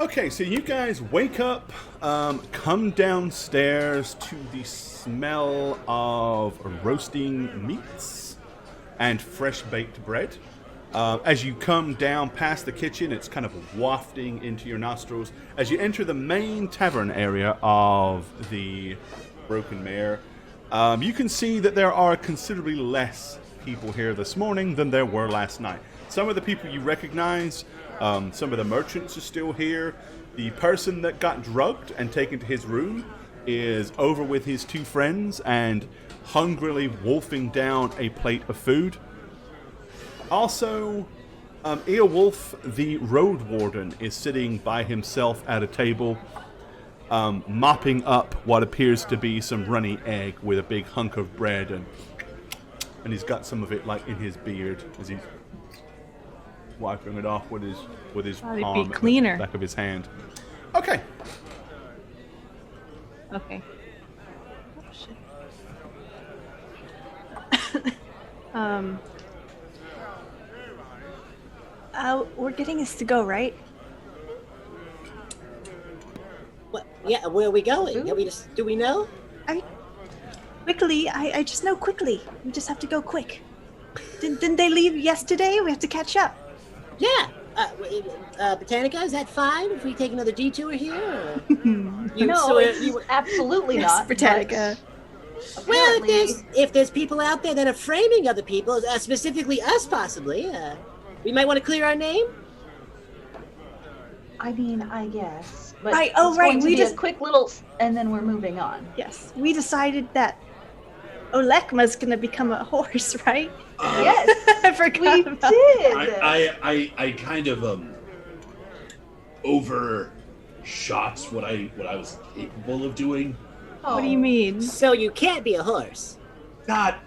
Okay, so you guys wake up, come downstairs to the smell of roasting meats and fresh baked bread. As you come down past the kitchen, it's kind of wafting into your nostrils. As you enter the main tavern area of the Broken Mare, you can see that there are considerably less people here this morning than there were last night. Some of the people you recognize, some of the merchants are still here. The person that got drugged and taken to his room is over with his two friends and hungrily wolfing down a plate of food. Also, Eowulf, the road warden, is sitting by himself at a table, mopping up what appears to be some runny egg with a big hunk of bread, and he's got some of it like in his beard as he's wiping it off with his palm at the back of his hand. Okay. Okay. Oh, shit. We're getting us to go, right? What? Yeah, where are we going? Do we know? Quickly, I just know quickly. We just have to go quick. Didn't they leave yesterday? We have to catch up. Yeah. Botanica, is that fine if we take another detour here? Absolutely not. Botanica. Well, if there's people out there that are framing other people, specifically us possibly, we might want to clear our name. I mean, I guess. But right. Oh, it's right. Going to be a quick little, and then we're moving on. Yes, we decided that Olekma's gonna become a horse, right? Yes, I forgot. We did. I kind of overshot what I was capable of doing. What do you mean? So you can't be a horse. Not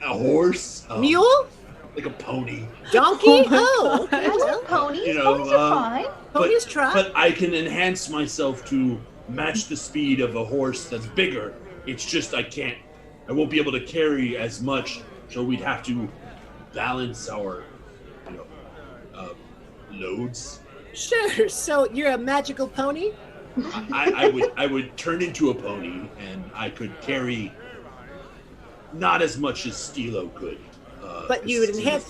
a horse. Mule? Like a pony. Donkey? Oh, I love ponies. You know, ponies are fine. Ponies try. But I can enhance myself to match the speed of a horse that's bigger. It's just I won't be able to carry as much, so we'd have to balance our, loads. Sure. So you're a magical pony? I would turn into a pony, and I could carry not as much as Stilo could. But you would enhance.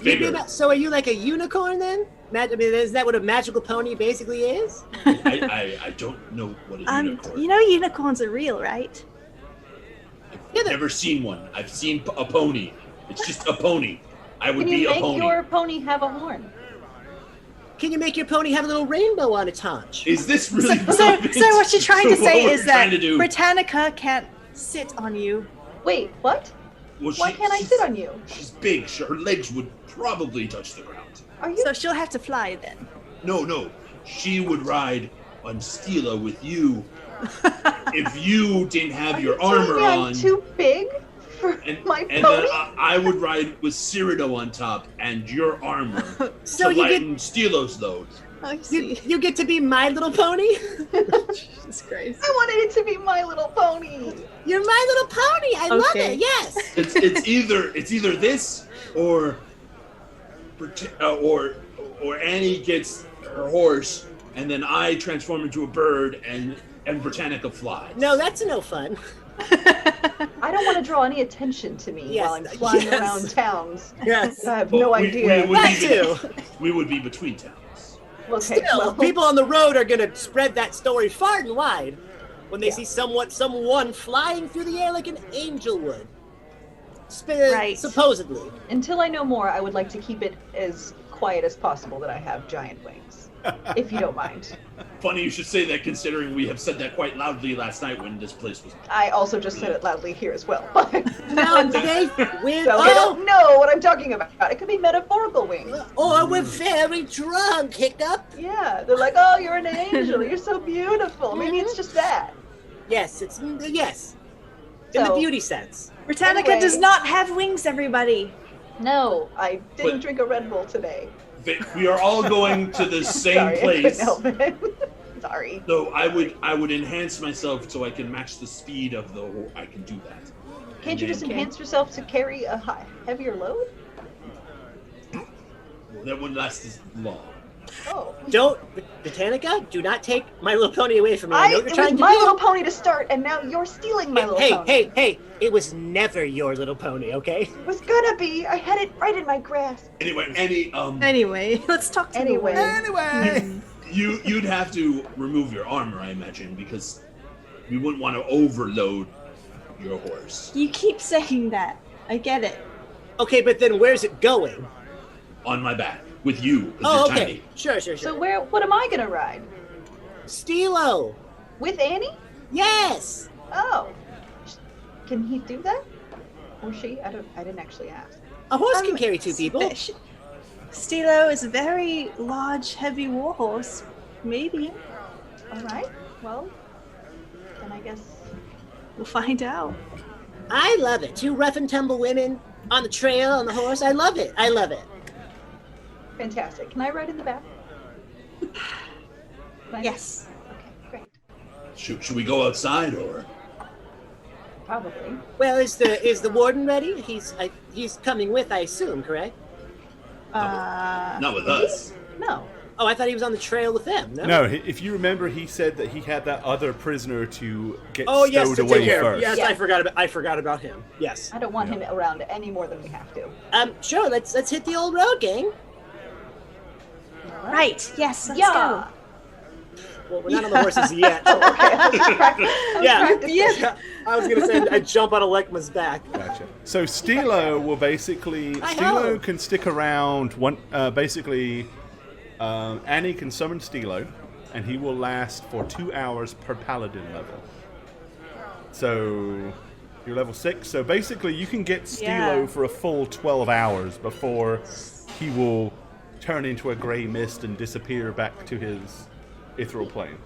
So are you like a unicorn then? Is that what a magical pony basically is? I don't know what a unicorn. You know unicorns are real, right? I've never seen one. I've seen a pony. It's just a pony. I would be a pony. Can you make your pony have a horn? Can you make your pony have a little rainbow on its haunch? Is this really so what you're trying to say is that do? Britannica can't sit on you. Wait, what? Well, Why can't I sit on you? She's big. Her legs would probably touch the ground. Are you? So she'll have to fly then. No. She would ride on Stila with you if you didn't have your armor on. I'm too big for my pony? And then I would ride with Cyrano on top and your armor so to lighten Stilo's load. I see. You get to be My Little Pony? Jesus Christ. I wanted it to be My Little Pony. You're My Little Pony. I love it. Yes. It's either this or Annie gets her horse and then I transform into a bird and Britannica flies. No, that's no fun. I don't want to draw any attention to me while I'm flying around towns. Yes. I have no idea. We would be between towns. Okay, Still, people on the road are going to spread that story far and wide when they see someone flying through the air like an angel would. Right. Supposedly. Until I know more, I would like to keep it as quiet as possible that I have giant wings, if you don't mind. Funny you should say that, considering we have said that quite loudly last night when this place was... I also just said it loudly here as well. No, they don't know what I'm talking about. It could be metaphorical wings. Or we're very drunk, Hiccup. Yeah, they're like, oh, you're an angel. You're so beautiful. Maybe it's just that. Yes, yes. In the beauty sense. Britannica does not have wings, everybody. No, I didn't drink a Red Bull today. We are all going to the same place. I couldn't help it. Sorry. So I would enhance myself so I can match the speed of the horse. I can do that. Can't you just enhance yourself to carry a heavier load? Well, that wouldn't last as long. Oh. Don't, Britannica, do not take My Little Pony away from me. I know what you're It trying was to My do. Little Pony to start, and now you're stealing My Little Pony. Hey, it was never your little pony, okay? It was gonna be. I had it right in my grasp. Anyway, Anyway, let's talk to Anyway. the woman. Anyway. you'd have to remove your armor, I imagine, because we wouldn't want to overload your horse. You keep saying that. I get it. Okay, but then where's it going? On my back with you. 'Cause Oh, you're okay. tiny. Sure. So what am I gonna ride? Stilo. With Annie? Yes. Oh. Can he do that? Or she? I didn't actually ask. A horse can carry two people. Stilo is a very large, heavy warhorse. Maybe. Alright. Well, then I guess We'll find out. I love it. Two rough and tumble women on the trail on the horse. I love it. fantastic. Can I ride in the back? Can I- Yes. Okay, great. Should we go outside or? Probably. Well, is the warden ready? He's coming with, I assume, correct? Not with us. No. Oh, I thought he was on the trail with them. No. No, if you remember, he said that he had that other prisoner to get Oh yes, stowed to away take care of. first. Yes, Yeah. I forgot about him. Yes. I don't want him around any more than we have to. Sure. Let's hit the old road, gang. Right. Yes. Let's Yeah. go. Well, we're not on the horses yet. Okay, I was practicing. Yeah. I was gonna say I'd jump on Alekma's back. Gotcha. So Stilo will basically Hi-ho. can stick around one. Annie can summon Stilo, and he will last for 2 hours per paladin level. So you're level 6. So basically, you can get Stilo Yeah. for a full 12 hours before he will turn into a gray mist and disappear back to his ethereal plane.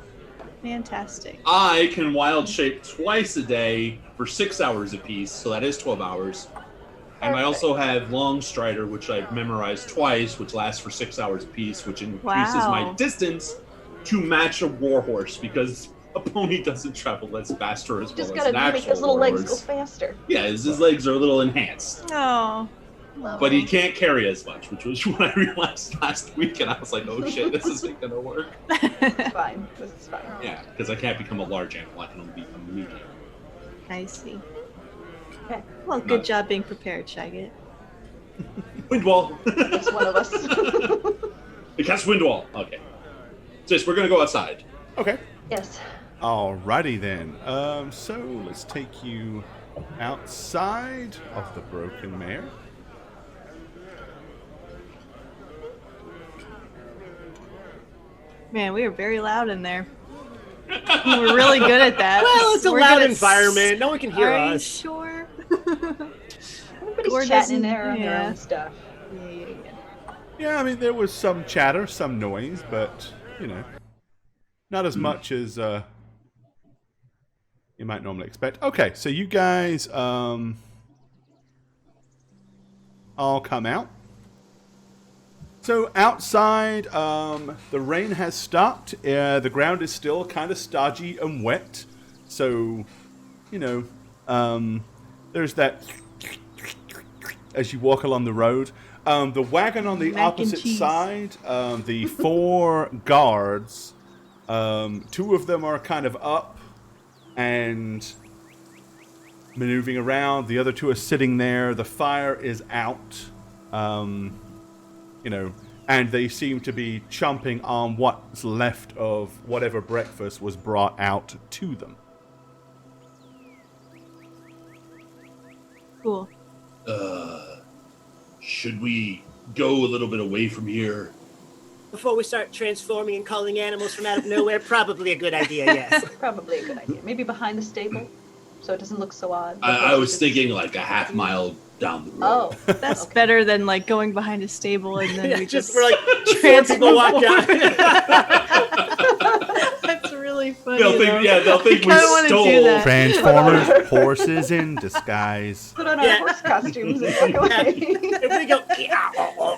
Fantastic. I can wild shape twice a day for 6 hours apiece, so that is 12 hours. And I also have Long Strider, which I've memorized twice, which lasts for 6 hours apiece, which increases my Wow. distance to match a warhorse, because a pony doesn't travel as fast or as You just well as gotta an make actual his little legs go warhorse. faster. Yeah, his legs are a little enhanced. Oh. But he can't carry as much, which was what I realized last week, and I was like, oh shit, this isn't gonna work. It's fine. This is fine. Yeah, because I can't become a large animal, I can only become a medium. I see. Okay. Well, good job being prepared, Shaggy. Windwall! It's one of us. It casts Windwall! Okay. Sis, we're gonna go outside. Okay. Yes. Alrighty then. So let's take you outside of the Broken Mare. Man, we are very loud in there. We're really good at that. Well, it's a We're loud good at environment. No one can hear Are you us. sure? Everybody's Or chatting doesn't- in there on their yeah. own stuff. Yeah. Yeah, I mean, there was some chatter, some noise, but, you know, not as much as you might normally expect. Okay, so you guys all come out. So outside, the rain has stopped. The ground is still kind of stodgy and wet. So, you know, there's that as you walk along the road. The wagon on the Mac and opposite cheese. side, the 4 guards, 2 of them are kind of up and maneuvering around. The other 2 are sitting there. The fire is out. You know, and they seem to be chomping on what's left of whatever breakfast was brought out to them. Cool. Should we go a little bit away from here? Before we start transforming and calling animals from out of nowhere, probably a good idea, yes. Probably a good idea. Maybe behind the stable, so it doesn't look so odd. I was thinking like a half mile down the road. Oh, That's better than like going behind a stable and then Yeah, we just we're like 4 people walk out. That's really funny. They'll though. think, they'll think we kinda wanna do stole. that. Transformers, horses in disguise. put on our Yeah. horse costumes and walk away. If we go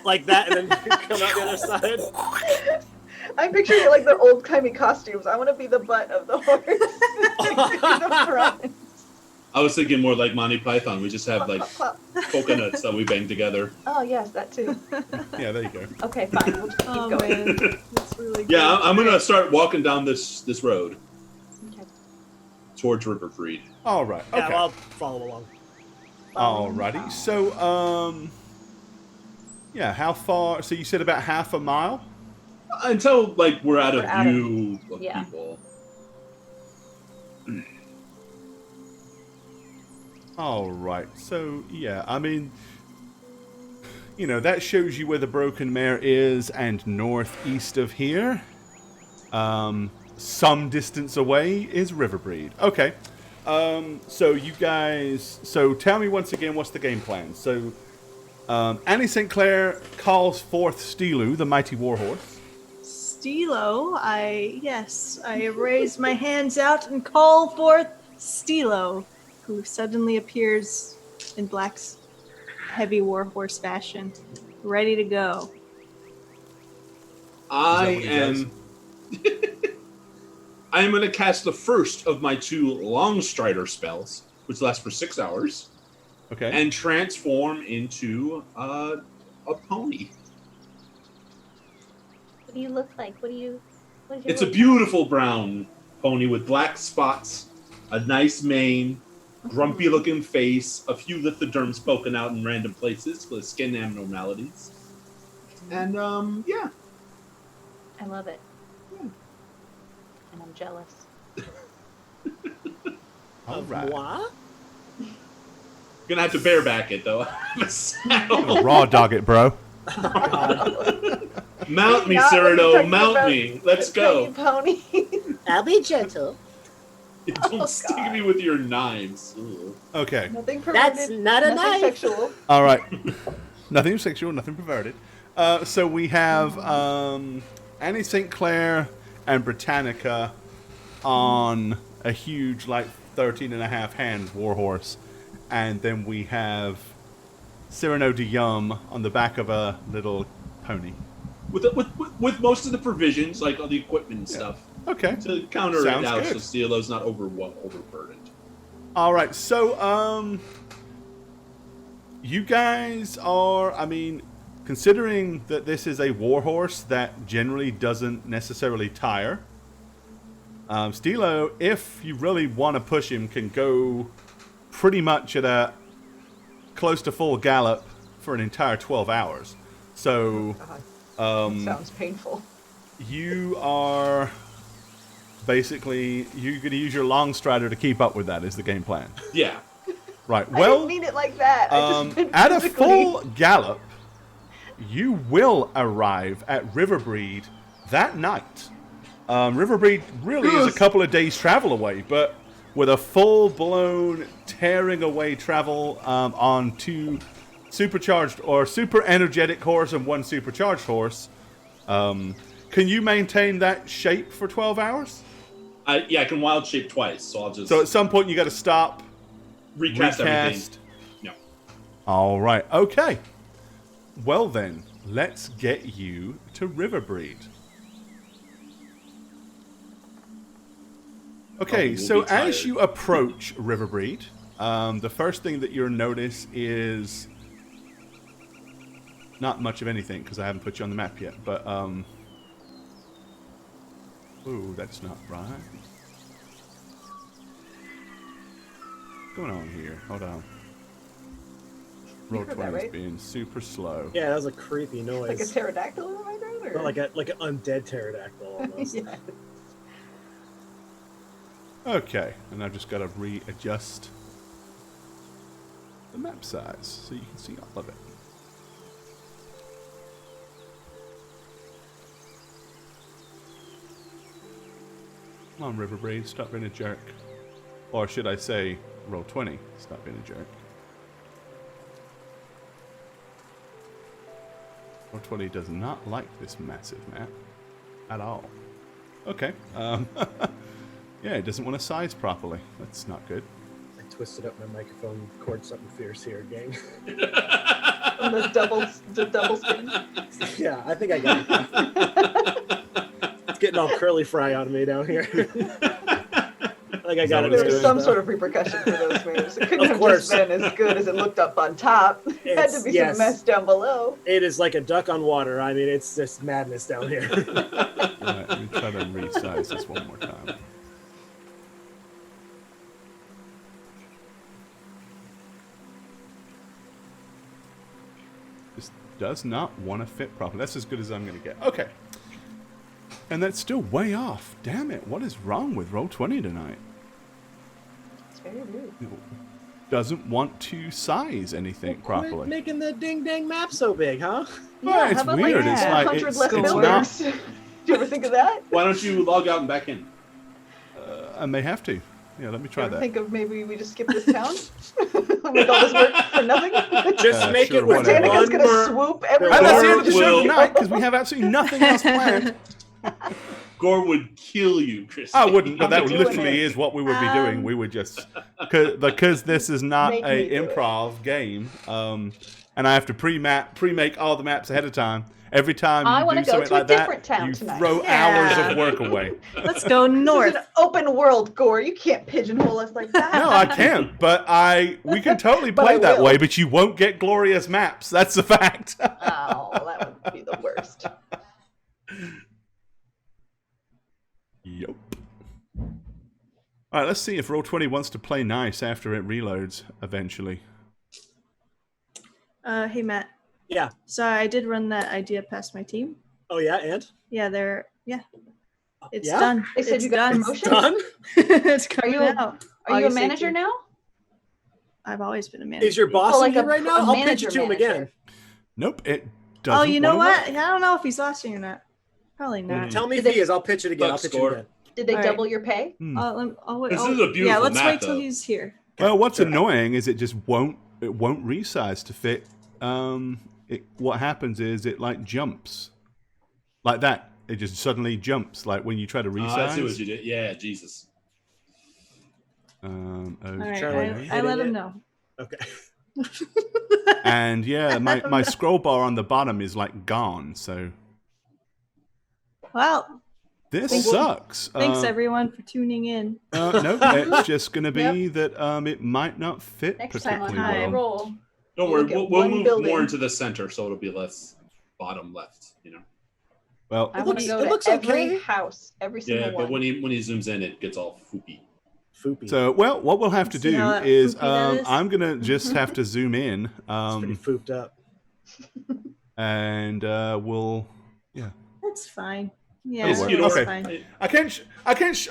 like that and then come out the other side. I'm picturing it like the old timey costumes. I want to be the butt of the horse. You can be the front. I was thinking more like Monty Python. We just have like Plop, plop. coconuts that we bang together. Oh yes, that too. Yeah, there you go. Okay, fine. We'll just keep Oh going. man, that's really good. Yeah, I'm gonna start walking down this road Okay. towards River Freed. All right. Yeah, Okay. I'll follow along. Alrighty. So, yeah, how far? So you said about half a mile? Until like we're out of We're out of- view of yeah. people. All right. So, yeah, I mean, you know, that shows you where the Broken Mare is, and northeast of here, some distance away is Riverbreed. Okay. So you guys, so tell me once again, what's the game plan? So, Annie St. Clair calls forth Steelu, the mighty warhorse. Stilo, I raise my hands out and call forth Stilo, who suddenly appears in Black's heavy warhorse fashion, ready to go. I Is that what he am. I am going to cast the first of my 2 long strider spells, which last for 6 hours, Okay. and transform into a pony. What do you look like? What is your It's a look? beautiful brown pony with black spots, a nice mane, grumpy looking face, a few lithoderms poking out in random places with skin abnormalities. And yeah. I love it. And I'm jealous. All Of right. moi? Gonna have to bareback it though. Raw dog it, bro. Mount me, Not when you're Cyrano, talking mount about me. Let's a go. tiny pony. I'll be gentle. Don't Oh, stick God. me with your knives. Ugh. Okay. Nothing perverted. That's not a nothing knife. sexual. All right. Nothing sexual, nothing perverted. So we have Annie St. Clair and Britannica on a huge, like, 13.5 hand warhorse. And then we have Cyrano de Yum on the back of a little pony. With most of the provisions, like all the equipment and stuff, Okay. to counter Sounds it out good. so Steelo's not overburdened. All right. So, you guys are, I mean, considering that this is a warhorse that generally doesn't necessarily tire, Steelo, if you really want to push him, can go pretty much at a close to full gallop for an entire 12 hours. So, Sounds painful. you are basically, you're going to use your long strider to keep up with that is the game plan. Yeah. Right. I Well, didn't mean it like that. I just meant at a physically. full gallop, you will arrive at Riverbreed that night. Riverbreed really is a couple of days' travel away, but with a full-blown tearing away travel on 2 supercharged or super energetic horse and 1 supercharged horse, can you maintain that shape for 12 hours? Yeah, I can wild shape twice, so I'll just So at some point you got to stop, recast everything. No. All right. Okay. Well then, let's get you to Riverbreed. Okay, will so be tired. as you approach Riverbreed, the first thing that you'll notice is not much of anything because I haven't put you on the map yet. But ooh, that's not right. What's going on here? Hold on. Roll heard 20 that, is right? being super slow. Yeah, that was a creepy noise. Like a pterodactyl in the background? Or? Or like an undead pterodactyl almost. Yeah. Okay, and I've just got to readjust the map size so you can see all of it. Come on, Riverbreed, stop being a jerk. Or should I say, roll 20, stop being a jerk. Roll 20 does not like this massive map at all. Okay, yeah, it doesn't want to size properly. That's not good. I twisted up my microphone cord something fierce here, gang. On the double spin. Yeah, I think I got it. It's getting all curly fry on me down here. Like I Is got that it. what There it's was doing? some sort of repercussion for those moves. It couldn't Of have course. just been as good as it looked up on top. It had to be Yes. some mess down below. It is like a duck on water. I mean, it's just madness down here. Right, let me try to resize this one more time. This does not want to fit properly. That's as good as I'm going to get. Okay. And that's still way off. Damn it. What is wrong with Roll20 tonight? It's very rude. It doesn't want to size anything Quit properly. making the ding dang map so big, huh? Well, it's how about weird. like It's that? like 100 it's less not. builders. Do you ever think of that? Why don't you log out and back in? I may have to. Yeah, let me Do you try ever that. think of maybe we just skip this town? Make all this work for nothing? Just make sure, it with whatever. Danica's one gonna more. swoop And everyone. that's the end of the show Will- tonight because we have absolutely nothing else planned. Gore would kill you, Chris. I wouldn't, but that doing literally it. is what we would be doing. We would just because this is not Make a me do it. improv game, and I have to pre-make all the maps ahead of time. Every time I you wanna do go something to a like that, different town you tonight. throw Yeah. hours of work away. Let's go This north. is an open world, Gore. You can't pigeonhole us like that. No, I can't. But we can totally But play I that will. way. But you won't get glorious maps. That's the fact. Oh, that would be the worst. Yup. All right, let's see if Roll20 wants to play nice after it reloads eventually. Hey Matt. Yeah. So I did run that idea past my team. Oh yeah, and Yeah, it's Yeah? done. They said it's you got done. promotion? done. It's coming Are you- out. Are you a August manager 18th. now? I've always been a manager. Is your boss Well, in like here a- right now? a I'll pitch manager it to him manager. again. Nope, it doesn't. Oh, you know wanna what? work. I don't know if he's watching or not. Probably not. Tell me Did if he they- is. I'll pitch it again. I'll Buck pitch score. it again. Did they All right. double your pay? This is a beautiful Yeah, let's map, wait till though. he's here. Well, what's Sure. annoying is it just won't resize to fit. What happens is it like jumps like that. It just suddenly jumps like when you try to resize. I see what you did. Yeah, Jesus. All right, okay. I let him know. Okay. And yeah, my scroll bar on the bottom is like gone. So Well, this sucks. thanks everyone for tuning in. No, it's just going to be that it might not fit Next time on particularly time. well. Reroll. Don't worry, Look at we'll one move building. more into the center, so it'll be less bottom left. You know. Well, I It want looks- to go it to looks Every okay. house, every single Yeah, one. but when he zooms in, it gets all foopy. Foopy. so what we'll have to See do how that is poopy that is? I'm gonna just have to zoom in, It's pretty fooped up. and we'll That's fine. Yeah, It's- you that's know, fine.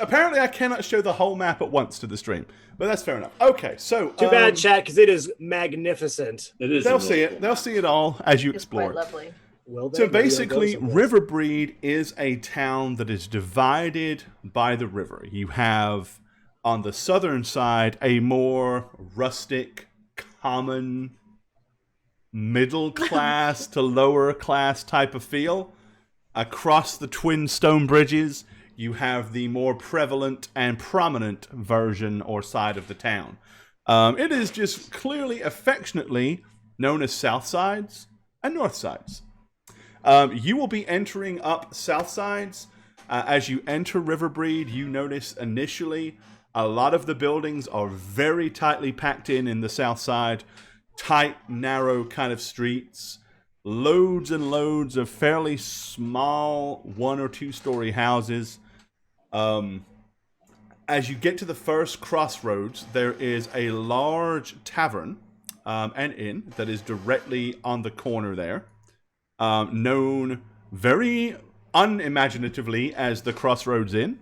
apparently I cannot show the whole map at once to the stream, but that's fair enough. Okay, so Too bad, chat, because it is magnificent. It is. they'll a see really it. cool They'll map. see it all as you It's explore. quite lovely. Will they? So Maybe I'll go basically, someplace. Riverbreed is a town that is divided by the river. You have on the southern side a more rustic, common, middle class to lower class type of feel. Across the twin stone bridges, you have the more prevalent and prominent version or side of the town. It is just clearly, affectionately known as South Sides and North Sides. You will be entering up South Sides. As you enter Riverbreed, you notice initially a lot of the buildings are very tightly packed in the South Side. Tight, narrow kind of streets. Loads and loads of fairly small 1 or 2 story houses. As you get to the first crossroads, there is a large tavern, an inn, that is directly on the corner there. Known very unimaginatively as the Crossroads Inn.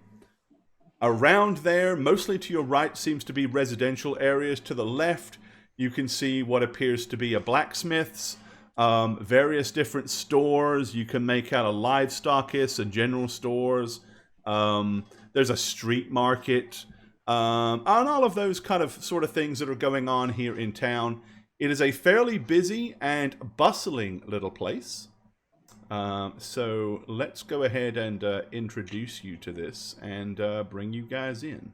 Around there, mostly to your right, seems to be residential areas. To the left, you can see what appears to be a blacksmith's, various different stores. You can make out a livestockist, a general stores. There's a street market, and all of those kind of sort of things that are going on here in town. It is a fairly busy and bustling little place. So let's go ahead and introduce you to this and bring you guys in.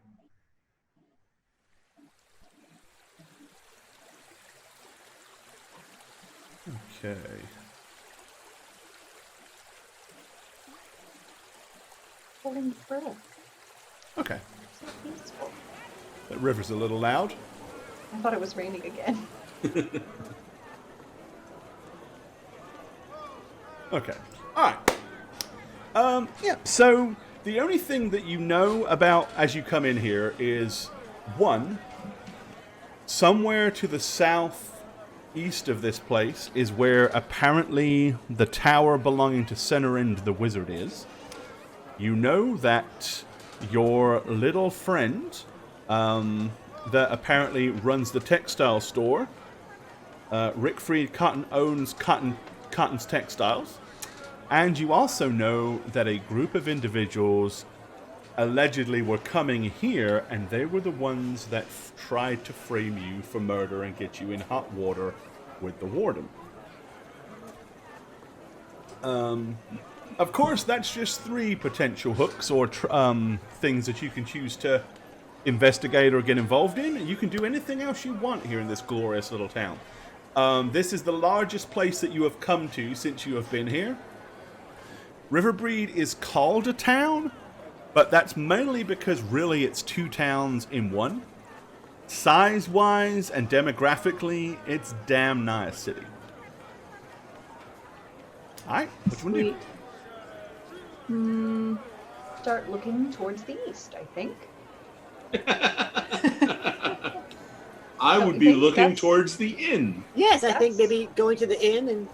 Okay. Holding the bird. Okay. So peaceful. That river's a little loud. I thought it was raining again. Okay. Alright. Yeah, so the only thing that you know about as you come in here is, one, somewhere to the southeast of this place is where apparently the tower belonging to Centerind the Wizard is. You know that your little friend, that apparently runs the textile store, Rick Fried Cotton owns Cotton's Textiles. And you also know that a group of individuals allegedly were coming here, and they were the ones that tried to frame you for murder and get you in hot water with the warden. Of course, that's just 3 potential hooks or things that you can choose to investigate or get involved in. You can do anything else you want here in this glorious little town. This is the largest place that you have come to since you have been here. Riverbreed is called a town, but that's mainly because really it's 2 towns in one. Size-wise and demographically, it's damn nigh a city. Alright, what you want to do? Start looking towards the east, I think. I would be looking towards the inn. Yes, I think maybe going to the inn and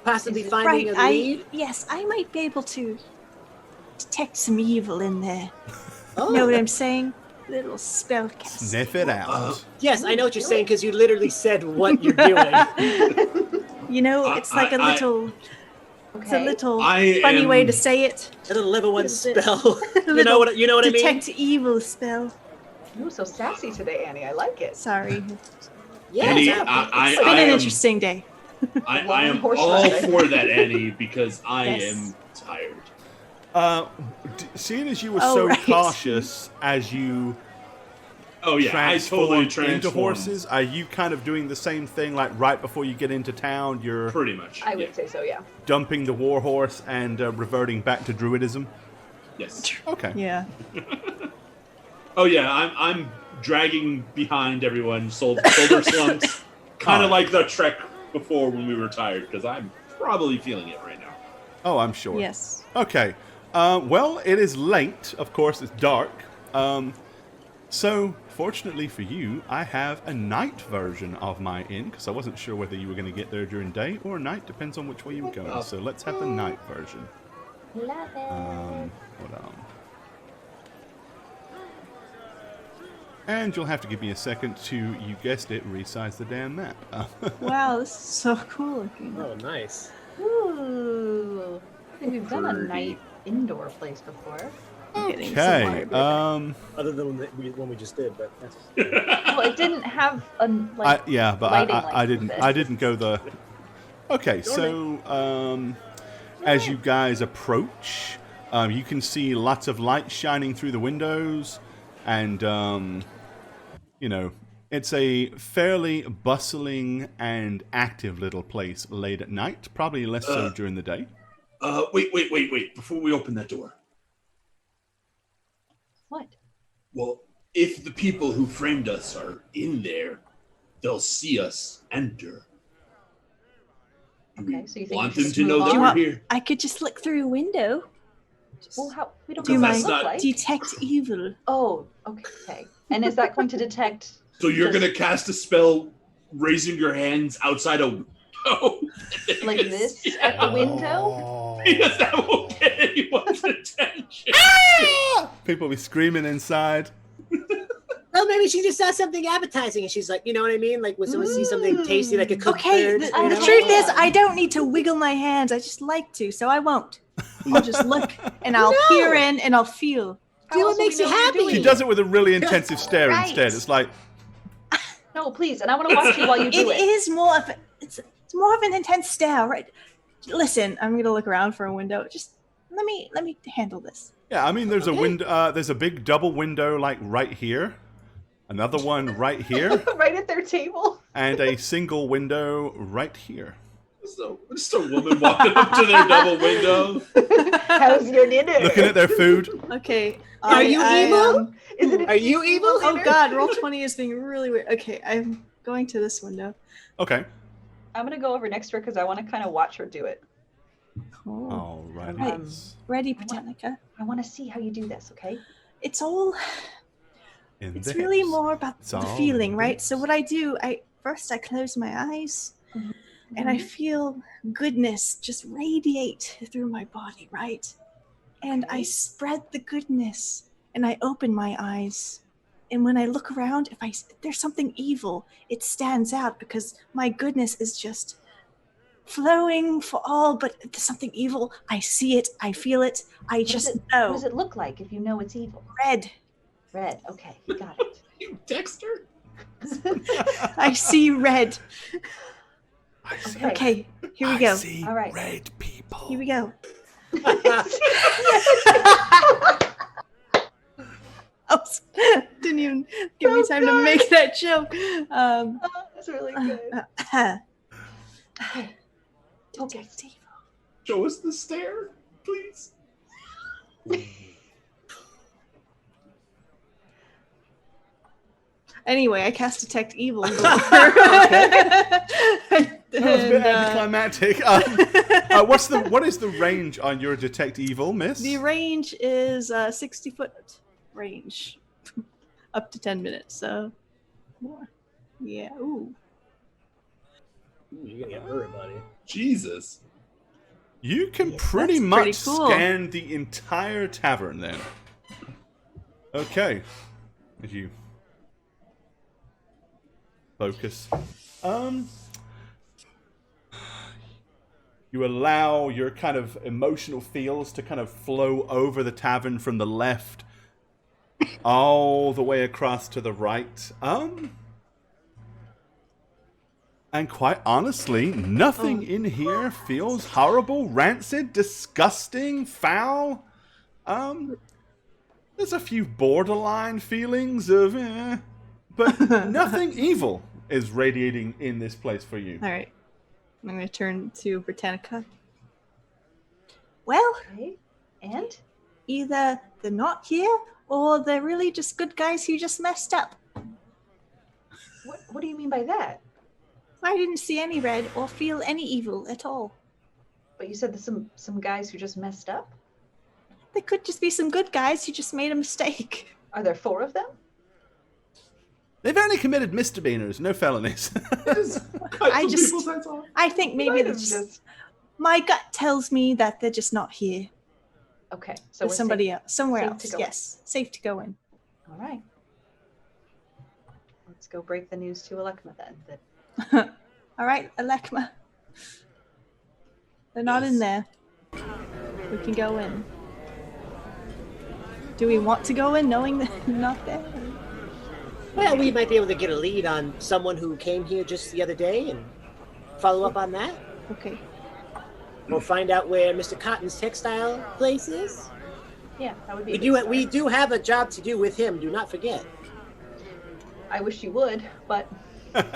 possibly finding Right, a lead. I might be able to detect some evil in there. Oh, Know what I'm saying? Little spell cast. Sniff it out. yes, I know what you're saying because you literally said what you're doing. You know, it's like a little. It's a Okay. little I funny am- way to say it. A little level 1 Little bit. spell. you know what I mean? Detect evil spell. Ooh, so sassy today, Annie. I like it. Sorry. Yes, Annie, It's been an interesting day. I Long am horse all ride. for that, Annie, because I Yes. am tired. Seeing as you were Oh, so right. cautious as you Oh yeah, I totally transformed into transformed. horses, are you kind of doing the same thing, like right before you get into town, you're Pretty much. I would yeah. say so, yeah. dumping the war horse and reverting back to druidism? Yes. Okay. Yeah. Oh yeah, I'm dragging behind everyone, shoulder slumps, kind of like the trek before when we were tired, because I'm probably feeling it right now. Oh, I'm sure. Yes. Okay. Well, it is late. Of course, it's dark. So, fortunately for you, I have a night version of my inn, because I wasn't sure whether you were going to get there during day or night. Depends on which way you were going. So let's have the night version. Love it. Hold on. And you'll have to give me a second to, you guessed it, resize the damn map. Wow, this is so cool looking. Oh, nice. Ooh. I think we've done a night indoor place before. Getting Okay. somewhere. Other than when we just did, but that's... Well, it didn't have a like. Yeah, but lighting I like didn't. this. I didn't go the. Okay, so as you guys approach, you can see lots of light shining through the windows, and you know, it's a fairly bustling and active little place late at night. Probably less so during the day. Wait! Before we open that door, What? well, if the people who framed us are in there, they'll see us enter. Do we Okay, so you think want we them just to know move that on? Do you we're want- here? I could just look through a window. Well, how we don't Do you know what mind- they look like. Detect evil. Oh, okay. And is that going to detect? So you're just gonna cast a spell, raising your hands outside a window, like this at the window? because that won't get anyone's attention. People be screaming inside. Well, maybe she just saw something appetizing and she's like, you know what I mean? Like when someone sees something tasty, like a cooked Okay, bird. the, you the know? truth is, I don't need to wiggle my hands. I just like to, so I won't. I'll just look, and I'll peer in, and I'll feel. Do what else will makes we you know what you're happy. doing? She does it with a really intensive stare Right. instead. It's like, No, please. And I want to watch you while you do It is more of it's more of an intense stare, right? Listen, I'm gonna look around for a window. Just let me handle this. yeah. I mean, there's a window. There's a big double window, like right here. Another one right here. right at their table. And a single window right here. Just a woman walking up to their double window. How's your dinner? Looking at their food. Okay. Are you evil? Is it? Are you evil? Oh God, roll 20 is being really weird. Okay, I'm going to this window. Okay. I'm gonna go over next to her because I want to kind of watch her do it. Cool. All right. Right. Ready, Britannica? I want to see how you do this. Okay. It's all. In It's the really hips. more about It's the all feeling, in the right? So what I do, I close my eyes, and I feel goodness just radiate through my body, right? And I Okay. spread the goodness, and I open my eyes. And when I look around, if there's something evil, it stands out because my goodness is just flowing for all. But if there's something evil, I see it, I feel it, I just What know. does it look like if you know it's evil? Red. Red. Okay, got it. You Dexter? I see red. I see, Okay, here we I go. see All right. red people. Here we go. Oh, didn't even give me time to make that joke. Oh, that's really good. Okay. Detective. Show us the stare, please. Anyway, I cast Detect Evil. That was a bit anticlimactic. What is the range on your detect evil, miss? The range is 60-foot range, up to 10 minutes. So, yeah. Ooh. You're gonna get hurt, buddy. Jesus. You can Yeah, pretty that's much pretty cool. scan the entire tavern then. Okay. As you focus. You allow your kind of emotional feels to kind of flow over the tavern from the left all the way across to the right. And quite honestly, nothing in here feels horrible, rancid, disgusting, foul. There's a few borderline feelings of but nothing evil is radiating in this place for you. All right. I'm going to turn to Britannica. Well, Okay. And either they're not here or they're really just good guys who just messed up. what do you mean by that? I didn't see any red or feel any evil at all. But you said there's some guys who just messed up. They could just be some good guys who just made a mistake. Are there 4 of them? They've only committed misdemeanors, no felonies. I think maybe they're just... My gut tells me that they're just not here. Okay. So So we're somebody safe. else, somewhere safe else. to go. Yes, safe to go in. All right. Let's go break the news to Alekma then. That All right, Alekma. They're not in there. We can go in. Do we want to go in knowing that they're not there? Well, we might be able to get a lead on someone who came here just the other day and follow up on that. Okay. We'll find out where Mr. Cotton's textile place is. yeah, that would be. We a good do. We start. do have a job to do with him. Do not forget. I wish you would, but let's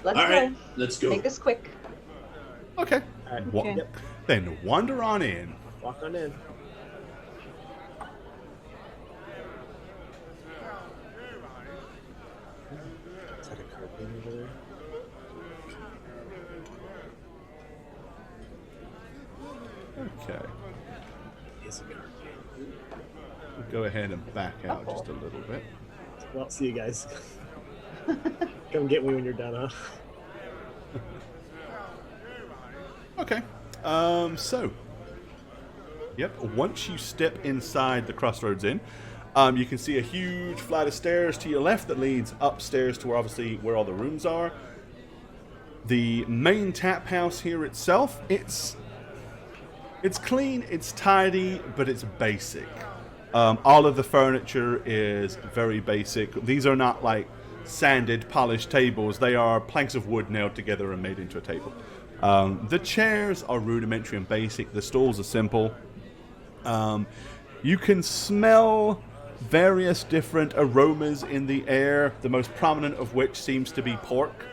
All go. right, let's go. Make this quick. Okay. All right. Okay. Yep. Then wander on in. Walk on in. Is that a carpet over there? Okay. It's a carpet. We'll go ahead and back out just a little bit. Well, see you guys. Come get me when you're done, huh? Okay. So. Yep, once you step inside the Crossroads Inn, you can see a huge flight of stairs to your left that leads upstairs to where all the rooms are. The main tap house here itself, it's clean, it's tidy, but it's basic. All of the furniture is very basic. These are not like sanded, polished tables. They are planks of wood nailed together and made into a table. The chairs are rudimentary and basic. The stools are simple. You can smell various different aromas in the air, the most prominent of which seems to be pork.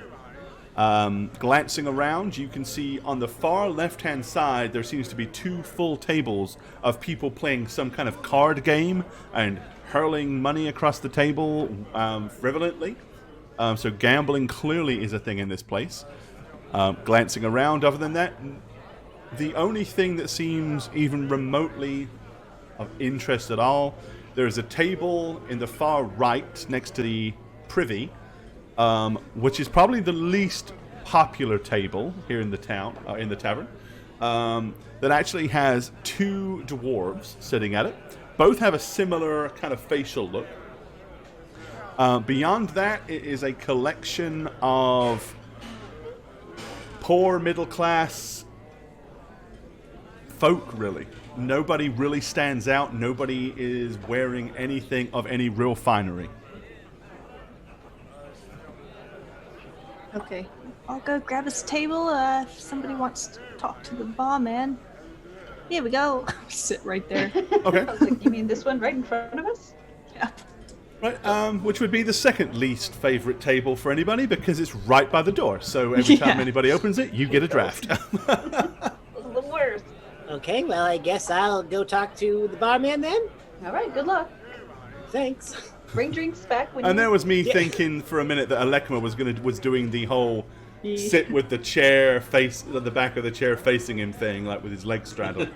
Glancing around, you can see on the far left-hand side there seems to be 2 full tables of people playing some kind of card game and hurling money across the table frivolently. So gambling clearly is a thing in this place. Glancing around, other than that, the only thing that seems even remotely of interest at all, there's a table in the far right next to the privy, which is probably the least popular table here in the town, in the tavern, that actually has 2 dwarves sitting at it. Both have a similar kind of facial look. Beyond that, it is a collection of poor middle class folk, really. Nobody really stands out. Nobody is wearing anything of any real finery. Okay, I'll go grab us a table if somebody wants to talk to the barman. Here we go. Sit right there. Okay. I was like, you mean this one right in front of us? Yeah. Right, which would be the second least favorite table for anybody because it's right by the door. So every time Yeah. anybody opens it, you get a draft. This is the worst. Okay, well, I guess I'll go talk to the barman then. All right, good luck. Thanks. Bring drinks back when And you... there was me thinking for a minute that Alekma was doing the whole sit with the chair face the back of the chair facing him thing, like with his legs straddled.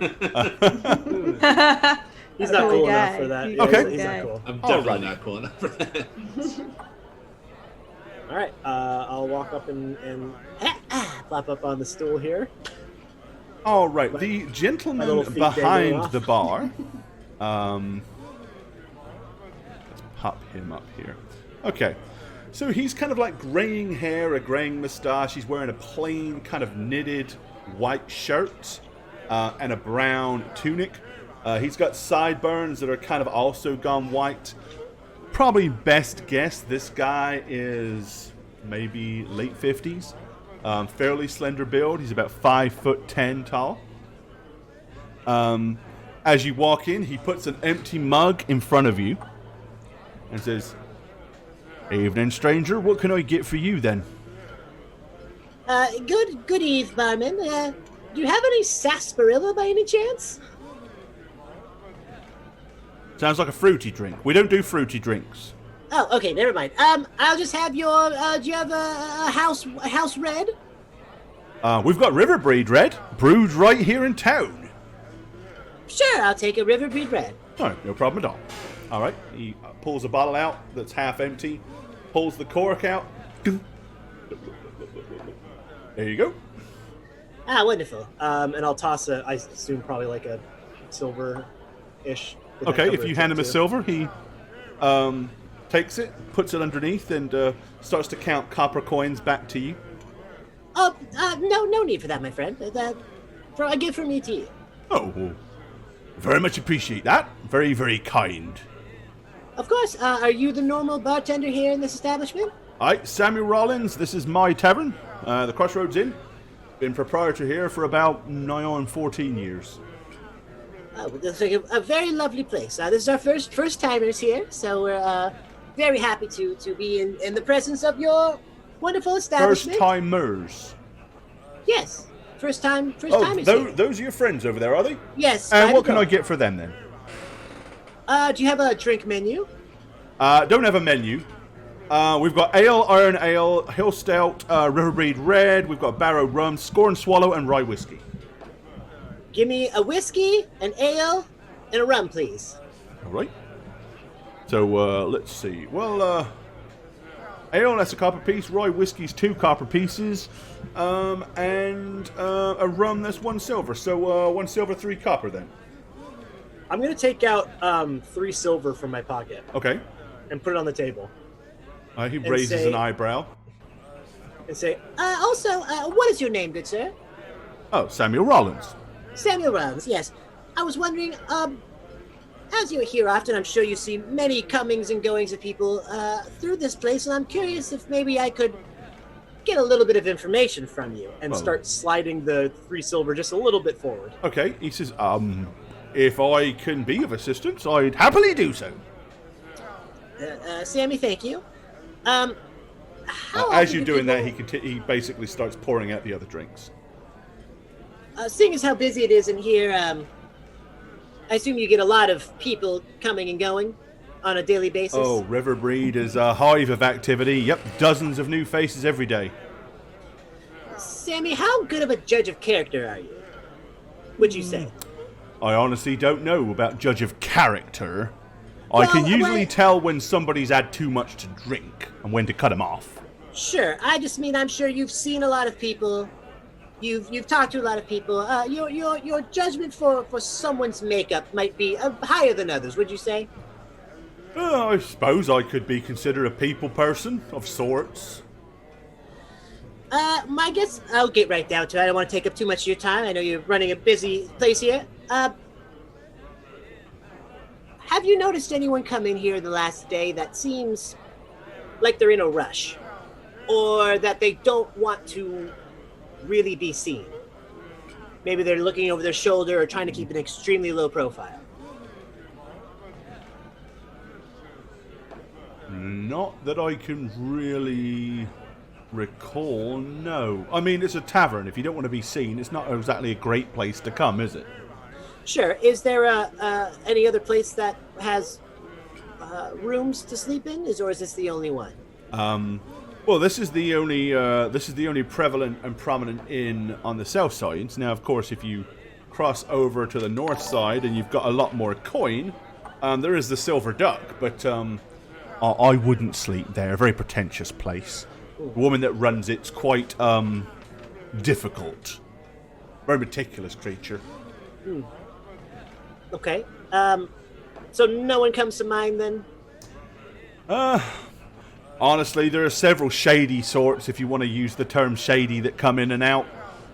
He's not Cool cool guy. enough for that. He's Yeah, Okay. he's guy. not cool. I'm definitely Alrighty. not cool enough for that. All right, I'll walk up and flop up on the stool here. All right, the My gentleman little feet dangling behind off. the bar. Let's pop him up here. Okay, so he's kind of like graying hair, a graying mustache. He's wearing a plain kind of knitted white shirt and a brown tunic. He's got sideburns that are kind of also gone white. Probably best guess this guy is maybe late 50s. Fairly slender build. He's about 5'10" tall. As you walk in, he puts an empty mug in front of you and says, "Evening, stranger. What can I get for you then?" Good eve, barman. Do you have any sarsaparilla by any chance? Sounds like a fruity drink. We don't do fruity drinks. Oh, okay, never mind. I'll just have your. Do you have a house red? We've got river breed red, brewed right here in town. Sure, I'll take a river breed red. Oh, no problem at all. All right, he pulls a bottle out that's half empty, pulls the cork out. There you go. Ah, wonderful. And I'll toss I assume probably like a silver-ish. Would that Okay, cover if you it hand him a too? silver, he takes it, puts it underneath, and starts to count copper coins back to you. Oh, no need for that, my friend. For a gift from me to you. Oh, well, very much appreciate that. Very, very kind. Of course. Are you the normal bartender here in this establishment? Hi, Samuel Rollins. This is my tavern, the Crossroads Inn. Been proprietor here for about nigh on 14 years. Oh, this is a very lovely place. This is our first timers here, so we're very happy to be in the presence of your wonderful First establishment. timers. Yes, first Oh, timers here. those are your friends over there, are they? Yes. And by what the can I door. get for them then? Do you have a drink menu? Don't have a menu. We've got ale, iron ale, hill stout, river breed red. We've got barrow rum, score and swallow, and rye whiskey. Give me a whiskey, an ale, and a rum, please. All right. So let's see. Well, ale, that's a copper piece. Rye whiskey's 2 copper pieces, and a rum, that's 1 silver. So 1 silver, 3 copper then. I'm gonna take out 3 silver from my pocket Okay. and put it on the table He raises say- an eyebrow. and say, Also, what is your name, good sir? Oh, Samuel Rollins. Samuel Rollins, yes. I was wondering, as you're here often, I'm sure you see many comings and goings of people through this place, and I'm curious if maybe I could get a little bit of information from you. and Well- start sliding the 3 silver just a little bit forward. Okay. He says, if I can be of assistance, I'd happily do so. Sammy, thank you. How As often you're do doing that, people- he basically starts pouring out the other drinks. Seeing as how busy it is in here, I assume you get a lot of people coming and going on a daily basis. Oh, Riverbreed is a hive of activity. Yep, dozens of new faces every day. Sammy, how good of a judge of character are you? Would you say? I honestly don't know about judge of character. I can Well, usually well- tell when somebody's had too much to drink and when to cut them off. Sure. I just mean I'm sure you've seen a lot of people. You've talked to a lot of people. Your judgment for someone's makeup might be higher than others. Would you say? I suppose I could be considered a people person of sorts. My guess. I'll get right down to it. I don't want to take up too much of your time. I know you're running a busy place here. Have you noticed anyone come in here in the last day that seems like they're in a rush, or that they don't want to really be seen? Maybe they're looking over their shoulder or trying to keep an extremely low profile. Not that I can really recall, no. I mean, it's a tavern. If you don't want to be seen, it's not exactly a great place to come, is it? Sure. Is there any other place that has rooms to sleep in? Or is this the only one? Well, this is the only prevalent and prominent inn on the south side. Now, of course, if you cross over to the north side and you've got a lot more coin, there is the Silver Duck, but I wouldn't sleep there. A very pretentious place. The woman that runs it's quite difficult. Very meticulous creature. Okay. So no one comes to mind then? Honestly, there are several shady sorts, if you want to use the term shady, that come in and out.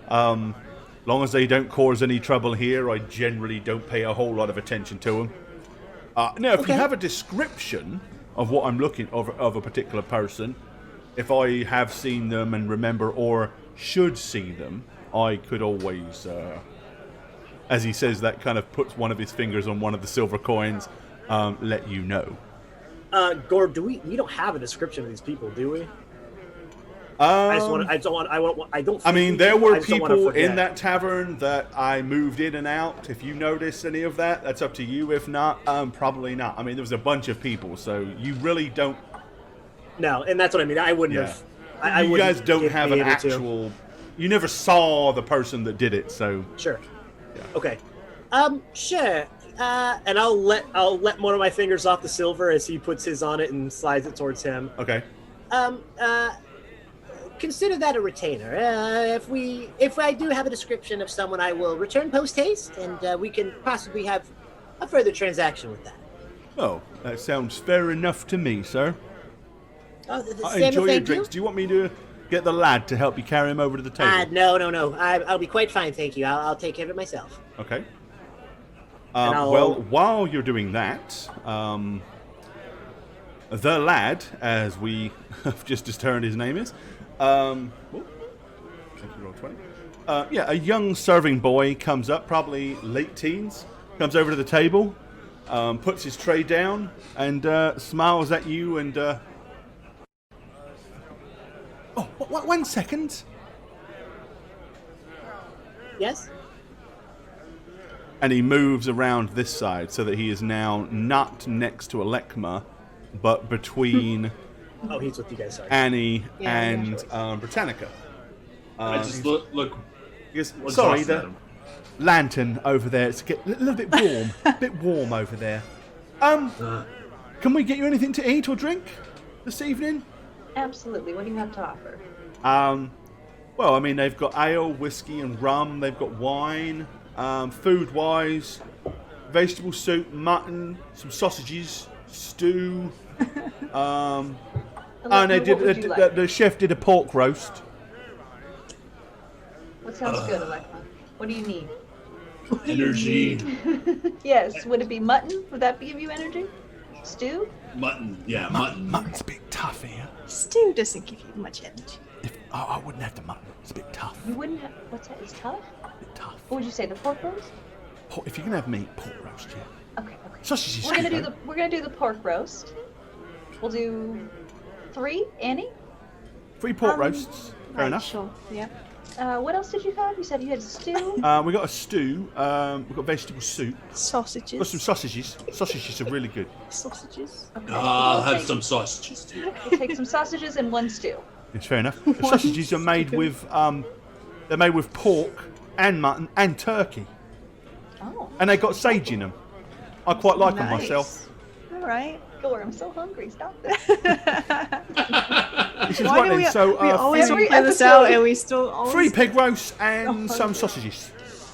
Long as they don't cause any trouble here, I generally don't pay a whole lot of attention to them. Now, if you have a description of what I'm looking of a particular person, if I have seen them and remember or should see them, I could always, as he says that, kind of puts one of his fingers on one of the silver coins, let you know. Gorb, we don't have a description of these people, do we? I mean, there were people in that tavern that I moved in and out. If you notice any of that, that's up to you. If not, probably not. I mean, there was a bunch of people, so you really don't. No, and that's what I mean. I wouldn't have. You guys don't have an actual. You never saw the person that did it, so. Sure. Yeah. Okay. Sure. And I'll let one of my fingers off the silver as he puts his on it and slides it towards him. Okay. Consider that a retainer. If I do have a description of someone, I will return post haste, and we can possibly have a further transaction with that. Oh, that sounds fair enough to me, sir. Oh, I enjoy your drinks. Do you want me to get the lad to help you carry him over to the table? No. I'll be quite fine, thank you. I'll take care of it myself. Okay. Well, while you're doing that, the lad, as we have just discerned his name is, thank you, roll 20. A young serving boy comes up, probably late teens, comes over to the table, puts his tray down, and smiles at you and... Oh, 1 second. Yes? And he moves around this side so that he is now not next to Alekma, but between Oh, he's with you guys. Sorry. Annie Yeah, and Britannica. I just look. Yes, looks sorry, off at the him. lantern over there. It's a little bit warm. A bit warm over there. Can we get you anything to eat or drink this evening? Absolutely. What do you have to offer? Well, I mean, they've got ale, whiskey, and rum. They've got wine. Food-wise, vegetable soup, mutton, some sausages, stew. And they Alekma, what would you like? the chef did a pork roast. What sounds good, Alekma? What do you need? Energy. Yes. Would it be mutton? Would that give you energy? Stew? Mutton. Yeah, mutton. Mutton's a bit tough here. Stew doesn't give you much energy. I wouldn't have the mutton. It's a bit tough. You wouldn't have. What's that? It's tough? A bit tough. What would you say? The pork roast? If you can have meat, pork roast, yeah. Okay. Sausages. We're gonna good, do though. the pork roast. We'll do 3, Annie. 3 pork roasts. Fair Right, enough. sure. Yeah. What else did you have? You said you had stew. We got a stew. We got vegetable soup. Sausages. Got some sausages. Sausages are really good. Sausages. Okay, I'll we'll have take- some sausages too. We'll take some sausages and 1 stew. It's fair enough. The sausages are made with they're made with pork and mutton and turkey, Oh, and they got sage in them. I quite like them Nice. myself. All right. Gore, I'm so hungry. Stop this. This is Why right do then. we, So we always every figure this episode- out and we still always 3 pig roasts and some sausages.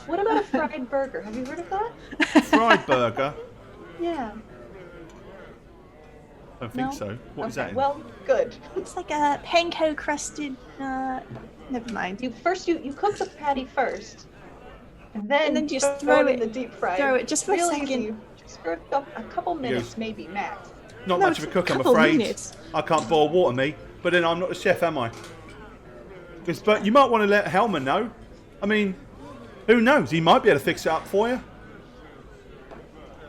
What about a fried burger? Have you heard of that? Fried burger. Yeah. I don't think No? so. What is Okay, that? well, good. It's like a panko crusted. Never mind. You cook the patty first, and then just throw throw it in it- the deep fryer. throw it just for a Real second. easy. Just for a couple minutes, maybe max. Not No, much of a it's a cook, I'm couple afraid. minutes. I can't boil water, me. But then I'm not a chef, am I? But you might want to let Helmer know. I mean, who knows? He might be able to fix it up for you.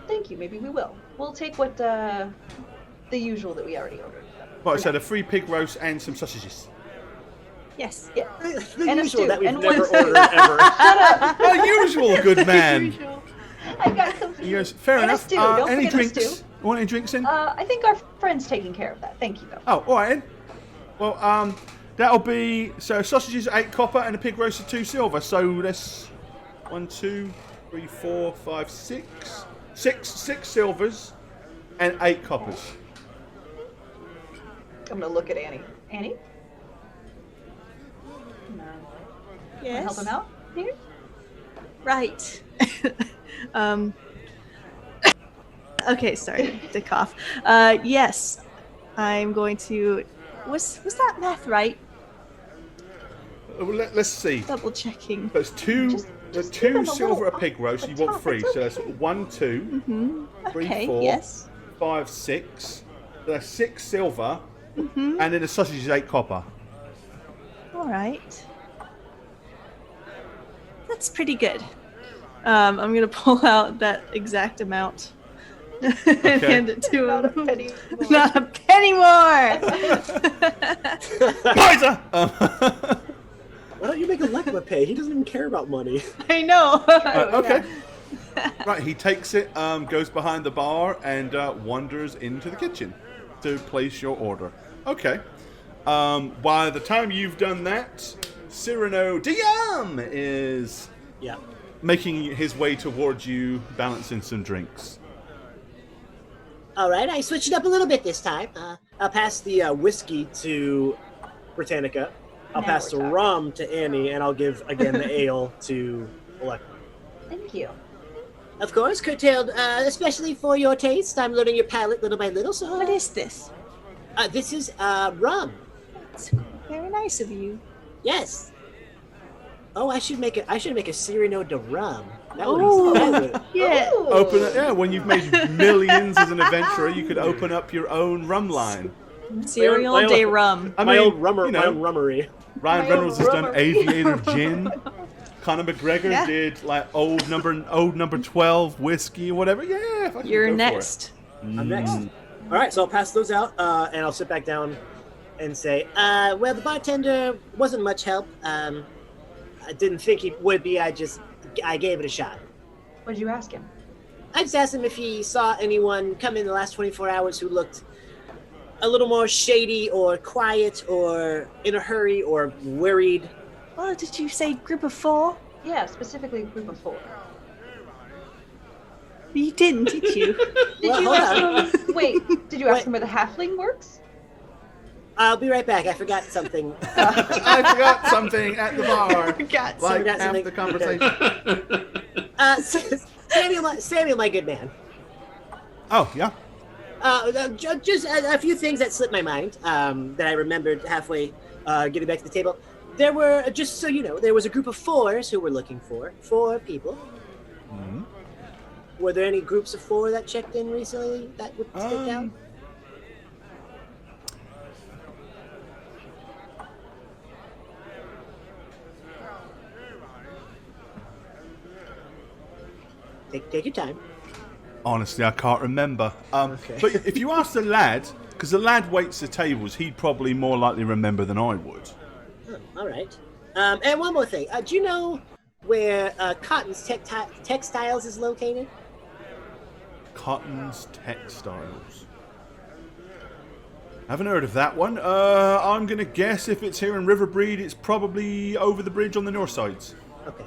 Thank you. Maybe we will. We'll take what the usual that we already ordered. Right, so the 3 pig roasts and some sausages. Yes. Yeah. The And a usual stew, that we've and never one- ordered ever. Our usual good man. I got confused. He goes, fair And a enough. stew, don't Any forget the drinks? stew. You want any drinks in? I think our friend's taking care of that. Thank you, though. Oh, all right then. Well, that'll be so sausages 8 copper and a pig roast 2 silver. So that's 1, 2, 3, 4, 5, 6, 6 silvers and 8 coppers. I'm gonna look at Annie. Annie? Can I Yes. help him out here? Right. Okay, sorry to cough. Yes, I'm going to. Was that math right? Let's see. Double checking. That's 2. Just The give 2 them a silver a little pig roast. off You the want top, 3. it's So that's 1, 2, 3, Okay. 4, Yes. 5, 6. So that's 6 silver, and then the sausage is 8 copper. All right. That's pretty good. I'm gonna pull out that exact amount and hand it to Not a him. penny more. Not a penny more. Pfizer! Why don't you make Alekma pay? He doesn't even care about money. I know. Okay. Right, he takes it, goes behind the bar, and wanders into the kitchen to place your order. Okay. By the time you've done that, Cyrano Diam is Yeah. making his way towards you, balancing some drinks. All right, I switched it up a little bit this time. I'll pass the whiskey to Britannica. I'll Now pass the we're talking. rum to Annie, and I'll give again the ale to Alekma. Thank you. Of course, curtailed, especially for your taste. I'm learning your palate little by little. So, What is this? this is rum. It's very nice of you. Yes. Oh, I should make a Cyrano de rum. That Ooh. would. That would Yeah. Ooh. Open it, yeah, when you've made millions as an adventurer, you could open up your own rum line. Cereal my own- de rum. I my mean, old rummer, you know, my own rummery. Ryan My Reynolds has own done rummer. Aviator Gin. Conor McGregor Yeah. did like old number 12 whiskey or whatever. Yeah, fucking You're go for it. next. I'm next. All right, so I'll pass those out, and I'll sit back down and say, well, the bartender wasn't much help. I didn't think he would be. I gave it a shot. What did you ask him? I just asked him if he saw anyone come in the last 24 hours who looked a little more shady or quiet or in a hurry or worried. Oh, did you say group of 4? Yeah, specifically a group of 4. You didn't, did you? Did Well, you hold ask him? Wait, did you ask Wait. him where the halfling works? I'll be right back. I forgot something. I forgot something at the bar. Forgot Like forgot half something. the conversation. Samuel, my good man. Oh, yeah. Just a few things that slipped my mind that I remembered halfway getting back to the table. There were, just so you know, there was a group of 4s who were looking for 4 people. Mhm. Were there any groups of 4 that checked in recently that would stick out? Take your time. Honestly, I can't remember. Okay. But if you ask the lad, Because the lad waits the tables, he'd probably more likely remember than I would. Oh, all right. And one more thing. Do you know where Cotton's Textiles is located? Cotton's Textiles. Haven't heard of that one. I'm going to guess if it's here in Riverbreed, it's probably over the bridge on the north sides. Okay.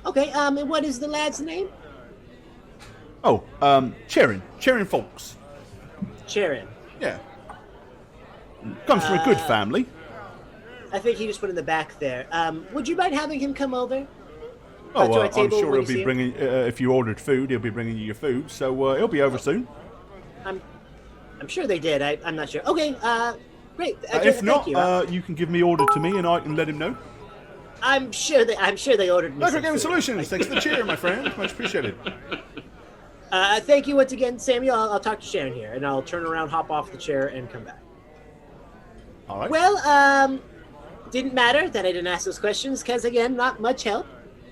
Okay, and what is the lad's name? Oh, Charon. Charon Folks. Charon. Yeah. Comes from a good family. I think he just put in the back there. Would you mind having him come over? Oh, to our I'm table sure when he'll you see be him? bringing, if you ordered food, he'll be bringing you your food. So he'll be over soon. I'm sure they did. I'm not sure. Okay, great. If not, thank you. you can give me order to me and I can let him know. I'm sure they ordered me. Local some Gaming food. Solutions. Thanks for the cheer, my friend. Much appreciated. Thank you once again, Samuel. I'll talk to Sharon here, and I'll turn around, hop off the chair, and come back. All right. Well, didn't matter that I didn't ask those questions because again, not much help.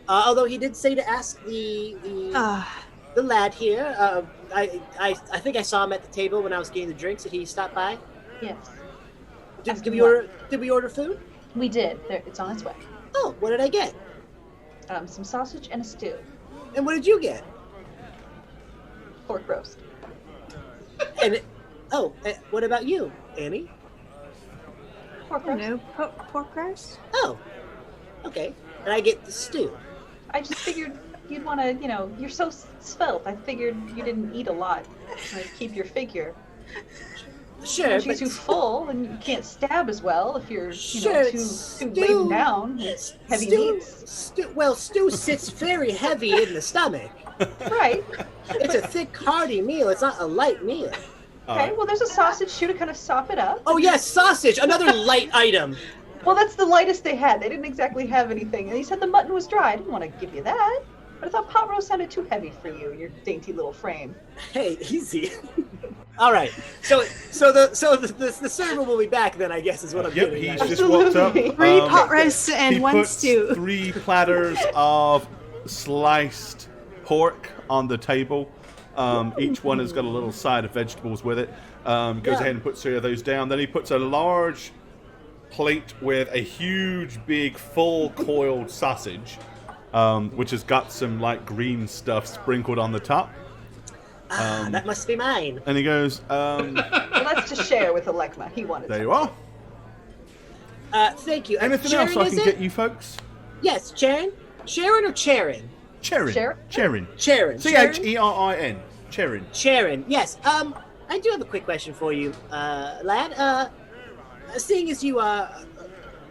Although he did say to ask the lad here. I think I saw him at the table when I was getting the drinks. Did he stop by? Yes. Did we order food? We did. It's on its way. Oh, what did I get? Some sausage and a stew. And what did you get? Pork roast. And what about you, Annie? Pork I roast. don't know, pork roast? Oh, okay. And I get the stew. I just figured you'd want to, you're so svelte. I figured you didn't eat a lot to keep your figure. Sure, Once you but get too full, and you can't stab as well if you're, Sure, too stew- laden down with heavy meats. stew sits very heavy in the stomach. Right. It's a thick, hearty meal. It's not a light meal. Okay, well, there's a sausage shoe to kind of sop it up. Oh yes, sausage, another light item. Well, that's the lightest they had. They didn't exactly have anything. And he said the mutton was dry. I didn't want to give you that. But I thought pot roast sounded too heavy for you, your dainty little frame. Hey, easy. All right. So the server will be back then, I guess, is what I'm Yep, getting he's at. just walked up. Absolutely. 3 pot roasts and he 1 puts stew. 3 platters of sliced pork on the table. Each one has got a little side of vegetables with it. Goes ahead and puts 3 of those down. Then he puts a large plate with a huge, big, full coiled sausage, which has got some like green stuff sprinkled on the top. That must be mine. And he goes, Well, let's just share with Alekma. He wanted there some. you are. Thank you. Anything Sharon, else I is can it? get you folks? Yes, Sharon. Sharon or Charon? Charon. Sharon? Charon. Charon. Cherin. Charon. Sharon. Yes. I do have a quick question for you, lad. Seeing as you are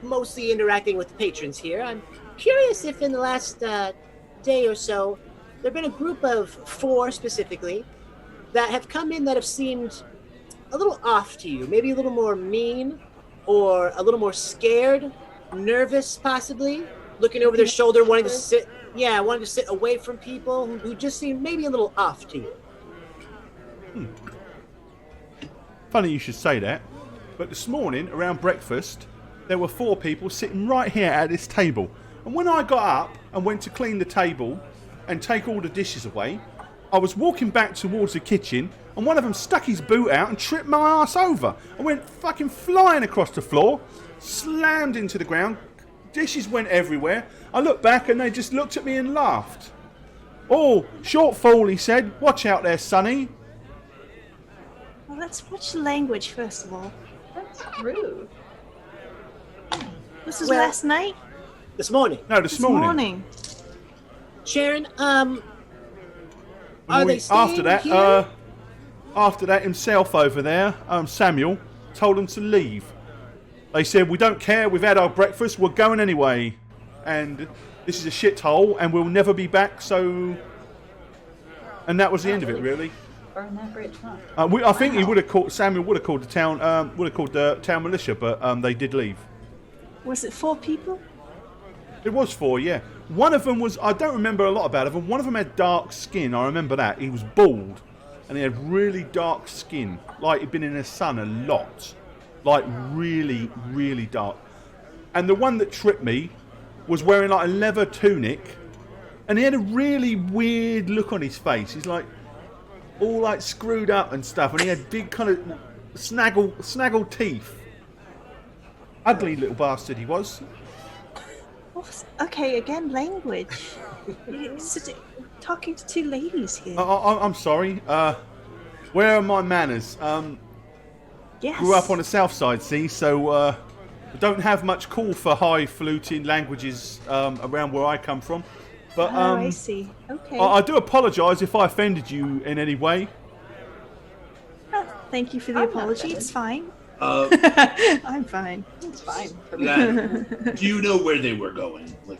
mostly interacting with the patrons here, I'm curious if in the last day or so there have been a group of 4 specifically that have come in that have seemed a little off to you, maybe a little more mean or a little more scared, nervous possibly, looking over their shoulder, wanting to sit away from people who just seem maybe a little off to you. Funny you should say that, but this morning around breakfast there were 4 people sitting right here at this table, and when I got up and went to clean the table and take all the dishes away, I was walking back towards the kitchen and one of them stuck his boot out and tripped my ass over. I went fucking flying across the floor, slammed into the ground, dishes went everywhere. I looked back and they just looked at me and laughed. "Oh, short fool," he said. "Watch out there, sonny." Well, let's watch the language, first of all. That's rude. This is Well- last night? This morning. No, this morning. Sharon, are they staying After that, here? himself over there, Samuel, told them to leave. They said, "We don't care, we've had our breakfast, we're going anyway. And this is a shithole and we'll never be back, so..." And that was the end of it, really. Burn that bridge, huh? I think Samuel would have called the town militia, but they did leave. Was it 4 people? It was 4, yeah. One of them was, I don't remember a lot about it, one of them had dark skin, I remember that. He was bald, and he had really dark skin, like he'd been in the sun a lot. Like, really, really dark. And the one that tripped me was wearing like a leather tunic, and he had a really weird look on his face. He's like, all like screwed up and stuff, and he had big kind of snaggle teeth. Ugly little bastard he was. Okay, again, language. Talking to two ladies here. I'm sorry. Where are my manners? Yes. Grew up on the south side, see, so we don't have much call for highfalutin languages around where I come from. But I see. Okay. I do apologise if I offended you in any way. Thank you for the I'm not apology. offended. It's fine. I'm fine. It's fine for me. Do you know where they were going? Like,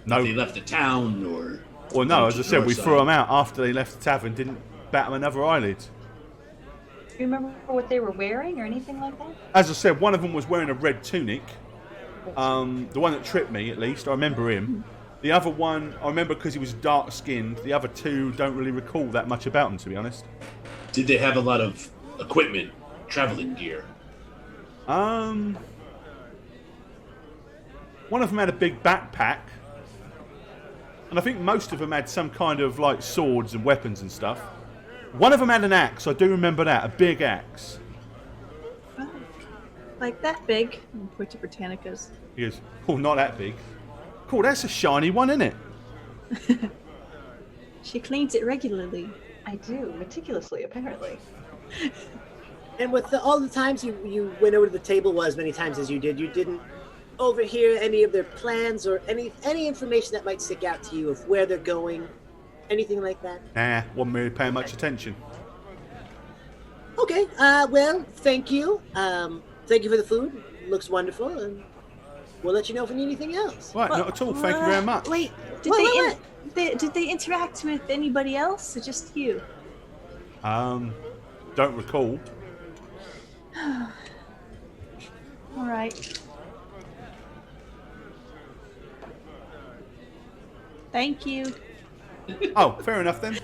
No. they left the town, or? Well, no, as I said, we North threw side? them out after they left the tavern. Didn't bat them another eyelid. Do you remember what they were wearing or anything like that? As I said, one of them was wearing a red tunic. The one that tripped me, at least, I remember him. The other one, I remember because he was dark-skinned. The other two, don't really recall that much about them, to be honest. Did they have a lot of equipment, traveling gear? One of them had a big backpack. And I think most of them had some kind of, like, swords and weapons and stuff. One of them had an axe, I do remember that, a big axe. Like that big. And point to Britannica's. He goes, oh, not that big. Cool, that's a shiny one, isn't it? She cleans it regularly. I do, meticulously, apparently. And with all the times you went over to the table as many times as you didn't overhear any of their plans or any information that might stick out to you of where they're going, anything like that? Nah, wasn't really paying much attention. Okay, well, thank you. Thank you for the food. Looks wonderful, and we'll let you know if we need anything else. Right, not at all, thank you very much. Wait, did did they interact with anybody else or just you? Don't recall. All right. Thank you. Oh, fair enough then.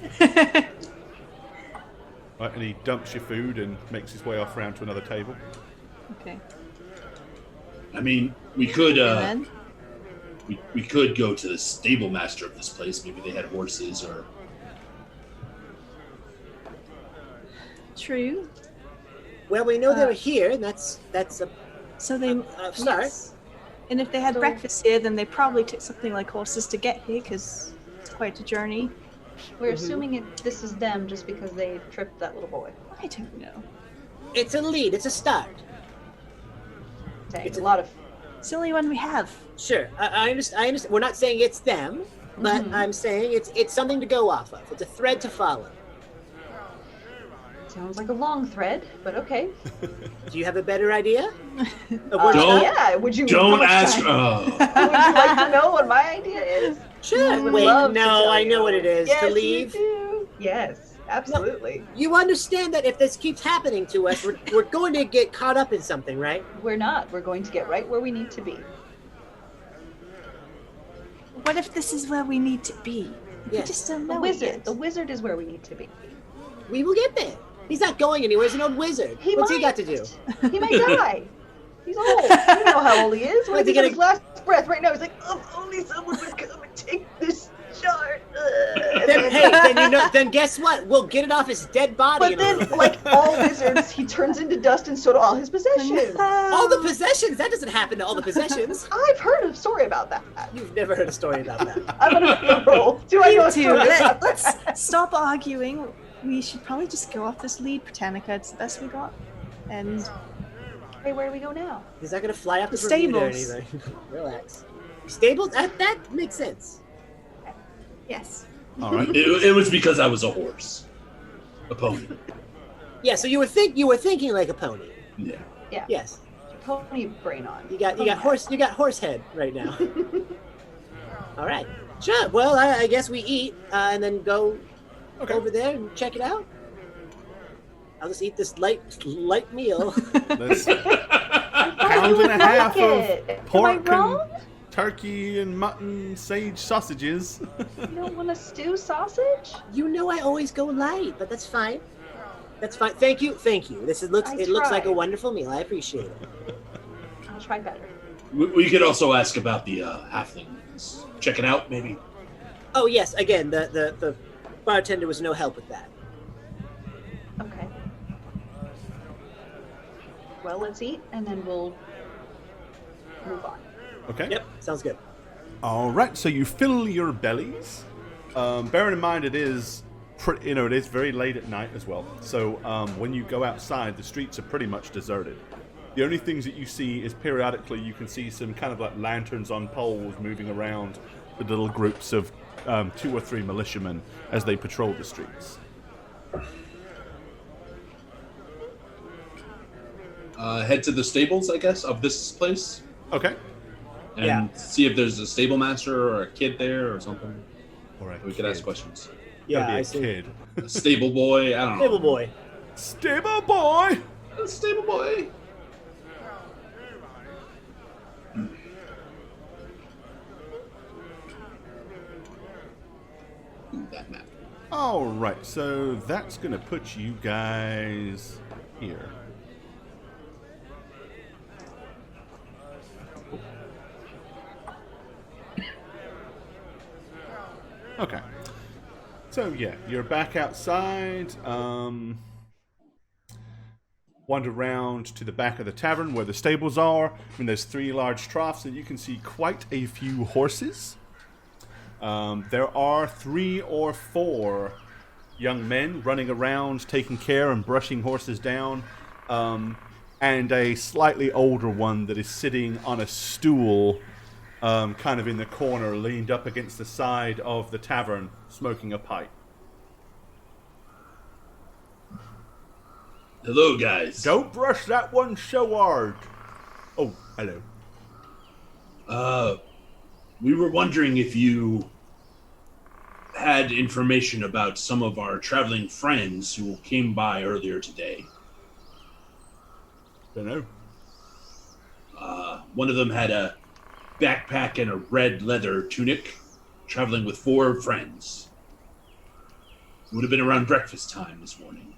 Right, and he dumps your food and makes his way off round to another table. Okay. I mean, we could And then? we could go to the stable master of this place. Maybe they had horses, or True. Well, we know they were here, and that's a So they start. yes. And if they had So- breakfast here, then they probably took something like horses to get here, because it's quite a journey. We're assuming this is them just because they tripped that little boy. I don't know. It's a lead. It's a start. Dang, it's a lot of. It's the only one we have. Sure, I understand. We're not saying it's them, but Mhm. I'm saying it's something to go off of. It's a thread to follow. Sounds like a long thread, but okay. Do you have a better idea? Of Uh, where to Don't- start? yeah, would you? how don't much ask. time- Oh. Would you like to know what my idea is? Sure. I would Wait, love to no, tell I know you. what it is. Yes, To leave. You do. Yes, absolutely. You understand that if this keeps happening to us, we're going to get caught up in something, right? We're not. We're going to get right where we need to be. What if this is where we need to be? We Yes. just don't The know wizard. yet. The wizard is where we need to be. We will get there. He's not going anywhere. He's an old wizard. What's he got to do? He might die. He's old. You know how old he is. When When's he he's on gonna- his last breath right now, he's like, "Oh, if only someone would come and take this shard." Then, hey, then guess what? We'll get it off his dead body. But in a little then, bit. like all wizards, he turns into dust, and so do all his possessions. all the possessions. That doesn't happen to all the possessions. I've heard a story about that. You've never heard a story about that. I'm gonna roll. Do I know a You two, story about let's that? stop arguing. We should probably just go off this lead, Britannica. It's the best we got. And Hey, where do we go now? He's not gonna fly up The to Bermuda or stables. anything. Relax. Stables? That makes sense. yes. All right. It was because I was a horse, a pony. Yeah. So you were thinking like a pony. Yeah. Yeah. Yes. Pony brain on. You got horse head right now. All right. Sure. Well, I guess we eat and then go over there and check it out. I'll just eat this light meal. There's You pound and a half like it. of pork Am I wrong? and turkey and mutton sage sausages. You don't want a stew sausage? You know I always go light, but that's fine. That's fine. Thank you. It looks like a tried. wonderful meal. I appreciate it. I'll try better. We could also ask about the halflings. Check it out, maybe. Oh yes. Again, the bartender was no help with that. Okay. Well, let's eat, and then we'll move on. Okay. Yep, sounds good. All right. So you fill your bellies. Bearing in mind it is, it is very late at night as well. So when you go outside, the streets are pretty much deserted. The only things that you see is periodically you can see some kind of like lanterns on poles moving around with little groups of 2 or 3 militiamen as they patrol the streets. Head to the stables, I guess, of this place. Okay. And see if there's a stable master or a kid there or something. All right. We could ask questions. Yeah, Gotta be I a see. kid. A stable boy, I don't know. Stable boy. Stable boy. A stable boy. Ooh, that map. All right. So that's gonna put you guys here. Okay. So yeah, you're back outside. Wander around to the back of the tavern where the stables are. I mean, there's 3 large troughs, and you can see quite a few horses. There are 3 or 4 young men running around, taking care and brushing horses down, and a slightly older one that is sitting on a stool. Kind of in the corner, leaned up against the side of the tavern, smoking a pipe. Hello, guys. Don't brush that one so hard. Oh, hello. We were wondering if you had information about some of our traveling friends who came by earlier today. Don't know. One of them had a backpack and a red leather tunic, traveling with 4 friends. It would have been around breakfast time this morning.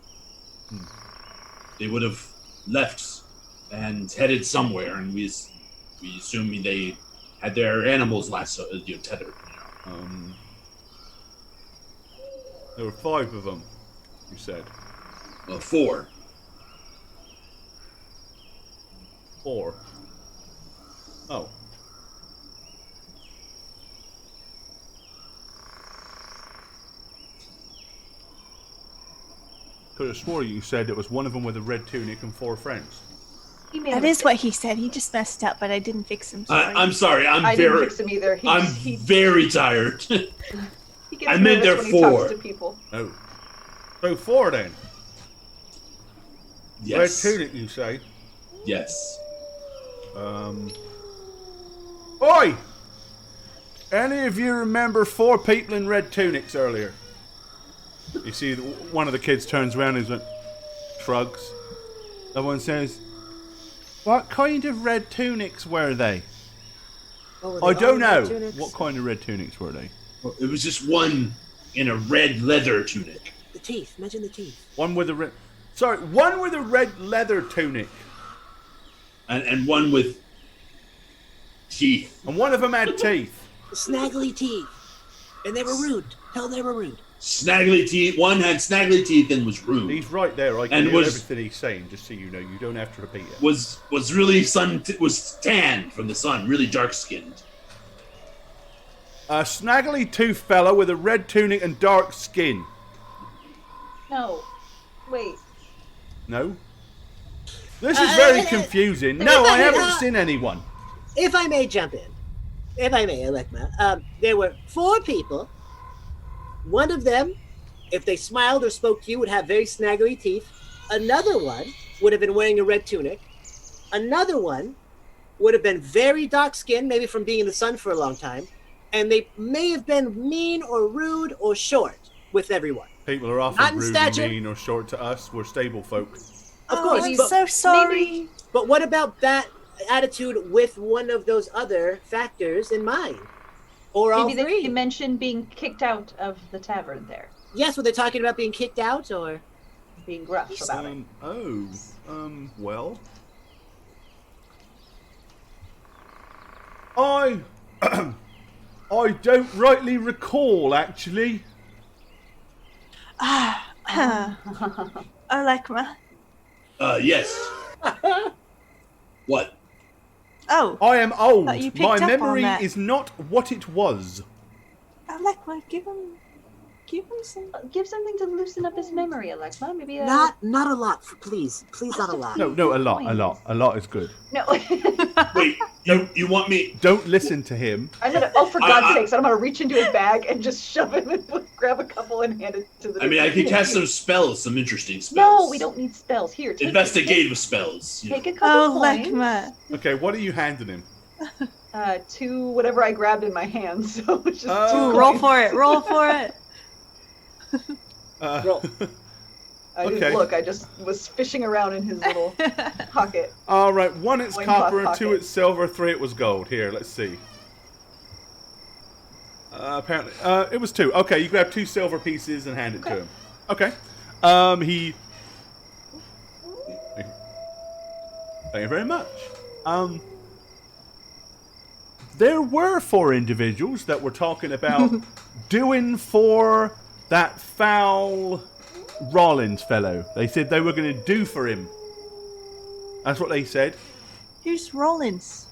They would have left and headed somewhere, and we assume they had their animals tethered. There were 5 of them, you said. 4. 4. Oh. Could have swore you said it was one of them with a red tunic and 4 friends. He made That a is mistake. what he said. He just messed up, but I didn't fix him. Sorry. I'm sorry. I didn't fix him either. I'm He very tired. gets I meant nervous there when he 4. talks to people. Oh. So 4 then. Yes. Red tunic, you say? Yes. Oi! Any of you remember 4 people in red tunics earlier? You see, one of the kids turns around and shrugs. The one says, "What kind of red tunics were they?" Oh, I don't know. What kind of red tunics were they? It was just one in a red leather tunic. The teeth. Mention the teeth. One with a red... Sorry, one with a red leather tunic. And one with teeth. And one of them had teeth. Snaggly teeth. And they were rude. Hell, they were rude. Snaggly teeth. One had snaggly teeth and was rude. He's right there. I can And hear was- everything he's saying, just so you know. You don't have to repeat it. Was really was tan from the sun, really dark skinned. A snaggly tooth fella with a red tunic and dark skin. No. Wait. No? This is very confusing. No, I haven't uh, seen anyone. If I may jump in. If I may, Alekma. There were 4 people. One of them, if they smiled or spoke to you, would have very snaggly teeth. Another one would have been wearing a red tunic. Another one would have been very dark skinned, maybe from being in the sun for a long time. And they may have been mean or rude or short with everyone. People are Not often in rude stature. and mean or short to us. We're stable folk. Of course, I'm but, so sorry. but what about that attitude with one of those other factors in mind? Or all Maybe 3? they mentioned being kicked out of the tavern there. Yes, were they talking about being kicked out or? Being gruff about it. Well. I I don't rightly recall, actually. Alekma. Yes. What? Oh, I am old. Thought you picked My up on memory that. is not what it was. Alekma, give him some. Give something to loosen up his memory, Alekma. Maybe Not a lot. Please, not a lot. No, a lot. A lot is good. No. Wait, you want me? Don't listen to him. I'm gonna. Oh, for God's sakes! I'm gonna reach into his bag and just shove it and grab a couple and hand it to the. I mean, I could cast some spells, some interesting No, spells. we don't need spells. Here, take Investigative spells. you Take know. a couple coins. Lekma. Okay, what are you handing him? To whatever I grabbed in my hand. So it's just Oh. two Roll coins. for it. Roll for it. Roll. I didn't Okay. look. I just was fishing around in his little pocket. All right, 1 it's Loincloth copper, 2 pocket. it's silver, 3 it was gold. Here, let's see. Apparently, it was 2. Okay, you grab 2 silver pieces and hand it to him. Okay. He. Thank you very much. There were 4 individuals that were talking about doing for that foul Rollins fellow. They said they were going to do for him. That's what they said. Who's Rollins?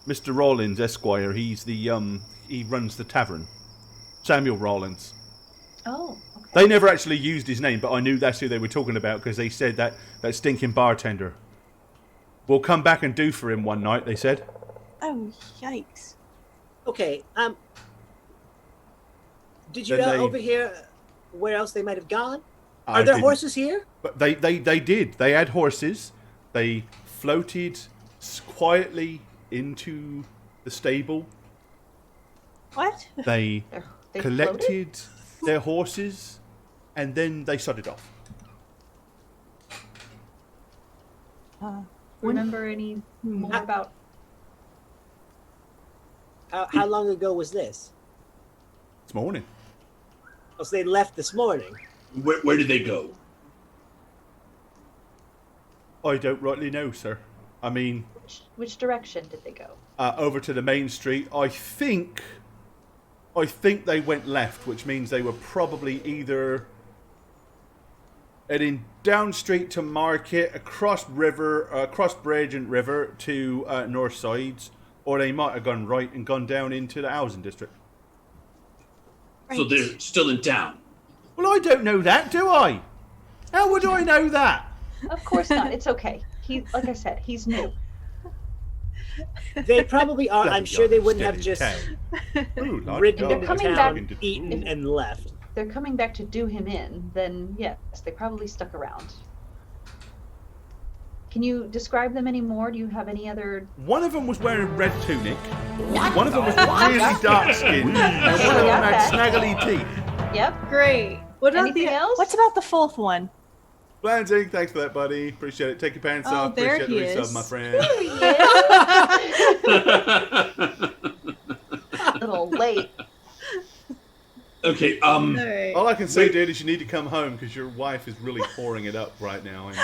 Mr. Rollins, Esquire. He's the he runs the tavern. Samuel Rollins. Oh, okay. They never actually used his name, but I knew that's who they were talking about because they said that stinking bartender. We'll come back and do for him one night. They said. Oh, yikes. Okay. Did you Then know they- over here where else they might have gone? I Are there didn't. horses here? But they did. They had horses. They floated quietly into the stable. What? They They collected their horses, and then they started off. Remember any more about? How long ago was this? This morning. Oh, so they left this morning. Where did they go? I don't rightly know, sir. I mean, Which direction did they go? over to the main street. I think they went left, which means they were probably either heading down street to Market, across bridge and river to north sides, or they might have gone right and gone down into the housing district. So they're still in town. Well, I don't know that, do I? How would I know that? Of course not. It's okay. Like I said, he's new. They probably are. I'm sure they wouldn't have just Ooh, like ridden God. into coming town, back- eaten, and left. They're coming back to do him in. Then yes, they probably stuck around. Can you describe them any more? Do you have any other? One of them was wearing red tunic. One of them was really dark skinned, and one of them had snaggly teeth. Yep. Great. What about Anything the else? What's about the fourth one? Lansing, thanks for that, buddy. Appreciate it. Take your pants Oh, off. there Appreciate the he resub, is. my friend. A little late. Okay. All right. All I can say, dude, is you need to come home because your wife is really pouring it up right now. And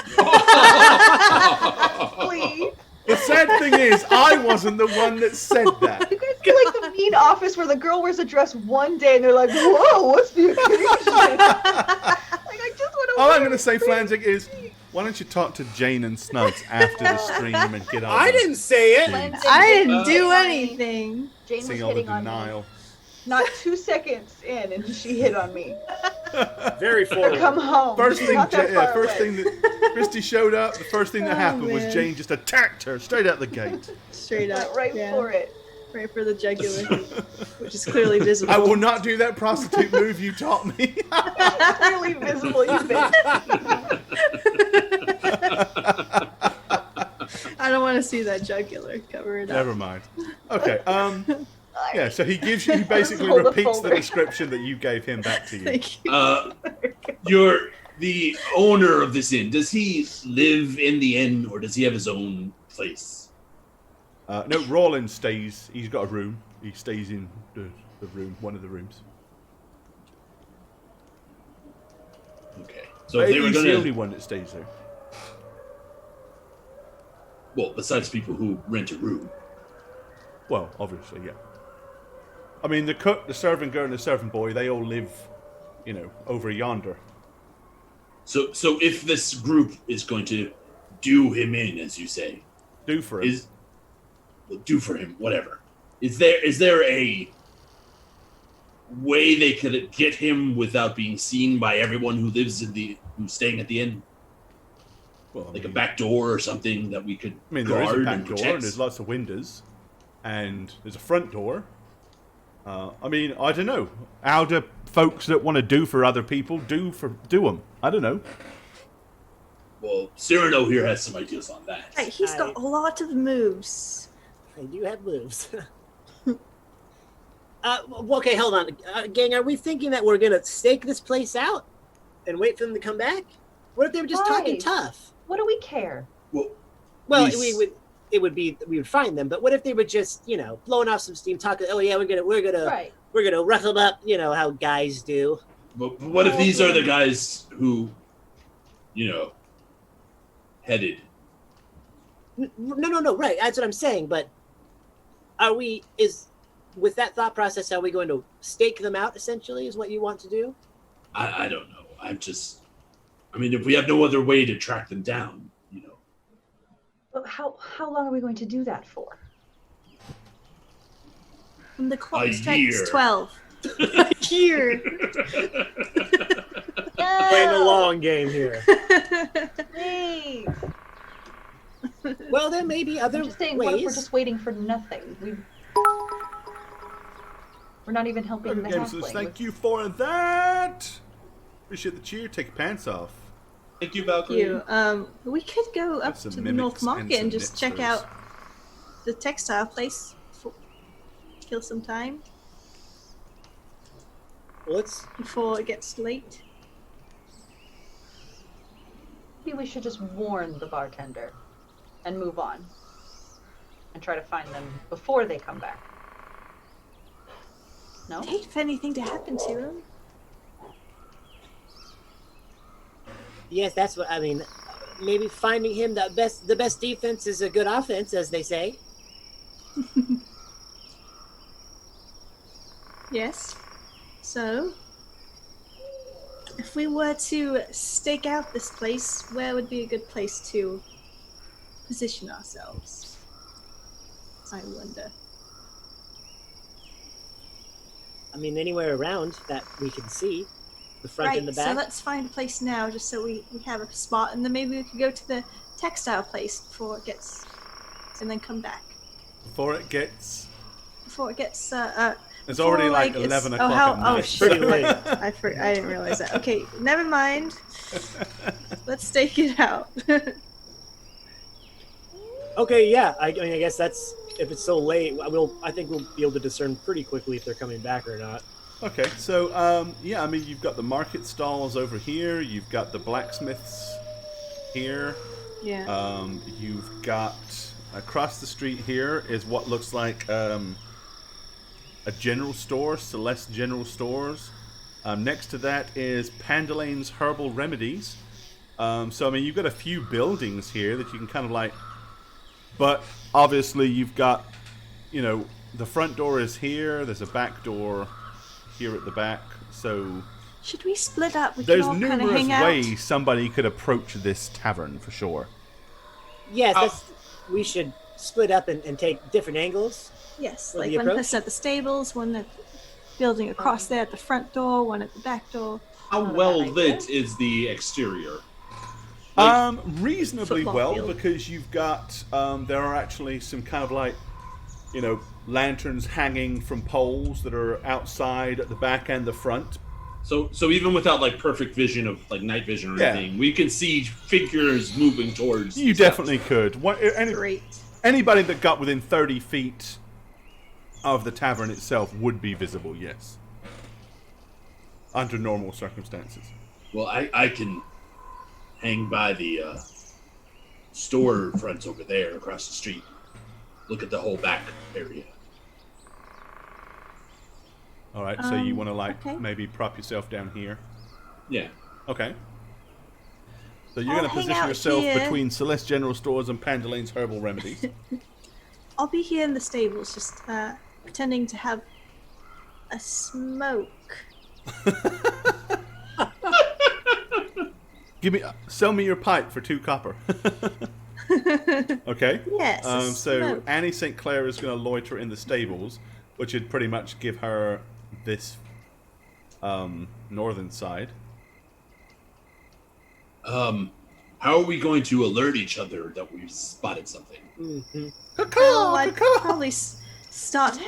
Please. the sad thing is, I wasn't the one that said that. You guys feel like the mean office where the girl wears a dress one day and they're like, "Whoa, what's the occasion?" Like I just want to. All I'm going to say, Flansick, is why don't you talk to Jane and Snugs after the stream and get all I the- didn't say it. I didn't do anything. Jane was see all the hitting on me. denial. Not 2 seconds in, and she hit on me. Very forward. Come home. First She's thing, not that far first away. thing that Christy showed up, the first thing that Oh, happened was man. Jane just attacked her straight out the gate. Straight up. Went right yeah. for it. Right for the jugular, which is clearly visible. I will not do that prostitute move you taught me. Clearly visible, you think. I don't want to see that jugular. Cover it up. Never mind. Okay. Yeah. So he basically Hold the repeats the folder. description that you gave him back to you. Thank you. You're the owner of this inn. Does he live in the inn, or does he have his own place? No, Roland stays. He's got a room. He stays in the room, one of the rooms. Okay. So But if they were he's the only gonna, one that stays there. well, besides people who rent a room. Well, obviously, yeah. I mean, the cook, the servant girl, and the servant boy, they all live, over yonder. So if this group is going to do him in, as you say, Do for him. Do for him, whatever. Is there a way they could get him without being seen by everyone who's staying at the inn? Well, I Like a mean, back door or something that we could there is guard a back and door, protect? and there's lots of windows, and there's a front door. I mean, I don't know. How do folks that want to do for other people do them? I don't know. Well, Cyrano here has some ideas on that. Right, he's got a lot of moves. I do have moves. Okay, hold on. Gang, are we thinking that we're going to stake this place out and wait for them to come back? What if they were just talking Why? tough? What do we care? Well, Well, we we would find them, but what if they were just, blowing off some steam, talking, oh yeah, we're Right. gonna rough them up, how guys do. But what if these are the guys who, headed? No, right, that's what I'm saying, but with that thought process, are we going to stake them out, essentially, is what you want to do? I don't know. If we have no other way to track them down, But how long are we going to do that for? When the clock A strikes year. 12. Here. Playing the long game here. Please. Well, there may be other I'm just saying, what if we're ways. just waiting for nothing? We're not even helping the Gamesters, halfling. thank you for that. Appreciate the cheer. Take your pants off. Thank you, Valkyrie. We could go up Some to the mimics North and Market some and just check nipsters. out the textile place. Kill some time before it gets late. Maybe we should just warn the bartender and move on. And try to find them before they come back. No? I'd hate for anything to happen to him. Yes, that's what I mean. Maybe finding him the best defense is a good offense, as they say. Yes. So, if we were to stake out this place, where would be a good place to position ourselves? I wonder. I mean, anywhere around that we can see, the front Right, and the so back. let's find a place now, just so we have a spot, and then maybe we could go to the textile place before it gets, and then come back. Before it gets... It's already before, like it's- 11 oh, o'clock how, at night. Oh shit! Pretty late. I didn't realize that. Okay, never mind. Let's stake it out. Okay, yeah. I mean, I guess that's if it's so late. I think we'll be able to discern pretty quickly if they're coming back or not. Okay, so, yeah, I mean, you've got the market stalls over here. You've got the blacksmiths here. Yeah. You've got... Across the street here is what looks like a general store, Celeste General Stores. Next to that is Pandelane's Herbal Remedies. So, I mean, you've got a few buildings here that you can kind of like... But, obviously, you've got, the front door is here. There's a back door here at the back. So, Should we split up? We there's can all kind of numerous hang out. ways somebody could approach this tavern, for sure. Yes, we should split up and take different angles. Yes, for like the one approach. person at the stables, one at the building across there at the front door, one at the back door. How Not a well bad lit idea. is the exterior? Reasonably Football well, field. because you've got there are actually some kind of like lanterns hanging from poles that are outside at the back and the front. So even without like perfect vision of like night vision or Yeah. anything, we can see figures moving towards. You the steps. definitely could. Great. Anybody that got within 30 feet of the tavern itself would be visible, yes. Under normal circumstances. Well, I can hang by the store fronts over there across the street. Look at the whole back area. All right, so you want to okay. maybe prop yourself down here. Yeah. Okay. So you're I'll going to hang position out yourself here. between Celeste General Stores and Pandelane's Herbal Remedies. I'll be here in the stables, just pretending to have a smoke. Sell me your pipe for 2 copper. Okay. Yes. a So smoke. Annie St. Clair is going to loiter in the stables, which would pretty much give her this northern side. How are we going to alert each other that we've spotted something? Mm-hmm. Well, I'd probably start.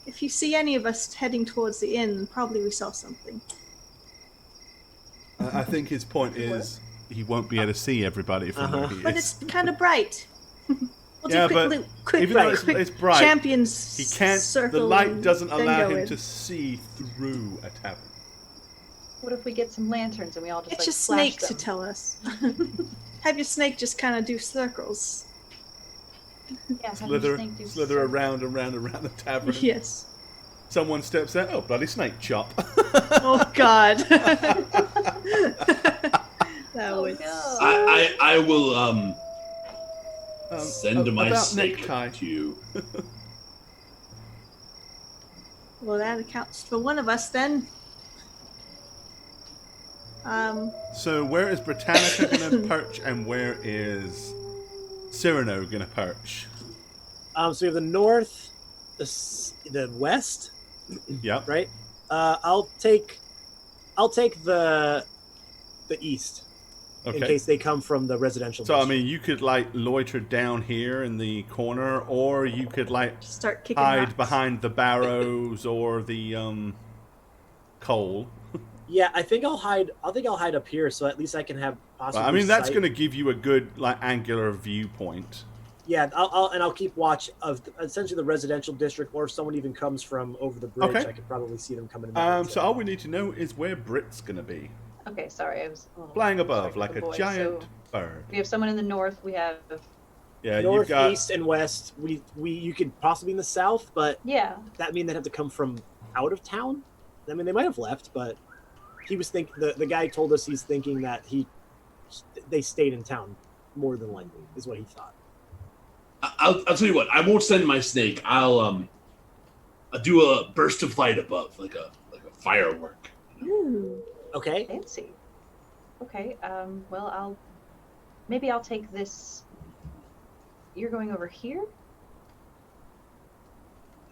If you see any of us heading towards the inn, probably we saw something. I think his point is he won't be able to see everybody from where he is. But it's kind of bright. We'll Yeah, do but quick, even though quick it's bright, champions he can't. circle The light and doesn't then allow go him in. to see through a tavern. What if we get some lanterns and we all just It's like just flash snake to them? tell us. Have your snake just kind of do circles. Yeah, have your snake do Slither circles. around the tavern. Yes. Someone steps out. Oh, bloody snake chop! Oh God. That Oh, would. no. I will send my about snake necktie. to you. Well, that accounts for one of us then. So where is Britannica going to perch, and where is Cyrano going to perch? So we have the north, the west, Yep. right? I'll take the east in Okay. case they come from the residential. So I district. mean, you could like loiter down here in the corner, or you could like Start kicking hide rocks. behind the barrows or the coal. Yeah, I think I'll hide up here, so at least I can have possibly. I mean, that's sight. going to give you a good like angular viewpoint. Yeah, I'll keep watch of essentially the residential district, or if someone even comes from over the bridge, Okay. I could probably see them coming in. that way, So all we need to know is where Brit's going to be, Okay, sorry, I was a little flying above distracted like with the a boys. giant So bird. we have someone in the north. We have Yeah, north, you've got. east, and west. You could possibly be in the south, but yeah. that mean they'd have to come from out of town. I mean, they might have left, but he was thinking the guy told us he's thinking that they stayed in town more than likely is what he thought. I'll tell you what. I won't send my snake. I'll do a burst of light above, like a firework. Ooh. Okay. Fancy. Okay. Well, I'll take this. You're going over here.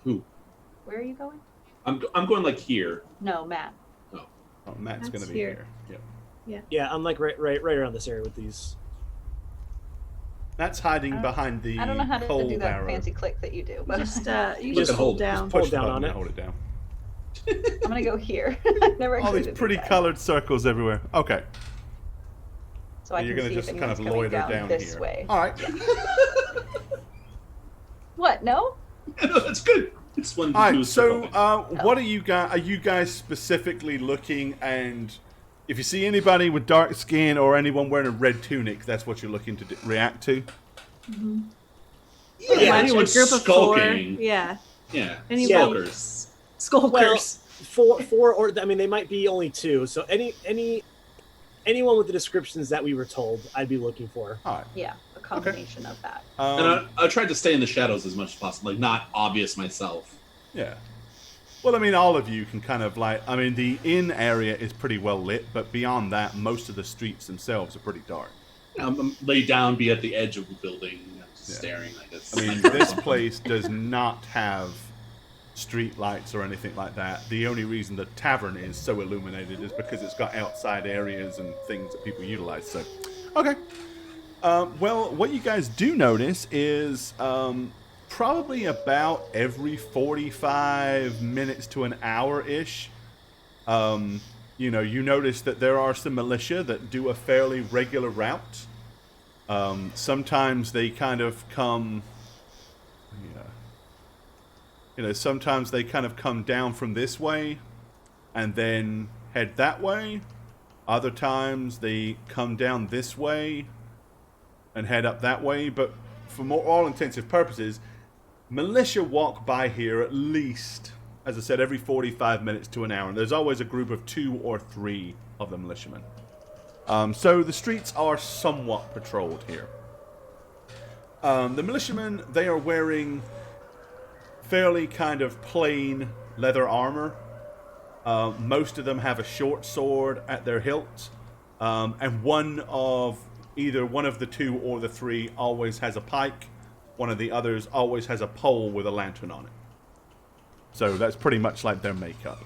Who? Where are you going? I'm going like here. No, Matt. Oh, Matt's going That's to be here. here. Yep. Yeah, I'm like right around this area with these. That's hiding I don't- behind the I don't know how to coal do that barrow. fancy click that you do, but Just you Just just hold hold it. down. Pull Push the down button on and it. hold it down. I'm gonna go here. Never All actually these did pretty that. colored circles everywhere. Okay. So I And you're can going see to if just kind of anyone's coming loiter down this here. way. All right. What? No? No, that's good. It's one. All right. new So, circle. what are you guys? Are you guys specifically looking? And if you see anybody with dark skin or anyone wearing a red tunic, that's what you're looking to react to. yeah, Pretty much anyone a group of skulking. four. Yeah. Yeah, Anybody. skulkers. Skulkers. Well, four, or I mean, they might be only two. So anyone with the descriptions that we were told, I'd be looking for. All right. Yeah, a combination of that. And I tried to stay in the shadows as much as possible, like not obvious myself. Yeah. Well, I mean, all of you can kind of like. I mean, the inn area is pretty well lit, but beyond that, most of the streets themselves are pretty dark. I'm laid down, be at the edge of the building, just Yeah. staring. Like this. I mean, this place does not have street lights or anything like that. The only reason the tavern is so illuminated is because it's got outside areas and things that people utilize. So, okay. Well, what you guys do notice is probably about every 45 minutes to an hour-ish, you notice that there are some militia that do a fairly regular route. Sometimes they kind of come... sometimes they kind of come down from this way and then head that way. Other times they come down this way and head up that way. But for all intensive purposes, militia walk by here at least, as I said, every 45 minutes to an hour. And there's always a group of 2 or 3 of the militiamen. So the streets are somewhat patrolled here. The militiamen, they are wearing fairly kind of plain leather armor. Most of them have a short sword at their hilt, and one of either one of the two or the three always has a pike. One of the others always has a pole with a lantern on it. So that's pretty much like their makeup.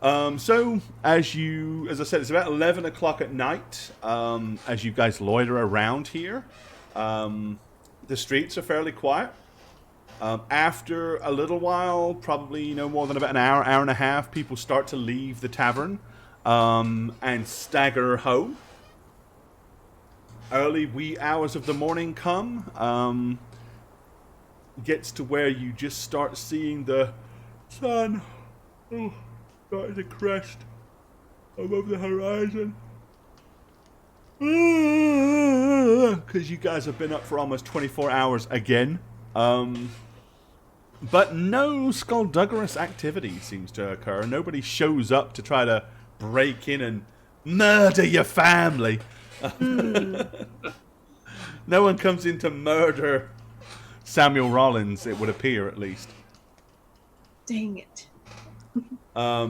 So as I said, it's about 11 o'clock at night. As you guys loiter around here, the streets are fairly quiet. After a little while, probably no more than about an hour, hour and a half, people start to leave the tavern and stagger home. Early wee hours of the morning come. Gets to where you just start seeing the sun starting to crest above the horizon. Because you guys have been up for almost 24 hours again. But no skullduggerous activity seems to occur. Nobody shows up to try to break in and murder your family. No one comes in to murder Samuel Rollins, it would appear, at least. Dang it.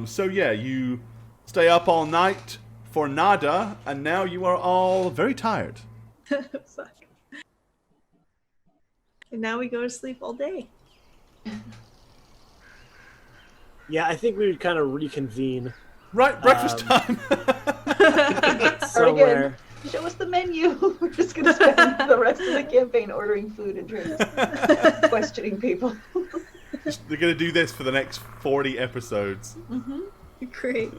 So yeah, you stay up all night for nada, and now you are all very tired. Fuck. And now we go to sleep all day. Yeah, I think we would kind of reconvene Right, breakfast time. somewhere. Show us the menu. We're just gonna spend the rest of the campaign ordering food and drinks, questioning people. They're going to do this for the next 40 episodes. Great.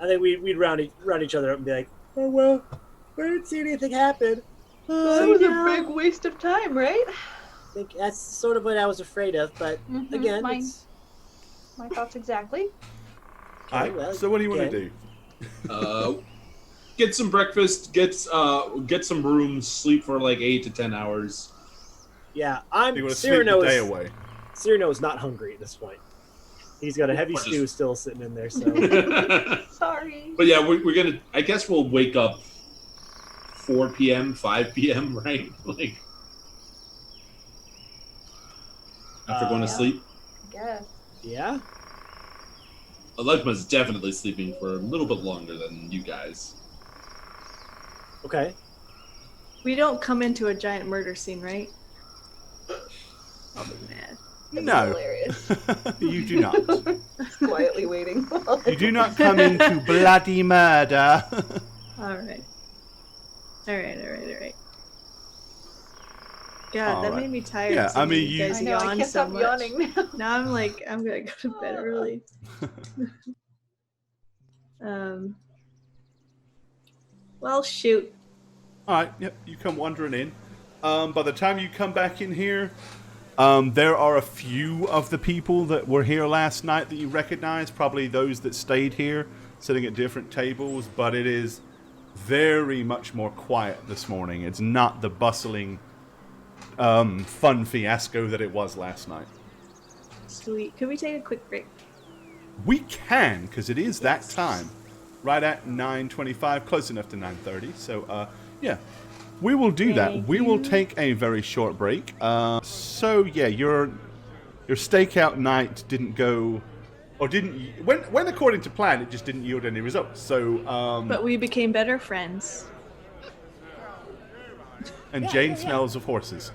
I think we'd round each other up and be like, oh, well, we didn't see anything happen. That was a big waste of time, right? I think that's sort of what I was afraid of, but again, Mine. it's, My thoughts exactly. Alright, well, so what do you want to again. do? Get some breakfast, get some rooms, sleep for like 8 to 10 hours. Yeah, You want to sleep the day away. Cyrano is not hungry at this point. He's got a heavy stew still sitting in there, so... Sorry. But yeah, we're gonna. I guess we'll wake up 4 p.m., 5 p.m. Right? Like after going to Yeah. sleep. Yes. Yeah? Alekma's definitely sleeping for a little bit longer than you guys. Okay. We don't come into a giant murder scene, right? I'll be mad. That'd be No, hilarious. you do not. Quietly waiting. You do not come into bloody murder. Alright. Alright. God, that Alright. made me tired. Yeah, seeing I mean, you you- guys I know, I yawn can't so stop much. yawning now. Now I'm like, I'm gonna go to bed early. Well, shoot. Alright, yep, you come wandering in. By the time you come back in here, there are a few of the people that were here last night that you recognize, probably those that stayed here, sitting at different tables, but it is very much more quiet this morning. It's not the bustling, fun fiasco that it was last night. Sweet. Could we take a quick break? We can, because it is that time. Right at 9:25, close enough to 9:30. So, yeah, we will do that. Thank We will you. take a very short break. So, yeah, your stakeout night didn't go, or didn't went according to plan. It just didn't yield any results. So, But we became better friends. and Jane smells of horses.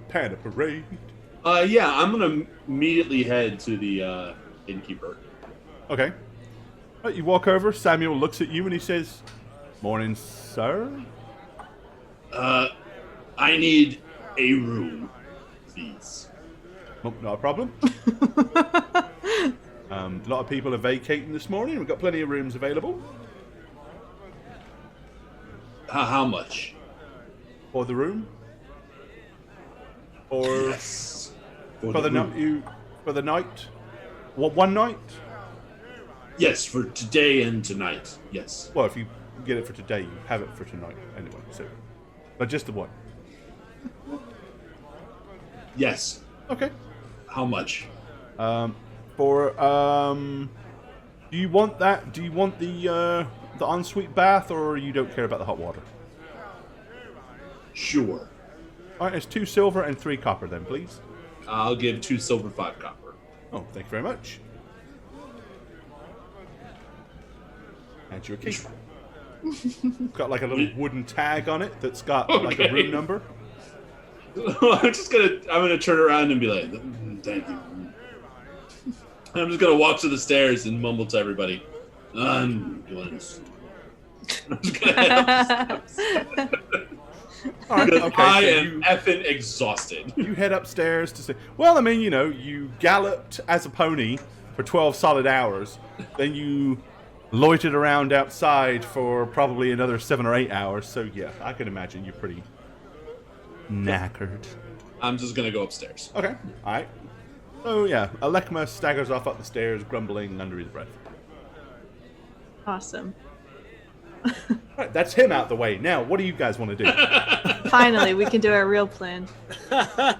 Panda parade. Yeah, I'm gonna immediately head to the innkeeper. Okay. Right, you walk over. Samuel looks at you and he says, "Morning, sir." I need a room, please. Oh, not a problem. A lot of people are vacating this morning. We've got plenty of rooms available How much? for the room. Or Yes. for the night. For the night. What, one night? Yes, for today and tonight. Yes. Well, if you get it for today, you have it for tonight anyway. So, but just the one. Yes. Okay. How much? For do you want that? Do you want the ensuite bath, or you don't care about the hot water? Sure. All right, it's 2 silver and 3 copper, then, please. I'll give 2 silver, 5 copper. Oh, thank you very much. And your key. Got like a little wooden tag on it that's got like a room number. I'm gonna turn around and be like, thank you. And I'm just gonna walk to the stairs and mumble to everybody, I'm going to sleep. I'm just gonna head up the steps. All right, Because okay, I so am effing exhausted. you head upstairs to say, well, I mean, you know, you galloped as a pony for 12 solid hours. Then you loitered around outside for probably another 7 or 8 hours. So, yeah, I can imagine you're pretty knackered. I'm just gonna go upstairs. Okay, all right. So, yeah, Alekma staggers off up the stairs, grumbling under his breath. Awesome. All right, that's him out the way. Now, what do you guys want to do? Finally, we can do our real plan.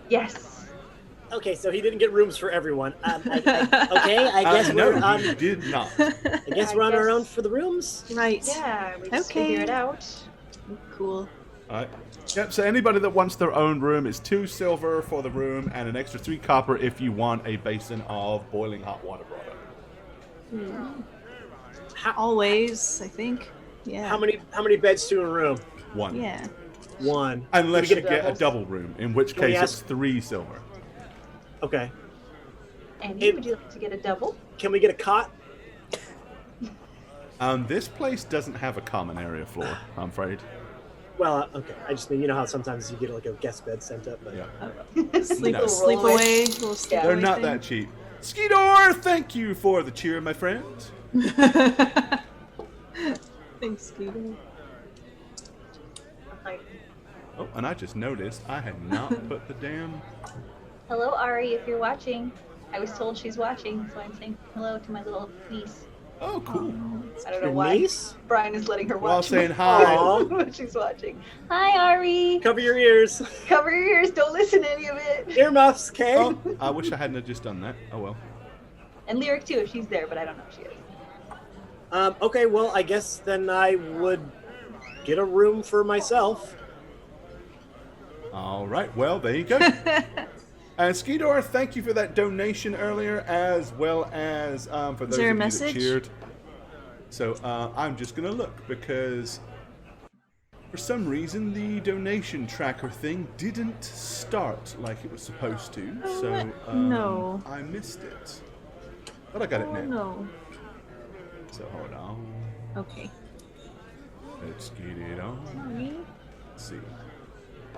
Yes. Okay, so he didn't get rooms for everyone. I guess no, we're on. you did not. I guess we're on our own for the rooms. Right. Yeah, we just Okay. figure it out. Cool. All right. Yep, so anybody that wants their own room is 2 silver for the room and an extra 3 copper if you want a basin of boiling hot water brought up. Always, I think. Yeah. How many beds to a room? 1. Yeah. 1. Unless Can you we get a doubles? double room, in which Can we case it's ask- 3 silver. Okay. Andy, would you like to get a double? Can we get a cot? This place doesn't have a common area floor, I'm afraid. Well, okay. I just mean, you know how sometimes you get like a guest bed sent up, but Yeah. Sleep, No. sleep away. Little sleep Yeah. They're away not thing. that cheap. Skeetor, thank you for the cheer, my friend. Thanks, Peter. Like, Oh, and I just noticed I had not put the damn... Hello, Ari, if you're watching. I was told she's watching, so I'm saying hello to my little niece. Oh, cool. I don't know your why niece? Brian is letting her While watch saying my hi. phone when she's watching. Hi, Ari. Cover your ears. Cover your ears, don't listen to any of it. Earmuffs, okay? Oh, I wish I hadn't have just done that. Oh, well. And Lyric too, if she's there, but I don't know if she is. Okay, well, I guess then I would get a room for myself. All right, well, there you go. And Skeetor, thank you for that donation earlier, as well as for those there a of you message? that cheered. So I'm just going to look, because for some reason the donation tracker thing didn't start like it was supposed to. So No. I missed it. But I got it Oh, now. no. So hold on. Okay. Let's get it on. Sorry. Let's see.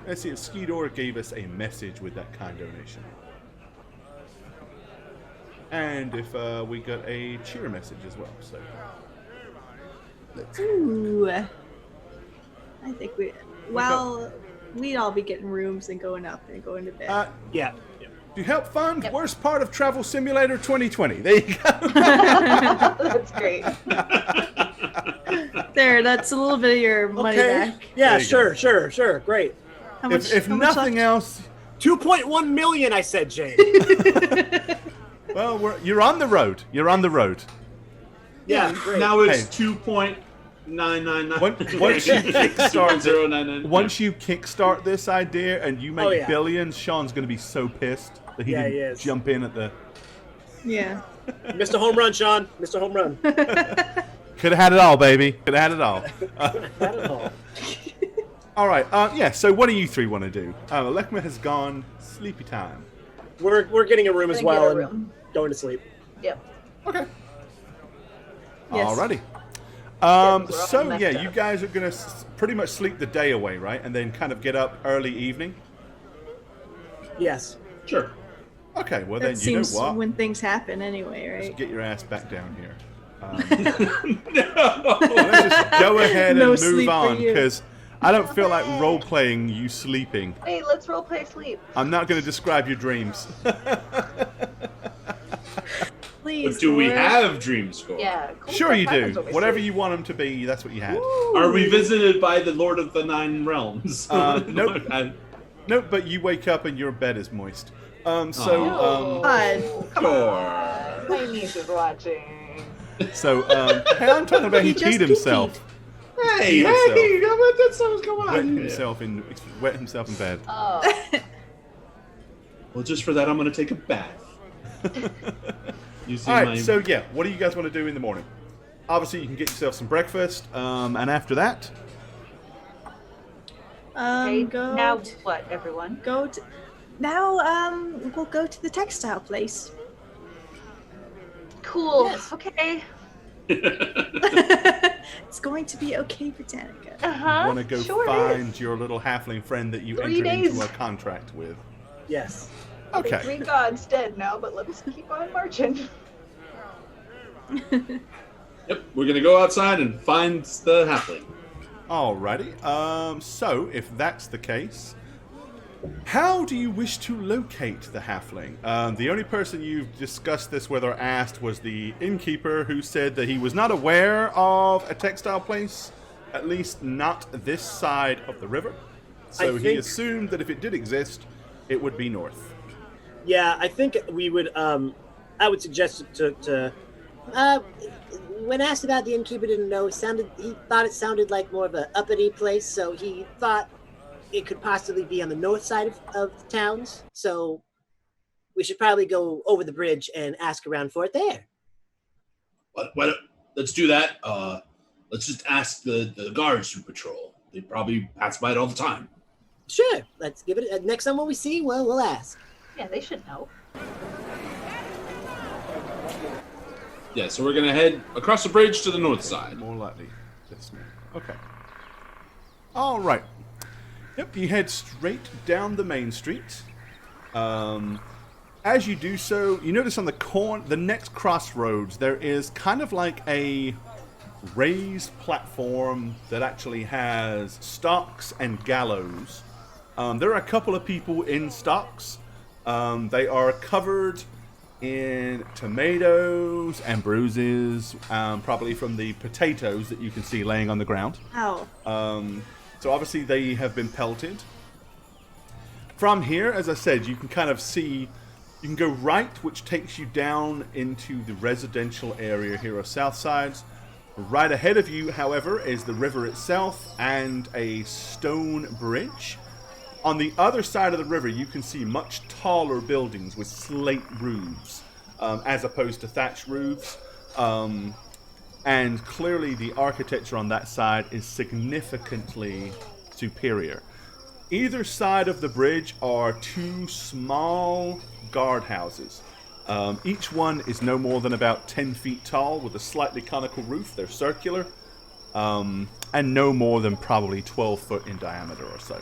Let's see if Skeetor gave us a message with that kind donation. And if we got a cheer message as well. So let's see. Ooh. I think we'd all be getting rooms and going up and going to bed. Yeah. To help fund Yep. worst part of Travel Simulator 2020. There you go. That's great. There, that's a little bit of your money Okay. back. Yeah, There you sure. Great. How much? If how much nothing left? else, 2.1 million, I said, Jane. well, you're on the road. You're on the road. Yeah, great. Now it's Hey. 2.999. Once you kickstart it, 0.99. once you kickstart this idea and you make Oh, yeah. billions, Sean's going to be so pissed that he Yeah, he didn't is. jump in at the... Yeah. Mr. Home Run, Sean. Mr. Home Run. Could have had it all, baby. Could have had it all. Not at all. All right. Yeah. So, what do you three want to do? Lekma has gone. Sleepy time. We're getting a room as Gonna get well a and room. going to sleep. Yep. Okay. Yes. Alrighty. we're all So messed yeah, up. you guys are gonna pretty much sleep the day away, right? And then kind of get up early evening. Yes. Sure. Okay. Well, That then you know seems what? when things happen anyway, Let's right? get your ass back down here. No. Let's just go ahead No and sleep move for on you. because I don't feel like role playing you sleeping. Hey, let's roleplay sleep. I'm not going to describe your dreams. Please. But do we Lord. have dream score? Yeah. Cool Sure stuff you do. happens when we Whatever sleep. you want them to be, that's what you had. Are we visited by the Lord of the Nine Realms? Nope. And- Nope, but you wake up and your bed is moist. God. Sure. My niece is watching. Hey, I'm talking about he He just peed himself. Hey, Himself. hey, don't let that stuff go Wet on. himself in bed. Oh. Well, just for that, I'm going to take a bath. You see All my... right, so yeah, what do you guys want to do in the morning? obviously, you can get yourself some breakfast, and after that, Okay, Go now t- what, everyone? go to, now we'll go to the textile place. Cool. Yes. Okay. It's going to be okay, Britannica. Uh-huh. want to go sure find is. your little halfling friend that you 3 entered days. into a contract with. Yes. Okay. 3 gods dead now, but let's keep on marching. Yep, we're gonna go outside and find the halfling. Alrighty. So if that's the case, how do you wish to locate the halfling? The only person you've discussed this with or asked was the innkeeper, who said that he was not aware of a textile place, at least not this side of the river. So he think- assumed that if it did exist, it would be north. Yeah, I think we would. I would suggest to. When asked about the innkeeper, didn't know. He thought it sounded like more of a uppity place, so he thought it could possibly be on the north side of the towns. So we should probably go over the bridge and ask around for it there. Let's do that. Let's just ask the guards who patrol. They probably pass by it all the time. Sure, let's give it. Next time when we see, well, we'll ask. Yeah, they should know. Yeah, so we're gonna head across the bridge to the north side. More likely this way. Okay. All right. Yep, you head straight down the main street. As you do so, you notice on the next crossroads, there is kind of like a raised platform that actually has stocks and gallows. There are a couple of people in stocks. They are covered in tomatoes and bruises, probably from the potatoes that you can see laying on the ground. Ow. So obviously they have been pelted. From here, as I said, you can kind of see, you can go right, which takes you down into the residential area here of Southsides. Right ahead of you, however, is the river itself and a stone bridge. On the other side of the river, you can see much taller buildings with slate roofs, as opposed to thatch roofs. And clearly the architecture on that side is significantly superior. Either side of the bridge are 2 small guardhouses. Each one is no more than about 10 feet tall with a slightly conical roof. They're circular, and no more than probably 12 foot in diameter or so.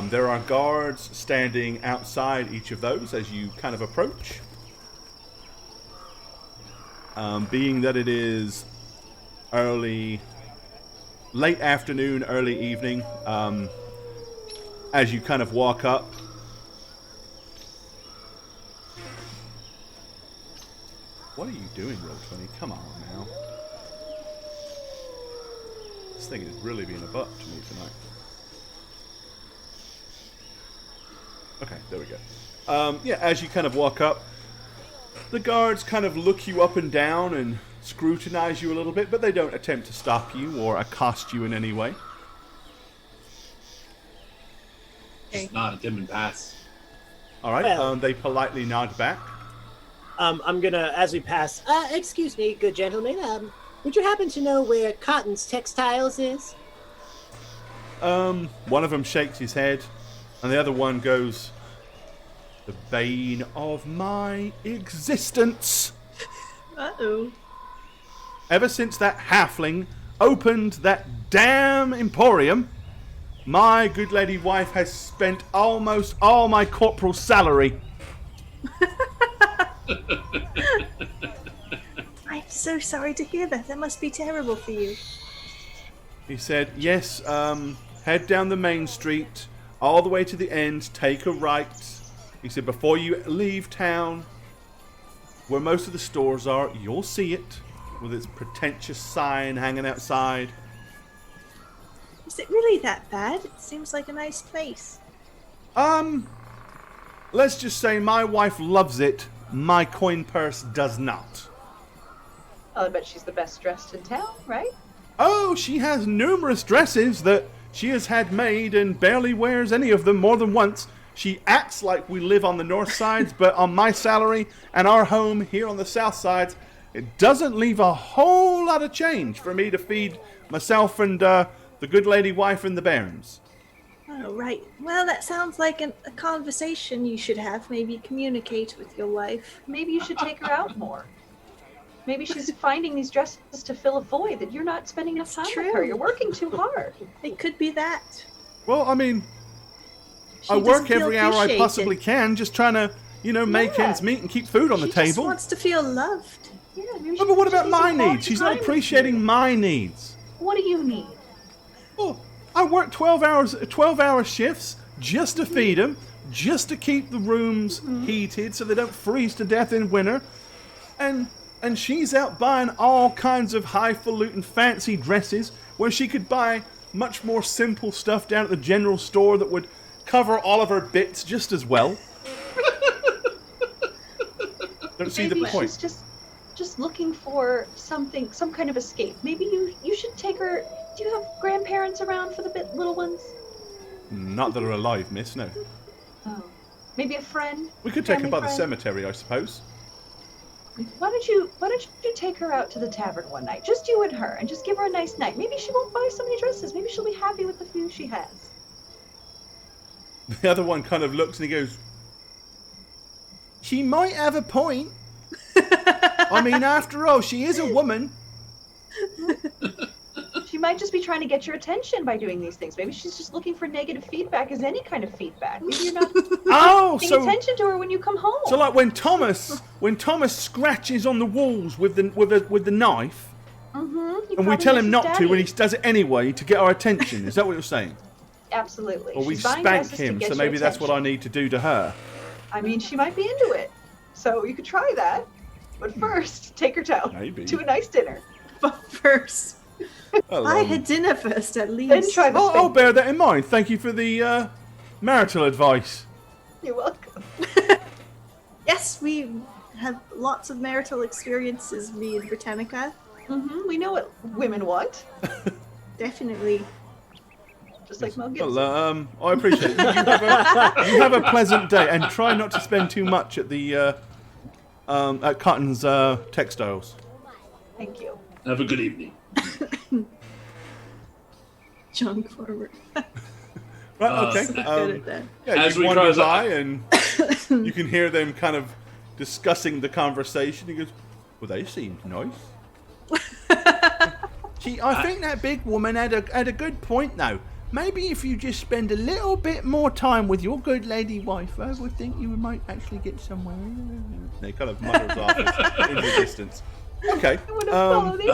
There are guards standing outside each of those as you kind of approach. Being that it is late afternoon, early evening, as you kind of walk up, what are you doing, Roll20? Come on now. This thing is really being a butt to me tonight. Okay, there we go. Yeah, as you kind of walk up, the guards kind of look you up and down and scrutinize you a little bit, but they don't attempt to stop you or accost you in any way. Just nod at them and pass. All right, Well- they politely nod back. I'm gonna, as we pass. Excuse me, good gentlemen. Would you happen to know where Cotton's Textiles is? One of them shakes his head, and the other one goes, "The bane of my existence. Uh-oh. Ever since that halfling opened that damn emporium, my good lady wife has spent almost all my corporal salary." I'm so sorry to hear that. That must be terrible for you. He said, "Yes, head down the main street, all the way to the end, take a right." He said, "Before you leave town, where most of the stores are, you'll see it, with its pretentious sign hanging outside." Is it really that bad? It seems like a nice place. Let's just say my wife loves it, my coin purse does not. Oh, I bet she's the best dressed in town, right? Oh, she has numerous dresses that she has had made and barely wears any of them more than once. She acts like we live on the north sides, but on my salary and our home here on the south sides, it doesn't leave a whole lot of change for me to feed myself and the good lady wife and the bairns. Oh, right. Well, that sounds like a conversation you should have. Maybe communicate with your wife. Maybe you should take her out more. Maybe she's finding these dresses to fill a void that you're not spending enough time with her. You're working too hard. It could be that. Well, I mean, She I doesn't work feel every hour I appreciated. possibly can, just trying to, make ends meet and keep food on the She just table. wants to feel loved. Yeah, maybe No, but what she about needs my some quality needs? She's not time with appreciating you. my needs. What do you need? Well, I work 12-hour shifts just to feed them, just to keep the rooms heated so they don't freeze to death in winter. And she's out buying all kinds of highfalutin fancy dresses where she could buy much more simple stuff down at the general store that would cover all of her bits just as well. Don't see Maybe the point. she's just looking for something, some kind of escape. Maybe you should take her. Do you have grandparents around for the little ones? Not that are alive, miss, no. Oh, maybe a friend. We could take her family by the friend? cemetery, I suppose. Why don't you take her out to the tavern one night, just you and her, and just give her a nice night? Maybe she won't buy so many dresses. Maybe she'll be happy with the few she has. The other one kind of looks and he goes, she might have a point. I mean, after all, she is a woman. She might just be trying to get your attention by doing these things. Maybe she's just looking for negative feedback as any kind of feedback. Maybe you're not Oh, paying so attention to her when you come home. like when Thomas scratches on the walls with the knife, and we tell him not to, and he does it anyway to get our attention. Is that what you're saying? Absolutely. Or we She's buying spank dresses to him, get so your maybe that's what I attention. need to do to her. I mean, she might be into it. So you could try that. But first, take her out Maybe. to a nice dinner. But first, Well, I had dinner first, at least. Then try the I'll spanking. bear that in mind. Thank you for the marital advice. You're welcome. Yes, we have lots of marital experiences, me and Britannica. We know what women want. Definitely. Just like Mel Gibson. Well, I appreciate it. You have a pleasant day, and try not to spend too much at the at Cotton's textiles. Thank you. Have a good evening. Junk forward. Right, okay. Good at that. Yeah, As you we wander cross- by, and you can hear them kind of discussing the conversation. He goes, "Well, they seemed nice." Gee, I think that big woman had a good point, though. Maybe if you just spend a little bit more time with your good lady wife, I would think you might actually get somewhere. And he kind of mutters off in the distance. Okay. I want to follow these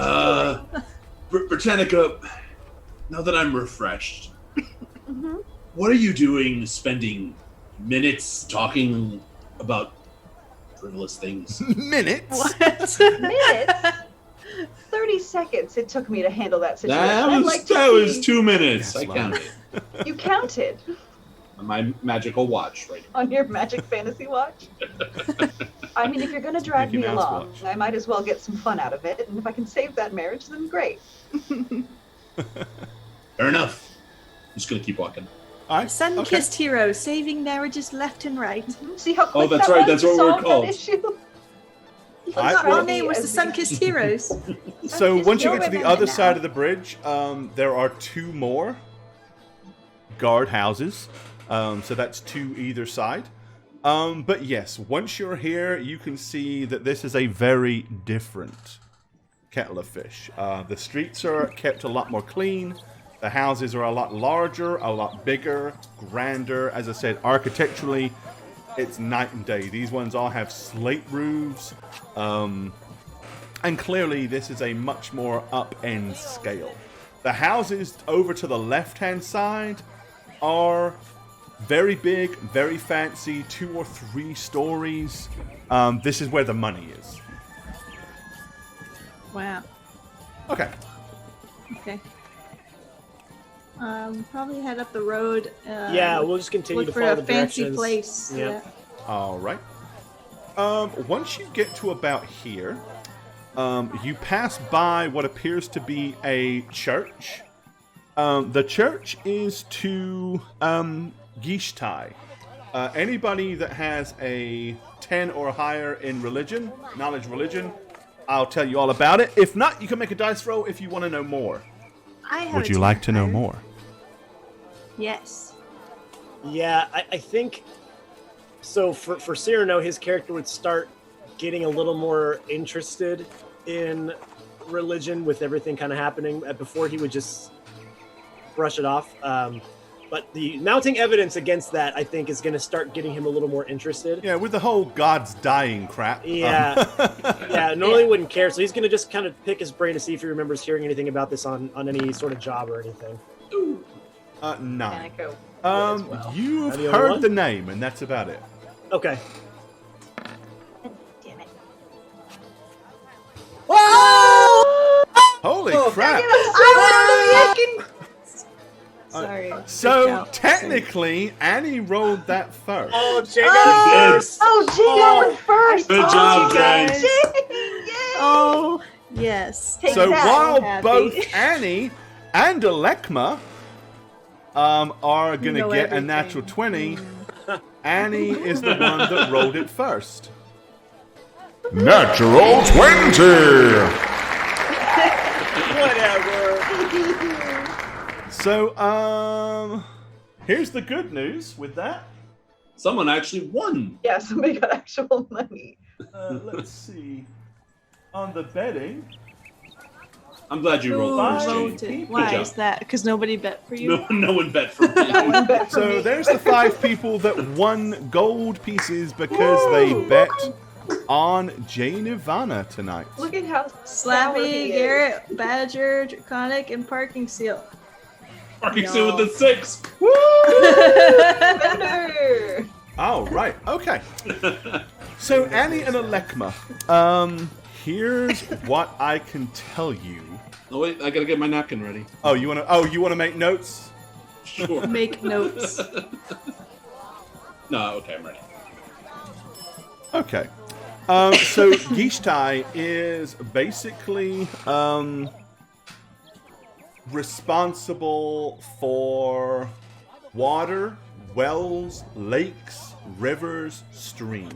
stories. Britannica, now that I'm refreshed, what are you doing spending minutes talking about frivolous things? Minutes. What? Minutes? 30 seconds it took me to handle that situation. I'd like to That was see- 2 minutes. Yes, I wow. counted. You counted On my magical watch right now. on your Magic Fantasy watch. I mean, if you're going to drag Mickey me Mouse along, watch. I might as well get some fun out of it. And if I can save that marriage, then great. Fair enough. I'm just gonna keep walking. All right. Sun-kissed heroes, saving marriages left and right. See how quick that's that right, was that's to what we're solve that called. issue? I- Our well- name was the Sun-kissed heroes. So Just once you know get to the women other now. side of the bridge, there are 2 more guard houses. So that's 2 either side. But yes, once you're here, you can see that this is a very different kettle of fish. The streets are kept a lot more clean. The houses are a lot larger, a lot bigger, grander. As I said, architecturally, it's night and day. These ones all have slate roofs. And clearly, this is a much more up-end scale. The houses over to the left-hand side are very big, very fancy, 2 or 3 stories. This is where the money is. Wow. Okay. Okay. Probably head up the road. Yeah, we'll just continue look to for follow a the fancy directions. place. Yep. Yeah. All right. Once you get to about here, you pass by what appears to be a church. The church is to Yishtai. Anybody that has a 10 or higher in religion, knowledge religion, I'll tell you all about it. If not, you can make a dice roll if you want to know more. I have Would a you like to know vampire. more? Yes. Yeah, I think so. For Cyrano, his character would start getting a little more interested in religion with everything kind of happening. Before, he would just brush it off. But the mounting evidence against that, I think, is going to start getting him a little more interested. Yeah, with the whole God's dying crap. Yeah, yeah. Normally wouldn't care, so he's going to just kind of pick his brain to see if he remembers hearing anything about this on any sort of job or anything. Nine. Panico. You've Are the only heard one? the name, and that's about it. Okay. Damn it. Holy Oh, crap! Sorry. So Freaked out. technically, Annie rolled that first. Oh, Jay Yes. Oh, Jay went first. Good job, Jay. Oh, yes. Take So that. while happy. both Annie and Alekma are going to Know get a everything. natural 20, Annie is the one that rolled it first. Natural 20! Whatever. So, here's the good news with that. Someone actually won. Yeah, somebody got actual money. Let's see. On the betting, I'm glad you Who rolled first, Jay. voted? Good Why job. is that? Because nobody bet for you? No one bet for me. Bet for so me. there's the 5 people that won gold pieces because they bet on Jane Ivana tonight. Look at how sour Slappy, he is. Garrett, Badger, Draconic, and Parking Seal. Parking suit with the 6. Better. Oh, right. Okay. So Annie and Alekma, here's what I can tell you. Oh wait, I gotta get my napkin ready. Oh, you want to make notes? Sure. Make notes. No, okay, I'm ready. Okay. So Gishtai is basically responsible for water, wells, lakes, rivers, streams.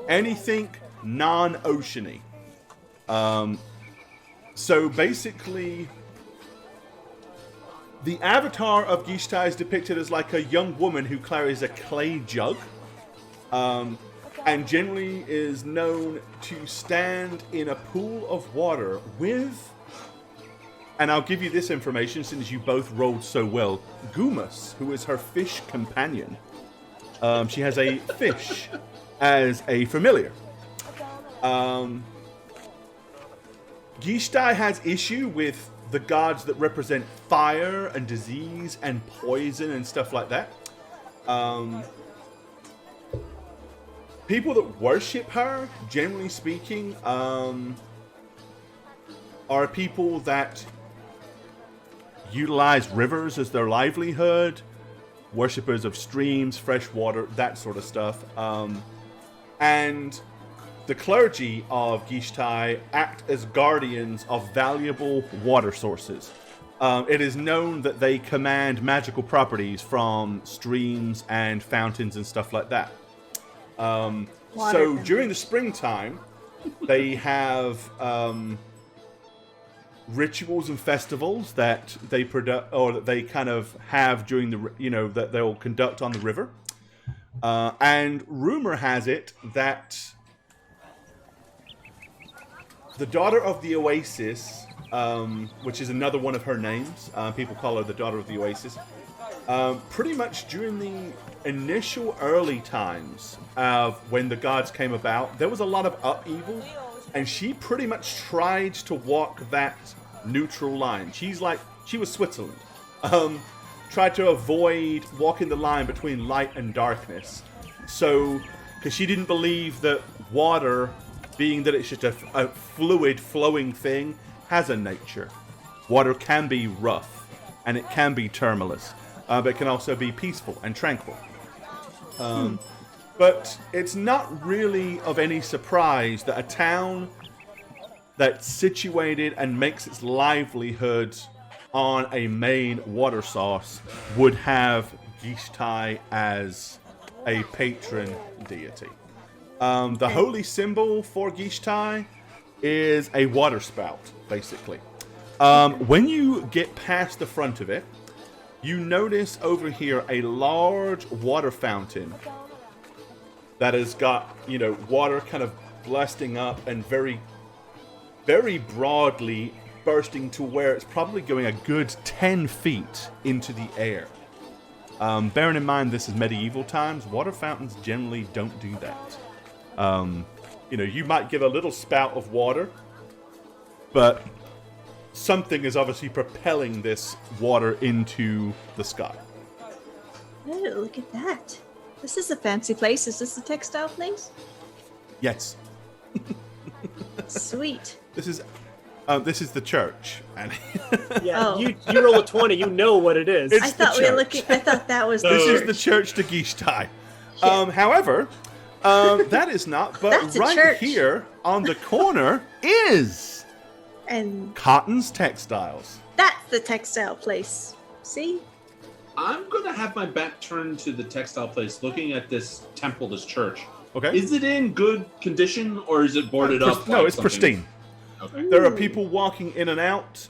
Anything non-oceany. So basically, the avatar of Gishtai is depicted as like a young woman who carries a clay jug. And generally is known to stand in a pool of water with, and I'll give you this information since you both rolled so well, Gumas, who is her fish companion. She has a fish as a familiar. Gishtai has issue with the gods that represent fire and disease and poison and stuff like that. People that worship her, generally speaking, are people that utilize rivers as their livelihood, worshippers of streams, fresh water, that sort of stuff. And the clergy of Gishtai act as guardians of valuable water sources. It is known that they command magical properties from streams and fountains and stuff like that. So during the springtime, they have rituals and festivals that they that they kind of have during the that they'll conduct on the river. And rumor has it that the daughter of the Oasis, which is another one of her names, people call her the daughter of the Oasis. Pretty much during the initial early times of when the gods came about, there was a lot of upheaval, and she pretty much tried to walk that neutral line. She was Switzerland. Tried to avoid walking the line between light and darkness. So, because she didn't believe that water, being that it's just a fluid flowing thing, has a nature. Water can be rough, and it can be tumultuous. But it can also be peaceful and tranquil. But it's not really of any surprise that a town that's situated and makes its livelihood on a main water source would have Gishtai as a patron deity. The holy symbol for Gishtai is a water spout, basically. When you get past the front of it, you notice over here a large water fountain that has got, water kind of blasting up and very, very broadly bursting to where it's probably going a good 10 feet into the air. Bearing in mind this is medieval times, water fountains generally don't do that. You might get a little spout of water, but something is obviously propelling this water into the sky. Oh, look at that. This is a fancy place. Is this the textile place? Yes. Sweet. This is the church. And Yeah, you roll a 20, you know what it is. It's I thought the we were church. looking. I thought that was the This church. is the church to Gishtai. However, that is not. But That's a right church. here on the corner is And Cotton's Textiles. that's the textile place. See? I'm going to have my back turned to the textile place, looking at this temple, this church. Okay. Is it in good condition, or is it boarded up? No, like it's something? pristine. Okay. There are people walking in and out.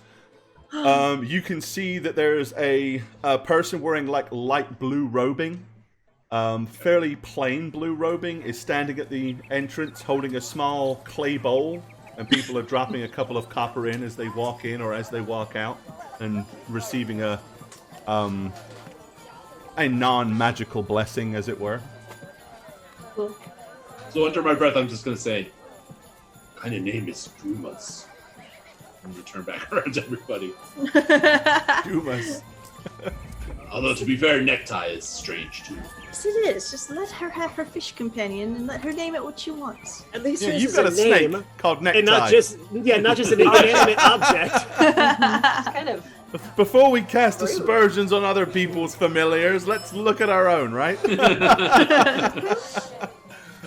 You can see that there's a person wearing like light blue robing. Fairly plain blue robing is standing at the entrance holding a small clay bowl, and people are dropping a couple of copper in as they walk in or as they walk out, and receiving a non-magical blessing, as it were. Cool. So under my breath, I'm just going to say, what kind of name is Dumas? I'm going to turn back around to everybody. Dumas. Although, to be fair, necktie is strange, too. Yes, it is. Just let her have her fish companion and let her name it what she wants. At least Yeah, yours you've is got a name, snake called Necktie. and not just an inanimate object. It's kind of Before we cast aspersions on other people's familiars, let's look at our own, right?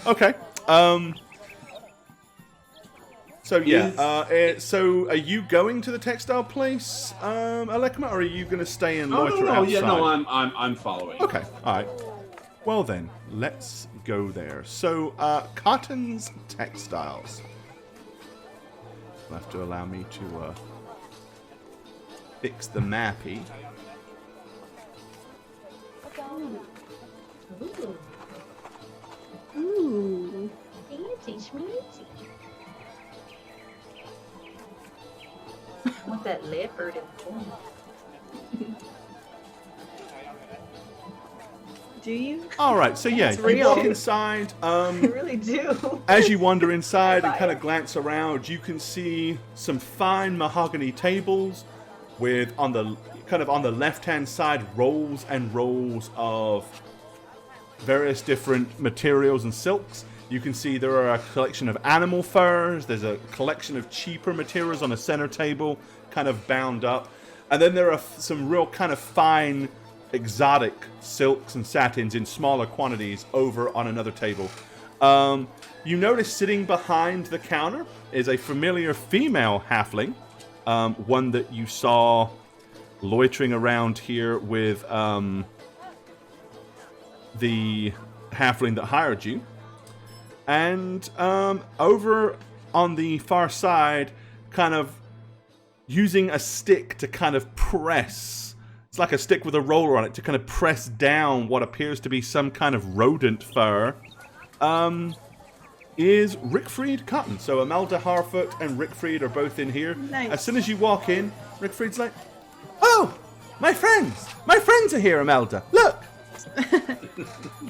Okay. So yeah. So are you going to the textile place, Alekma, or are you going to stay and loiter outside? Yeah, no, I'm following. Okay. All right. Well then, let's go there. So, Cotton's Textiles. You'll have to allow me to fix the mappy. Ooh. Fancy schmancy. I want that leopard in form. Do you? All right. So yeah, It's you real. walk inside. I really do. As you wander inside and kind of glance around, you can see some fine mahogany tables with on the left-hand side rolls and rolls of various different materials and silks. You can see there are a collection of animal furs. There's a collection of cheaper materials on a center table, kind of bound up. And then there are some real kind of fine, exotic silks and satins in smaller quantities over on another table. You notice sitting behind the counter is a familiar female halfling, one that you saw loitering around here with the halfling that hired you. And over on the far side, kind of using a stick to kind of press. It's like a stick with a roller on it to kind of press down what appears to be some kind of rodent fur. Is Rickfried Cotton. So Imelda Harfoot and Rickfried are both in here. Nice. As soon as you walk in, Rickfried's like, "Oh, my friends! My friends are here, Imelda. Look!"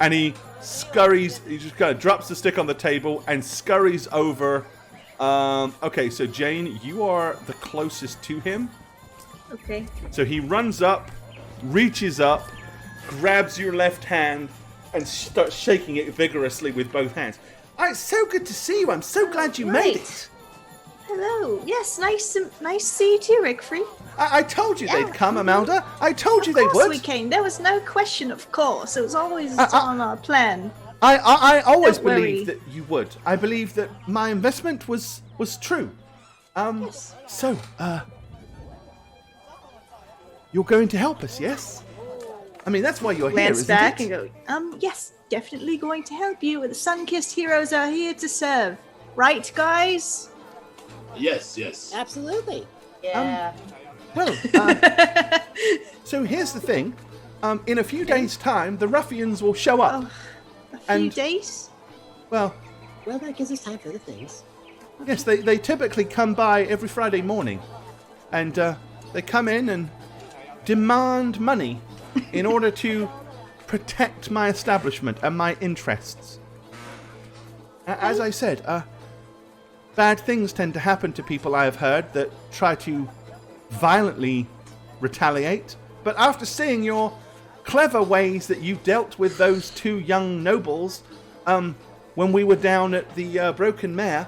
And he scurries, he just kind of drops the stick on the table and scurries over. Okay, so Jane, you are the closest to him. Okay. So he runs up, reaches up, grabs your left hand, and starts shaking it vigorously with both hands. Oh, it's so good to see you. I'm so glad you made it. Hello. Yes, nice to see you too, Rickfried. I told you they'd come, Imelda. I told you Of they course would. we came. There was no question, of course. It was always on our plan. I always Don't worry. believed that you would. I believed that my investment was true. Yes. So, you're going to help us, yes? I mean, that's why you're here, Glance isn't back it? and go, yes, definitely going to help you. The Sun-Kissed Heroes are here to serve. Right, guys? Yes. Absolutely. Yeah. Well, so here's the thing. In a few days' time, the ruffians will show up. A few And- days? Well, Well, that gives us time for other things. yes, they typically come by every Friday morning. And they come in and demand money in order to protect my establishment and my interests. As I said, bad things tend to happen to people, I have heard, that try to violently retaliate. But after seeing your clever ways that you dealt with those two young nobles when we were down at the Broken Mare,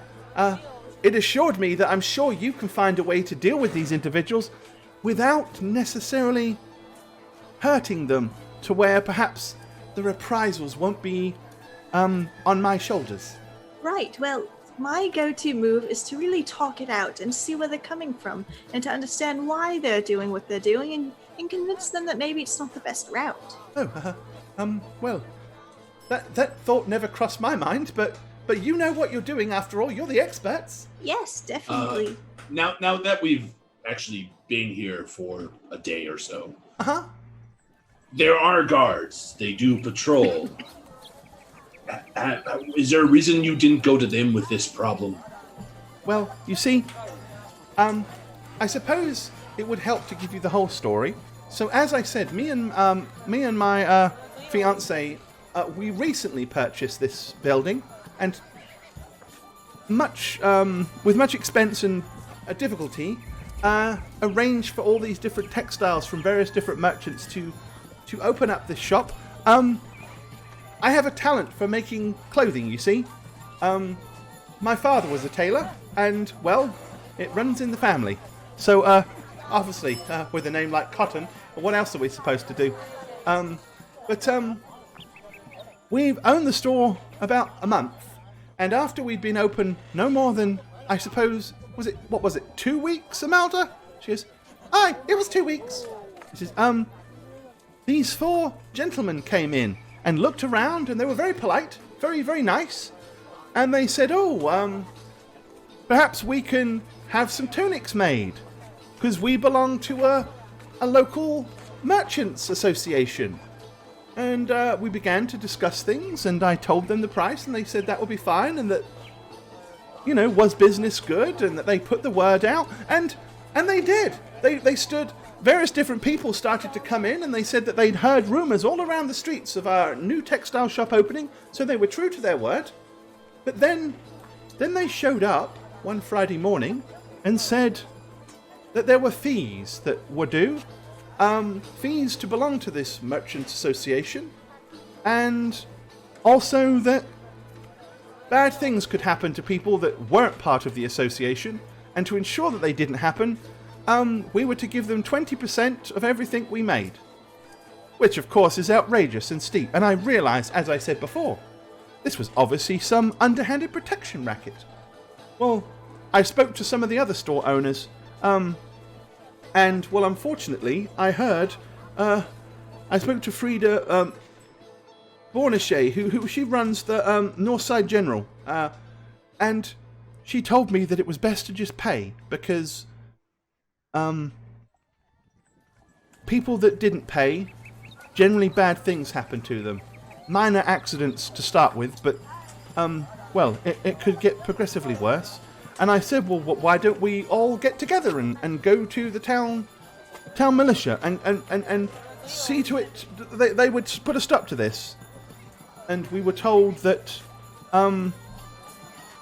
it assured me that I'm sure you can find a way to deal with these individuals without necessarily hurting them to where perhaps the reprisals won't be on my shoulders. Right, well, my go-to move is to really talk it out and see where they're coming from and to understand why they're doing what they're doing and convince them that maybe it's not the best route. Oh, well, that thought never crossed my mind, but you know what you're doing after all. You're the experts. Yes, definitely. Now that we've actually been here for a day or so, there are guards. They do patrol. Is there a reason you didn't go to them with this problem? Well, you see, I suppose it would help to give you the whole story. So, as I said, me and my fiance, we recently purchased this building, and with much expense and difficulty, arranged for all these different textiles from various different merchants to open up this shop. I have a talent for making clothing, you see. My father was a tailor, and, well, it runs in the family. So, obviously, with a name like Cotton, what else are we supposed to do? We've owned the store about a month, and after we'd been open no more than, I suppose, 2 weeks, Amalda? She goes, aye, it was 2 weeks. She says, these 4 gentlemen came in and looked around, and they were very polite, very, very nice. And they said, perhaps we can have some tunics made, because we belong to a local merchants association. And we began to discuss things, and I told them the price, and they said that would be fine, and that, was business good, and that they put the word out, and they did. They stood. Various different people started to come in, and they said that they'd heard rumours all around the streets of our new textile shop opening, so they were true to their word. But then they showed up one Friday morning and said that there were fees that were due, fees to belong to this merchant association, and also that bad things could happen to people that weren't part of the association, and to ensure that they didn't happen, we were to give them 20% of everything we made. Which, of course, is outrageous and steep, and I realise, as I said before, this was obviously some underhanded protection racket. Well, I spoke to some of the other store owners, and, well, unfortunately, I heard, I spoke to Frida Bornachet, who she runs the Northside General, and she told me that it was best to just pay, because people that didn't pay, generally bad things happen to them. Minor accidents to start with, but, it could get progressively worse. And I said, well, why don't we all get together and go to the town militia and see to it they would put a stop to this. And we were told that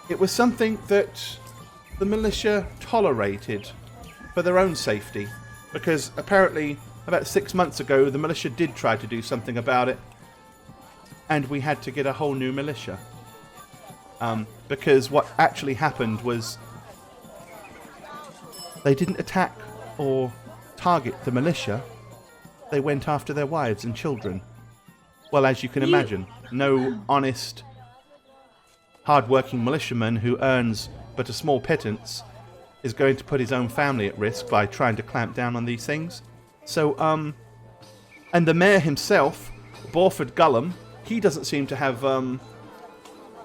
it was something that the militia tolerated for their own safety, because apparently about 6 months ago the militia did try to do something about it, and we had to get a whole new militia. Because what actually happened was they didn't attack or target the militia, they went after their wives and children. Well, as you can imagine, no honest, hard-working militiaman who earns but a small pittance is going to put his own family at risk by trying to clamp down on these things. So, and the mayor himself, Borford Gullum, he doesn't seem to have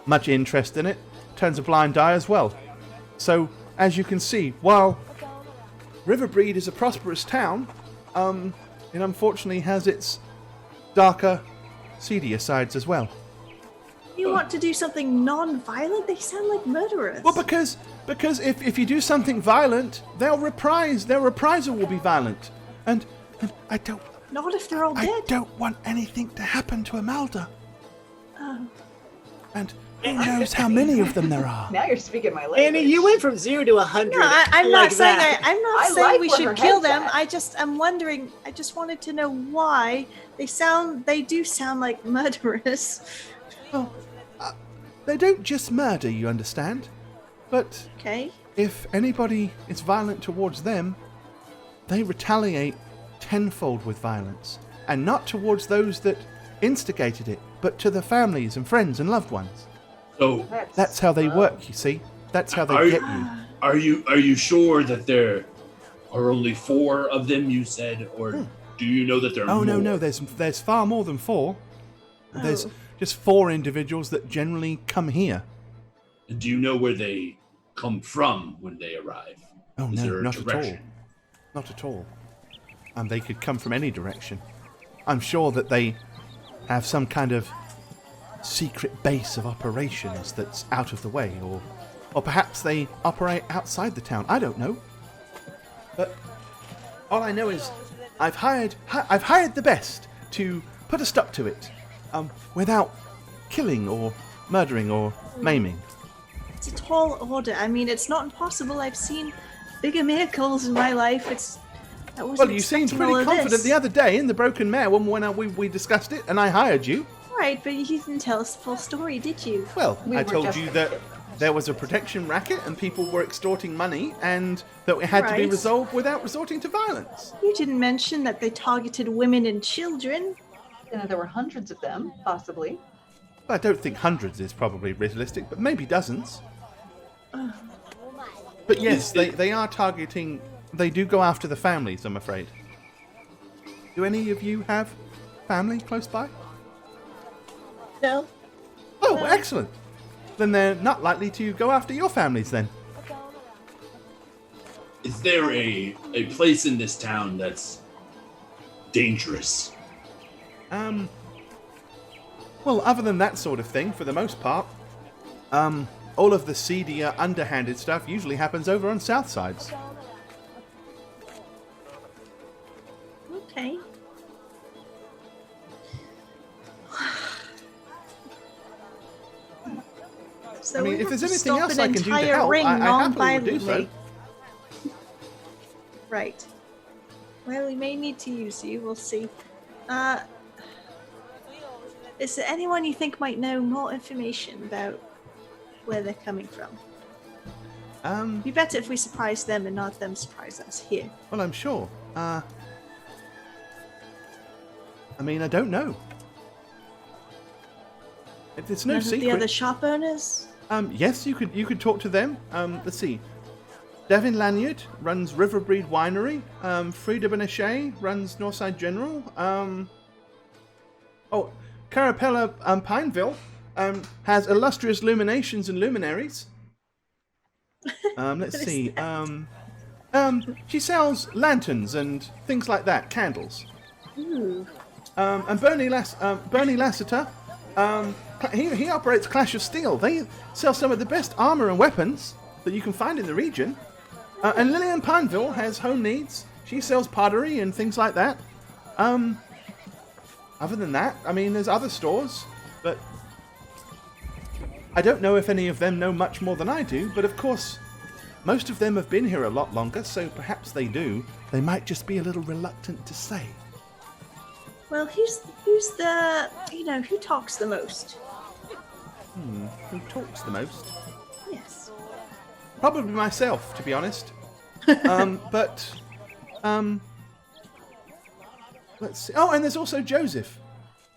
much interest in it. Turns a blind eye as well. So as you can see, while Riverbreed is a prosperous town, it unfortunately has its darker, seedier sides as well. You want to do something non-violent? They sound like murderers. Well, because if you do something violent, their reprisal will be violent, and I don't. Not if they're all dead. I don't want anything to happen to Imelda. Oh. And who knows how many of them there are? Now you're speaking my language. Annie, you went from 0 to 100. No, I'm like not saying that. I'm not I saying like we where should her kill head's them. at. I'm wondering. I just wanted to know why they do sound like murderers. Well, they don't just murder, you understand? But Okay. if anybody is violent towards them, they retaliate tenfold with violence. And not towards those that instigated it, but to the families and friends and loved ones. So, That's how they work, you see. That's how they get you. are you sure that there are only 4 of them? You said, or do you know that there are Oh, more? no, there's far more than 4. There's just 4 individuals that generally come here. Do you know where they come from when they arrive? Oh, Is no, there a not at all. direction? Not at all. They could come from any direction. I'm sure that they have some kind of secret base of operations that's out of the way, or perhaps they operate outside the town. I don't know. But all I know is I've hired the best to put a stop to it, without killing or murdering or maiming. It's a tall order. I mean, it's not impossible. I've seen bigger miracles in my life. I wasn't Well, you seemed expecting pretty all of confident this. the other day in the Broken Mare when we discussed it, and I hired you. Right, but you didn't tell us the full story, did you? Well, We I were told just you the that kid. there was a protection racket and people were extorting money, and that it had to be Right. resolved without resorting to violence. You didn't mention that they targeted women and children. And there were hundreds of them, possibly. I don't think hundreds is probably realistic, but maybe dozens. But yes, they are targeting. They do go after the families, I'm afraid. Do any of you have family close by? No. Oh, excellent. Then they're not likely to go after your families then. Is there a place in this town that's dangerous? Well, other than that sort of thing, for the most part, all of the seedier, underhanded stuff usually happens over on south sides. Okay. So I mean, we if have there's to anything stop else an I can do to entire help, ring I happily would do non-violently. so. Right. Well, we may need to use you. We'll see. Is there anyone you think might know more information about where they're coming from? It'd be better if we surprise them and not them surprise us here. Well, I'm sure. I mean, I don't know. It's no None of secret. the other shop owners? Yes, you could talk to them. Let's see. Devin Lanyard runs Riverbreed Winery. Frida Benachet runs Northside General. Carapella Pineville has illustrious luminations and luminaries. Let's What is see. that? She sells lanterns and things like that, candles. Ooh. And Bernie Lassiter, he operates Clash of Steel. They sell some of the best armor and weapons that you can find in the region. And Lillian Pineville has home needs. She sells pottery and things like that. Other than that, I mean, there's other stores, but I don't know if any of them know much more than I do. But of course, most of them have been here a lot longer, so perhaps they do. They might just be a little reluctant to say. Well, who's the, who talks the most? Who talks the most? Yes. Probably myself, to be honest. Let's see. Oh, and there's also Joseph.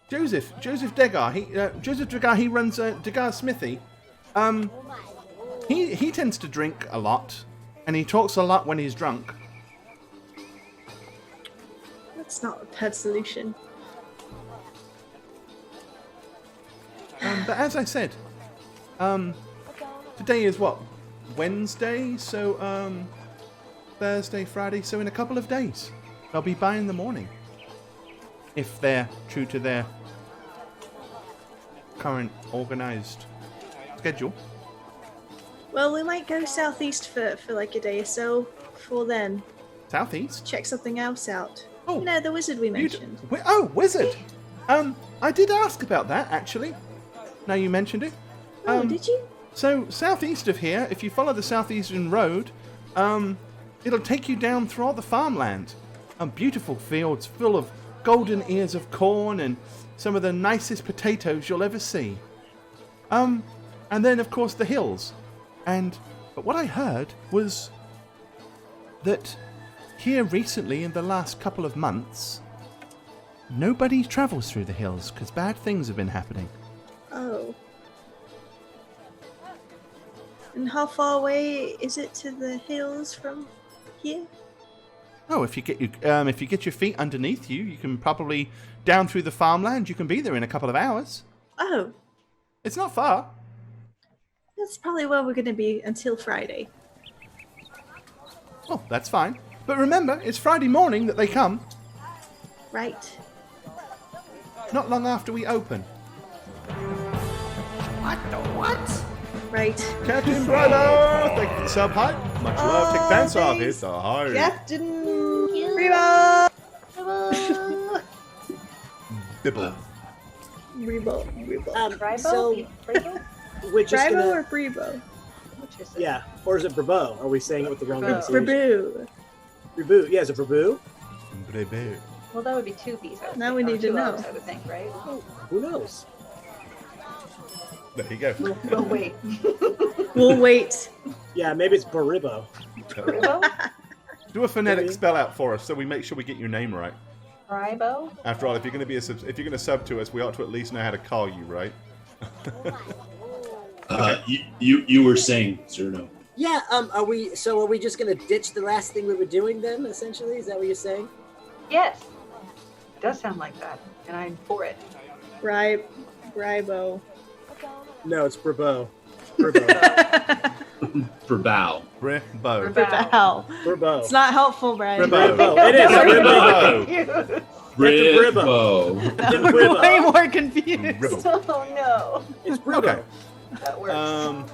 Joseph Degar. Joseph Degar. He runs Degar Smithy. He tends to drink a lot, and he talks a lot when he's drunk. That's not a bad solution. But as I said, today is what? Wednesday, so Thursday, Friday, so in a couple of days. They'll be by in the morning. If they're true to their current organised schedule. Well, we might go southeast for like a day or so before then. Southeast? Check something else out. Oh, You know, the wizard we mentioned. Wizard! I did ask about that, actually. Now you mentioned it. Oh, did you? So, southeast of here, if you follow the southeastern road, it'll take you down through all the farmland. Beautiful fields full of golden ears of corn and some of the nicest potatoes you'll ever see. And then, of course, the hills. But what I heard was that here recently, in the last couple of months, nobody travels through the hills because bad things have been happening. Oh. And how far away is it to the hills from here? Oh, if you get your feet underneath you, you can probably down through the farmland. You can be there in a couple of hours. Oh, It's not far. that's probably where we're going to be until Friday. Oh, that's fine. But remember, it's Friday morning that they come. Right. Not long after we open. What the what? Right. Captain Brother, thank you for the sub hype. Much love. Take pants off. thanks. It's a high. Captain Reba! Bibble. Rebo. So Bravo? we're just Bravo gonna. or Brebo? Which is it? Yeah, or is it Brabo? Are we saying it with the wrong Brabo. pronunciation? Brabo. Brabo. Yeah, is it Brabo? Brebe. Well, that would be two B's. I would Now think, we or need to two know. O's, I would think, right? Who knows? There you go. We'll wait. We'll wait. Yeah, maybe it's Baribo. Bravo? Do a phonetic Maybe. spell out for us so we make sure we get your name right. Bravo? After all, if you're going to sub to us, we ought to at least know how to call you, right? You were saying, Zerno. Yeah. Are we just gonna ditch the last thing we were doing then? Essentially, is that what you're saying? Yes. It does sound like that, and I'm for it. Bribo. No, it's Brabo. Brabo. For bow. Brebo. Brabo. Brabo. It's not helpful, Brian. Brabo. Brabo. It is. Brabo. Bribbo. It's We're Brabo. way more confused. Bribbo. Oh no. It's Brabo. Okay. That works.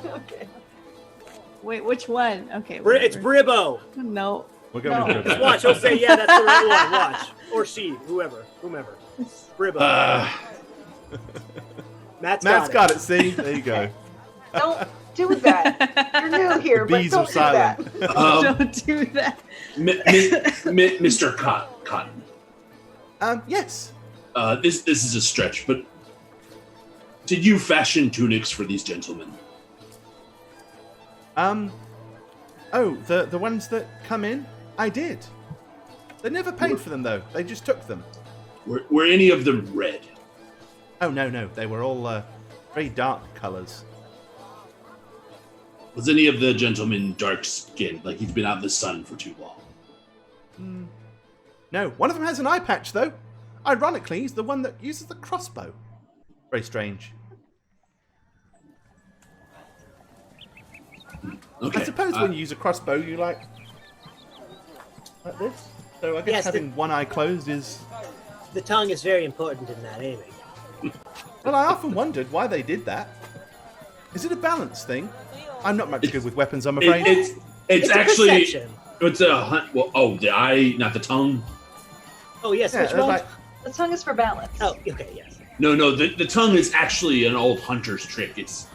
Okay. Wait, which one? Okay. It's whatever. Bribbo. No. We're going with Just Bribbo. watch. He'll say, yeah, that's the right one. Watch. Or she. Whomever. Bribbo. Matt's Got it. See? There you go. Don't do that. You're new here, The but bees don't are do silent. that. Don't do that. Mr. Cotton. Yes. This is a stretch, but did you fashion tunics for these gentlemen? Oh, the ones that come in? I did. They never paid for them, though. They just took them. Were any of them red? Oh, no. They were all very dark colors. Was any of the gentlemen dark-skinned, like he's been out in the sun for too long? No, one of them has an eye patch, though. Ironically, he's the one that uses the crossbow. Very strange. Okay. I suppose when you use a crossbow, you like this. So I guess Yes, having one eye closed is... The tongue is very important in that aiming. Well, I often wondered why they did that. Is it a balance thing? I'm not much good with weapons, I'm afraid. It's a actually perception. it's a hunt. Well, oh, the eye, not the tongue. Oh yes, Yeah, which they're one? like, The tongue is for balance. Oh, okay, yes. No, the tongue is actually an old hunter's trick. It's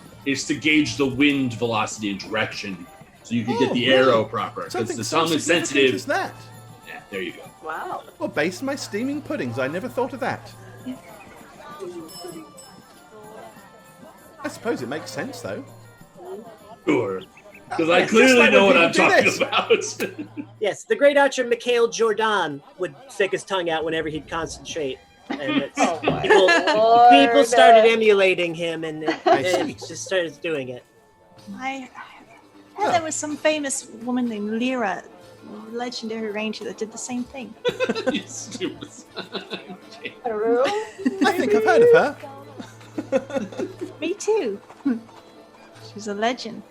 to gauge the wind velocity and direction, so you can get the really? arrow proper. Because something the so tongue is significant sensitive. as that. Yeah, there you go. Wow. Well, based on my steaming puddings, I never thought of that. I suppose it makes sense, though. Sure. Because I Yes, clearly just like know when what I'm people do talking this. about. Yes, the great archer Mikhail Jordan would stick his tongue out whenever he'd concentrate. And it's, Oh my people, Lord. people started emulating him and I it see. just started doing it. I heard there was some famous woman named Lyra, legendary ranger, that did the same thing. You stupid son. Peru? I think I've heard of her. Me too. She's a legend.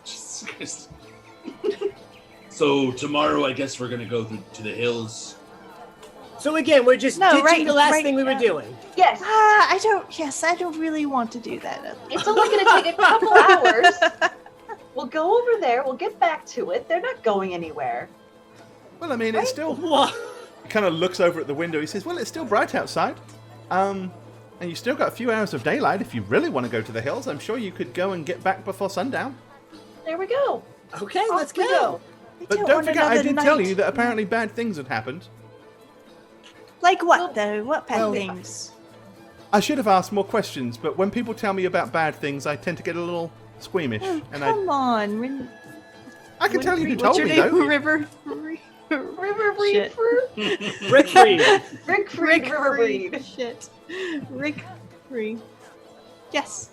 Just So tomorrow, I guess we're gonna go to the hills. So again, we're just ditching the last thing we were doing. Yes. I don't really want to do that. It's only going to take a couple hours. We'll go over there. We'll get back to it. They're not going anywhere. Well, I mean, it's still... What? He kind of looks over at the window. He says, well, it's still bright outside. And you still got a few hours of daylight. If you really want to go to the hills, I'm sure you could go and get back before sundown. There we go. Okay, Off let's we go. But don't forget, I did tell you that apparently bad things had happened. Like what, though? What bad things? I should have asked more questions, but when people tell me about bad things, I tend to get a little squeamish. Oh, and come on. I can tell you who What's told your me, name? though. River Breed. Rick Freed. Rick Freed. River Breed. Shit. Rick Freed. Yes.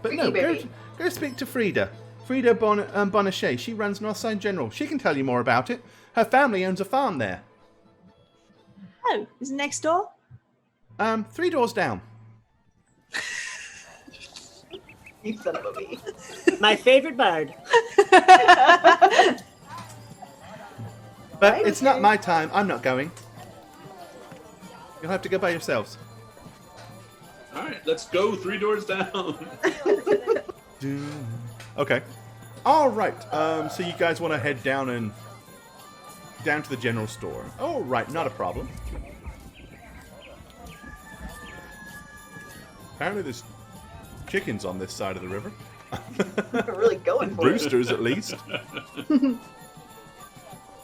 But Ricky no, baby. go speak to Frida. Frida Bonachet. She runs Northside General. She can tell you more about it. Her family owns a farm there. Oh, is it next door? 3 doors down. You son of a bee. My favorite bird. But Right, it's okay. not my time. I'm not going. You'll have to go by yourselves. All right, let's go 3 doors down. Okay. All right. So you guys want to head down to the general store? All right, not a problem. Apparently, there's chickens on this side of the river. We're really going for it. Roosters, at least.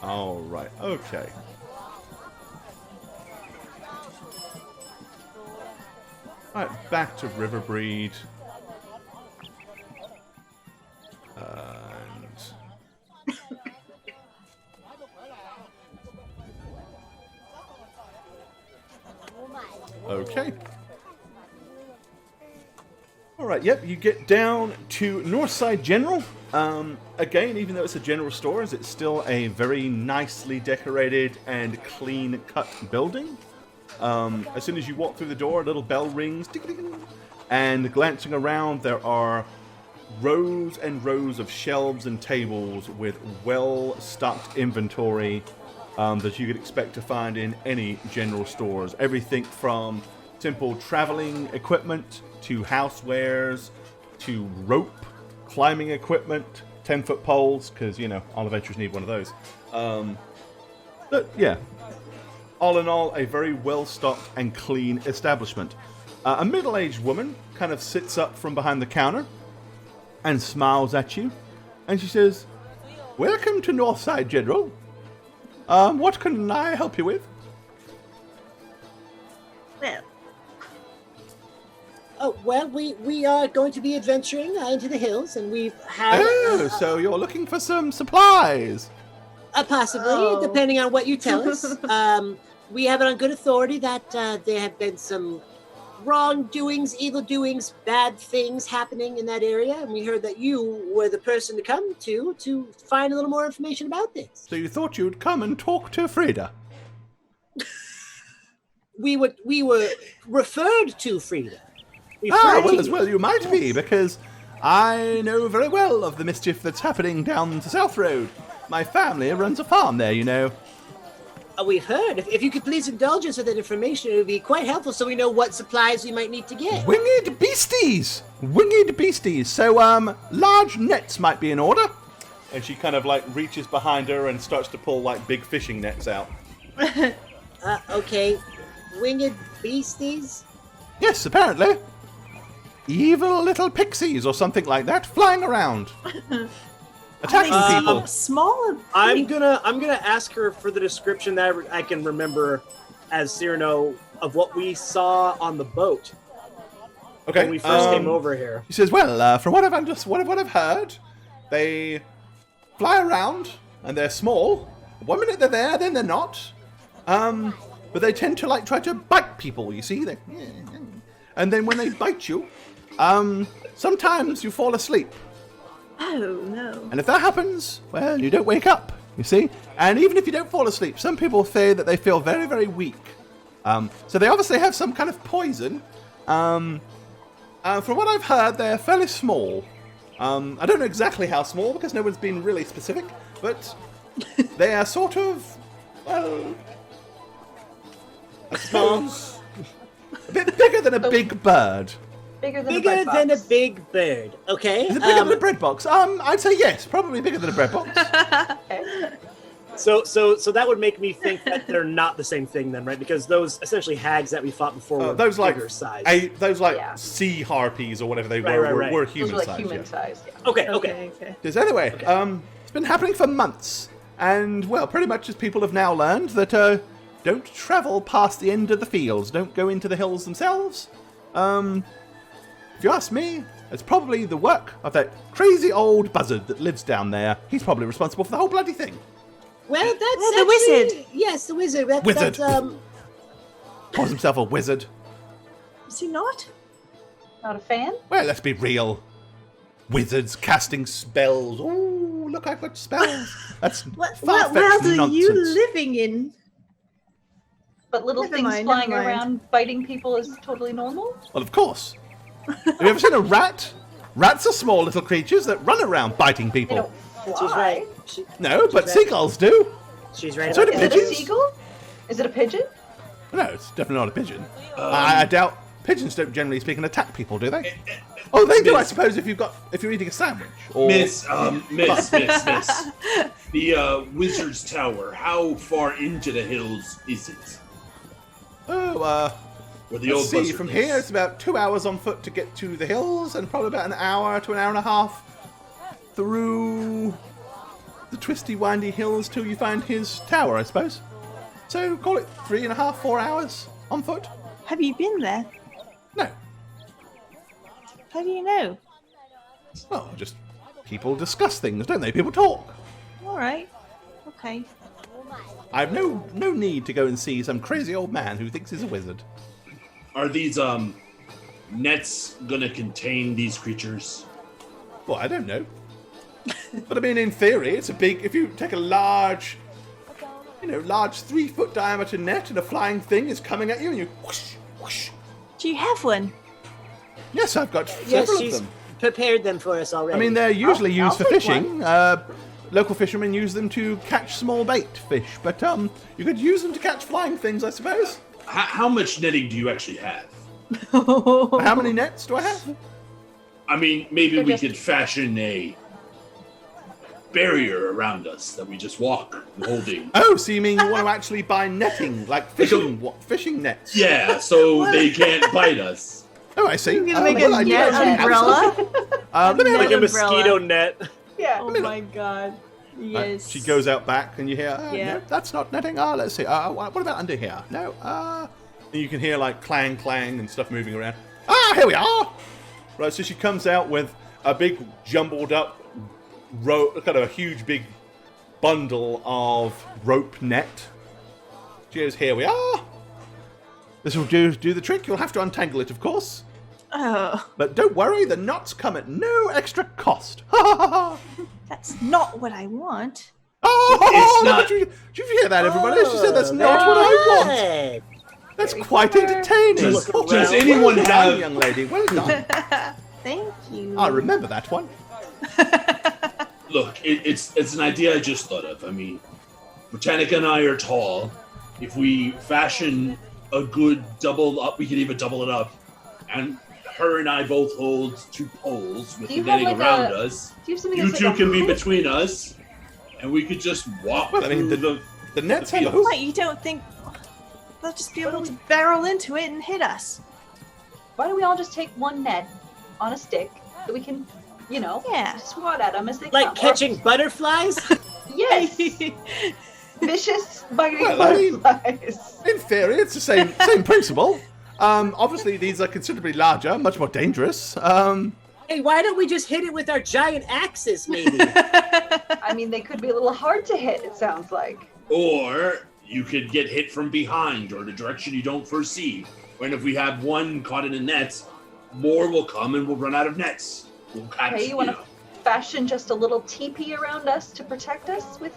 All right. Okay. All right. Back to River Breed. Okay. All right. Yep. You get down to Northside General. Again, even though it's a general store, it's still a very nicely decorated and clean-cut building. As soon as you walk through the door, a little bell rings, ding-ding-ding, and glancing around, there are rows and rows of shelves and tables with well-stocked inventory that you could expect to find in any general stores. Everything from simple traveling equipment to housewares to rope, climbing equipment, 10-foot poles, because, you know, all adventurers need one of those. But, yeah. All in all, a very well-stocked and clean establishment. A middle-aged woman kind of sits up from behind the counter and smiles at you. And she says, "Welcome to Northside General. What can I help you with?" Well, Oh, well, we are going to be adventuring into the hills, and we've had... Oh, so you're looking for some supplies. Possibly, Oh. depending on what you tell us. We have it on good authority that there have been some wrongdoings, evil doings, bad things happening in that area, and we heard that you were the person to come to find a little more information about this. So you thought you'd come and talk to Frida. We were referred to Frida. Well, you might be, because I know very well of the mischief that's happening down the South Road. My family runs a farm there, you know. We've heard. If you could please indulge us with that information, it would be quite helpful so we know what supplies we might need to get. Winged beasties! Winged beasties! So, large nets might be in order. And she kind of, like, reaches behind her and starts to pull, like, big fishing nets out. Okay. Winged beasties? Yes, apparently. Evil little pixies or something like that flying around. Attacking people. small or I'm big? gonna ask her for the description that I can remember as Cyrano of what we saw on the boat Okay. when we first came over here. He says, well, from what I've heard, they fly around and they're small. One minute they're there, then they're not. But they tend to like try to bite people. You see, and then when they bite you, sometimes you fall asleep. Oh, no. And if that happens, well, you don't wake up, you see? And even if you don't fall asleep, some people say that they feel very, very weak. So they obviously have some kind of poison. From what I've heard, they're fairly small. I don't know exactly how small because no one's been really specific, but they are sort of, well, I suppose, a bit bigger than a big bird. Bigger than Bigger a bread than a box. big bird. Okay. Is it bigger than a bread box? I'd say yes, probably bigger than a bread box. Okay. So that would make me think that they're not the same thing then, right? Because those essentially hags that we fought before were Those like bigger size. Yeah. sea harpies or whatever they Right, were right, right. were Those human were like sized. human Yeah. sized. Yeah. Okay. Yes, anyway, it's been happening for months, and well, pretty much as people have now learned that don't travel past the end of the fields, don't go into the hills themselves. If you ask me, it's probably the work of that crazy old buzzard that lives down there. He's probably responsible for the whole bloody thing. Well, that's the actually- wizard. Yes, the wizard. Wizard. That's, Calls himself a wizard. Is he not? Not a fan? Well, let's be real. Wizards casting spells. Oh, look, I've got spells. That's What far-fetched world are nonsense. you living in? But little Never things mind, flying never mind. around biting people is totally normal? Well, of course. Have you ever seen a rat? Rats are small little creatures that run around biting They people. don't fly. she's right. No, but right. seagulls do. She's right. So do about Is that. it a pigeons? seagull? Is it a pigeon? No, it's definitely not a pigeon. I doubt pigeons don't generally speak and attack people, do they? Oh, they do, I suppose, if you're eating a sandwich. Or... Miss. The Wizard's Tower, how far into the hills is it? Oh, Where the old let's see, buzzard from lives? here it's about 2 hours on foot to get to the hills, and probably about an hour to an hour and a half through the twisty, windy hills till you find his tower, I suppose. So call it 3.5, 4 hours on foot. Have you been there? No, How do you know? well, just people discuss things, don't they? People talk. All right. Okay. I have no need to go and see some crazy old man who thinks he's a wizard. Are these nets gonna contain these creatures? Well, I don't know. But I mean, in theory, it's a big... If you take a large 3-foot diameter net and a flying thing is coming at you and you whoosh, whoosh. Do you have one? Yes, I've got Yes, several of she's them. prepared them for us already. I mean, they're usually I'll used for take fishing. Local fishermen use them to catch small bait fish. But you could use them to catch flying things, I suppose. How much netting do you actually have? How many nets do I have? I mean, maybe They're we just- could fashion a barrier around us that we just walk holding. Oh, so you mean you want to actually buy netting, like fishing nets? Yeah, so they can't bite us. Oh, I see. You're gonna make a well, I do net actually have umbrella? some. Let me have Like a a mosquito net. Yeah. Oh my god. Yes. She goes out back, and you hear, Yeah. no, that's not netting. Let's see. What about under here? No. And you can hear like clang, clang, and stuff moving around. Here we are. Right. So she comes out with a big jumbled up kind of a huge big bundle of rope net. She goes, here we are. This will do the trick. You'll have to untangle it, of course. Oh, But don't worry, the knots come at no extra cost. that's not what I want. It's not- Did you hear that, everybody? She said that's not what I want. Good. That's quite entertaining. Does Oh, anyone well done, have- young lady? Well done. Thank you. I remember that one. Look, it's an idea I just thought of. I mean, Britannica and I are tall. If we fashion a good double up, we could even double it up. And her and I both hold 2 poles with Do the you have, netting like, around a- us. Do you have something You that's two like can be hoop? between us, and we could just walk Well, I mean, through the nets the have a field. hoop. What, you don't think they'll just be able to barrel into it and hit us? Why don't we all just take one net on a stick that we can, Yeah. swat at them as they Like come? catching butterflies? Yes. Vicious biting Well, I mean- butterflies. In theory, it's the same principle. Obviously, these are considerably larger, much more dangerous. Hey, why don't we just hit it with our giant axes, maybe? I mean, they could be a little hard to hit, it sounds like. Or you could get hit from behind or the direction you don't foresee. When if we have one caught in a net, more will come and we'll run out of nets. We'll catch, Okay, you want to fashion just a little teepee around us to protect us with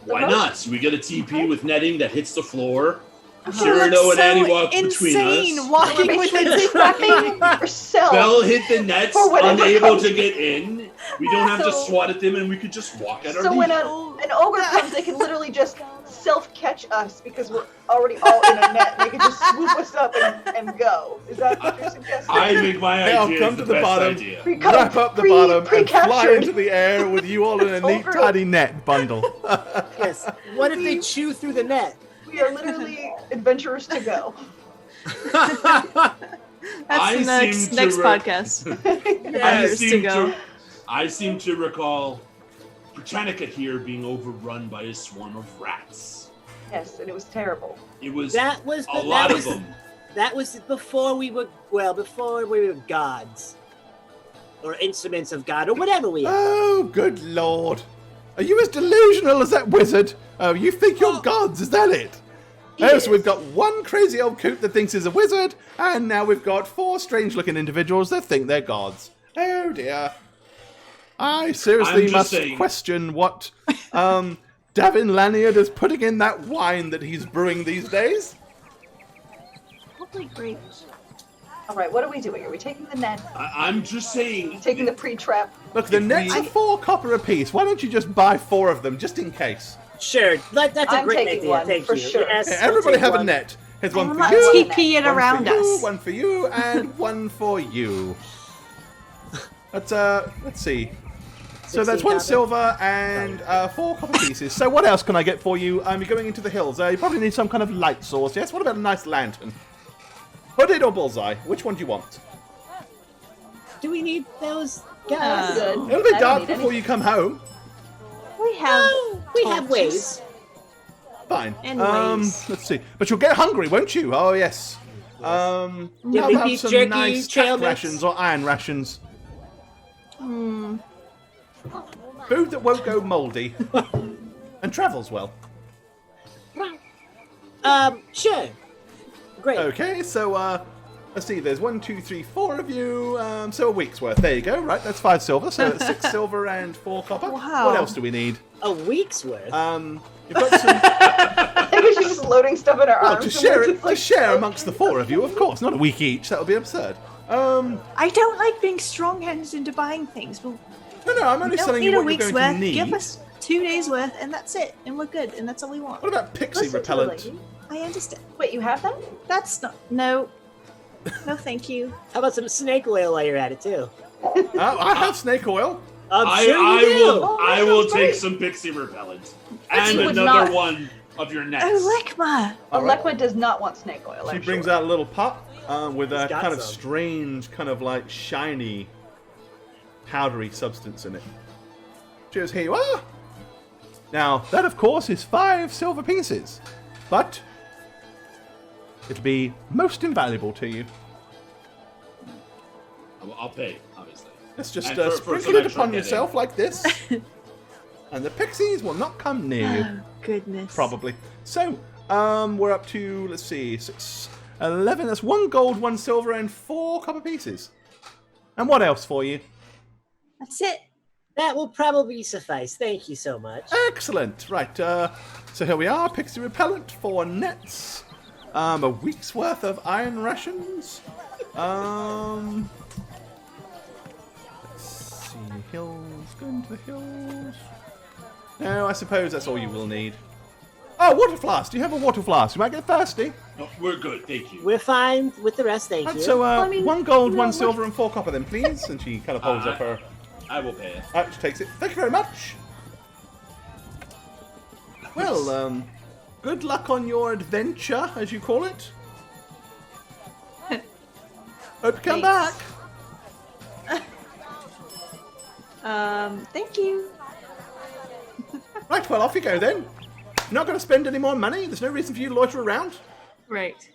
the Why rope? not? So we get a TP Okay. with netting that hits the floor. You Cyrano look and Annie so walk between insane us. walking We're with basically a trapping yourself. Belle hit the nets, For whatever unable comes- to get in, We don't have to So- swat at them, and we could just walk at our So when leisure. an ogre comes, they can literally just self-catch us because we're already all in a net. They can just swoop us up and go. Is that what you're suggesting? I think my I'll idea come is to the the best bottom. idea. Wrap up the bottom and fly pre-captured. into the air with you all in a neat, Over. tidy net bundle. Yes. What if they chew through the net? We are literally adventurers to go. I That's the next seem to next re- podcast. I Years to go. seem to recall Britannica here being overrun by a swarm of rats. Yes, and it was terrible. It was That was a lot that of was them. that was before we were gods, or instruments of God, or whatever we are. Oh, good lord. Are you as delusional as that wizard? Oh, you think you're gods, is that it? Oh, so we've got one crazy old coot that thinks he's a wizard, and now we've got 4 strange-looking individuals that think they're gods. Oh, dear. I seriously I'm just must saying. question what Davin Lanyard is putting in that wine that he's brewing these days. Probably great. All right, what are we doing? Are we taking the net? I'm just saying. Taking the pre-trap? Look, the If nets we- are 4 copper apiece. Why don't you just buy 4 of them, just in case? Sure, that's a I'm great taking idea. one, Thank for you. sure. Yes, Yeah, we'll everybody take have a one. net. Here's one I'm for not you, TP it one around for you, us. one for you, and one for you. Let's see. So that's 16 1 copper. silver and 4 copper pieces. So what else can I get for you? You're going into the hills. You probably need some kind of light source. Yes. What about a nice lantern? Hooded or bullseye? Which one do you want? Do we need those Uh, guys? Good. It'll be I don't dark need before anything. you come home. We have We have torches. ways. Fine. And ways. Let's see. But you'll get hungry, won't you? Oh yes. How Yeah, about beef some jerky, nice trail tack mix. rations or iron rations? Hmm. Food that won't go mouldy and travels well. Sure. Great. Okay, so let's see. There's 1, 2, 3, 4 of you. So a week's worth. There you go. Right, that's 5 silver. So it's 6 silver and 4 copper. Wow. What else do we need? A week's worth. You've got some. I think she's just loading stuff in her Well, arms. to and share we're it, just to like, share amongst the 4 of you, of course. Not a week each. That would be absurd. I don't like being strong-handed into buying things. But No, I'm only we don't telling need you a what you're week's going worth. to need. Give us 2 days worth, and that's it. And we're good. And that's all we want. What about pixie Listen to the repellent? lady. I understand. Wait, you have that? That's not. No. No, thank you. How about some snake oil while you're at it too? I have snake oil. I'm sure you do. Oh, that I will sounds take great. some pixie repellent Actually, and would another not. one of your nets. Oh, Lekma! All right. Lekma does not want snake oil. She I'm brings sure. out a little pot with a He's got kind of some. strange, kind of like shiny, powdery substance in it. Cheers, here you are. Now, that of course is 5 silver pieces, but it'll be most invaluable to you. I'll pay, obviously. Let's just And for sprinkle some it extra upon getting. yourself like this, and the pixies will not come near you. Oh, goodness. Probably. So, we're up to, let's see, 6, 11. That's 1 gold, 1 silver, and 4 copper pieces. And what else for you? That's it. That will probably suffice. Thank you so much. Excellent. Right. So here we are. Pixie repellent, 4 nets. A week's worth of iron rations. Let's see. Hills. Go into the hills. No, I suppose that's all you will need. Oh, water flask. Do you have a water flask? You might get thirsty. No, we're good, thank you. We're fine with the rest, thank Right, you. so, I mean, 1 gold, you 1 know, silver, and 4 copper then, please. And she kind of holds up her... I will pay it. She takes it. Thank you very much. Well, good luck on your adventure, as you call it. Hope you come back. Thanks. Thank you. Right, well, off you go then. You're not going to spend any more money. There's no reason for you to loiter around. Right.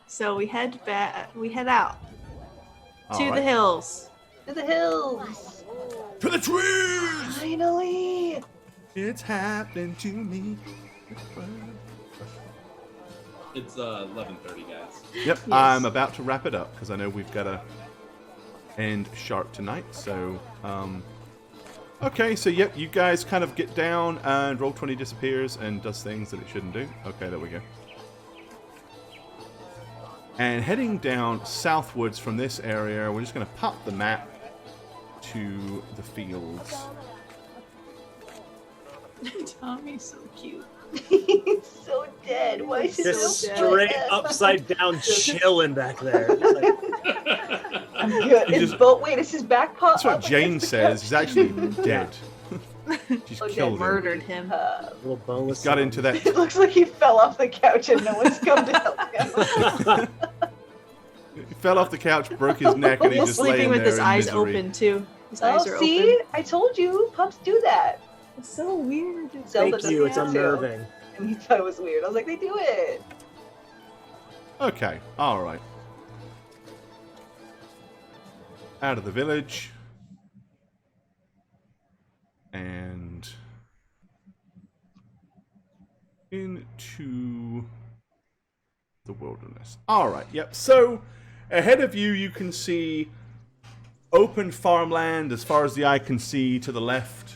So we head back. We head out to All the right. hills. To the hills. To the trees! Finally. It's happened to me. It's 11:30, guys. Yep, I'm about to wrap it up because I know we've got to end sharp tonight. So, okay, so yep, you guys kind of get down and Roll20 disappears and does things that it shouldn't do. Okay, there we go. And heading down southwards from this area, we're just going to pop the map into the fields. Tommy's so cute. He's so dead. Why is he Just so dead? straight upside down chilling back there. Just like, I'm good. Is his back paw That's what up Jane against the says. couch? He's actually dead. She's Oh, dead. killed him. Murdered him. little boneless. Got into that. It looks like he fell off the couch and no one's come to help him. He fell off the couch, broke his neck, and he's He's just laying sleeping with there his in eyes misery. open too. His Oh, eyes are see? open. I told you, pups do that. It's so weird. Zelda Thank you. It's doesn't have to. unnerving. And he thought it was weird. I was like, they do it. Okay, alright. Out of the village. And into the wilderness. Alright, yep. So, ahead of you, you can see open farmland as far as the eye can see to the left.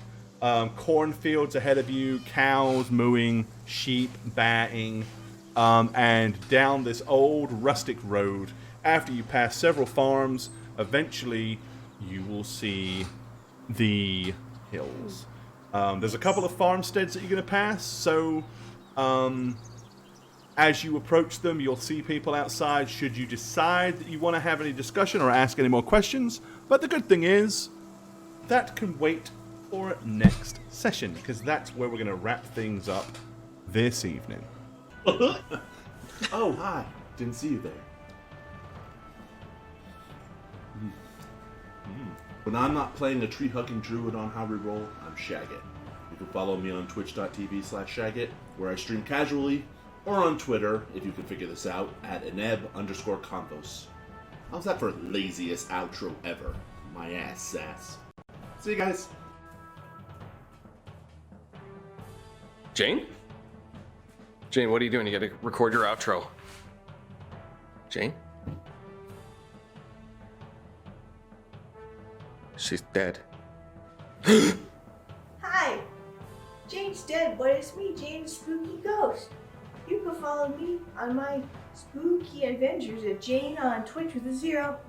Cornfields ahead of you, cows mooing, sheep batting, and down this old rustic road. After you pass several farms, eventually you will see the hills. There's a couple of farmsteads that you're going to pass, so as you approach them, you'll see people outside should you decide that you want to have any discussion or ask any more questions. But the good thing is, that can wait for next session, because that's where we're going to wrap things up this evening. Oh, hi. Didn't see you there. When I'm not playing a tree-hugging druid on How We Roll, I'm Shagget. You can follow me on twitch.tv/Shagget, where I stream casually, or on Twitter, if you can figure this out, at @eneb_convos. How's that for laziest outro ever? My ass sass. See you guys. Jane? Jane, what are you doing? You gotta record your outro. Jane? She's dead. Hi! Jane's dead, but it's me, Jane's Spooky Ghost. You can follow me on my spooky adventures at Jane on Twitch with a 0.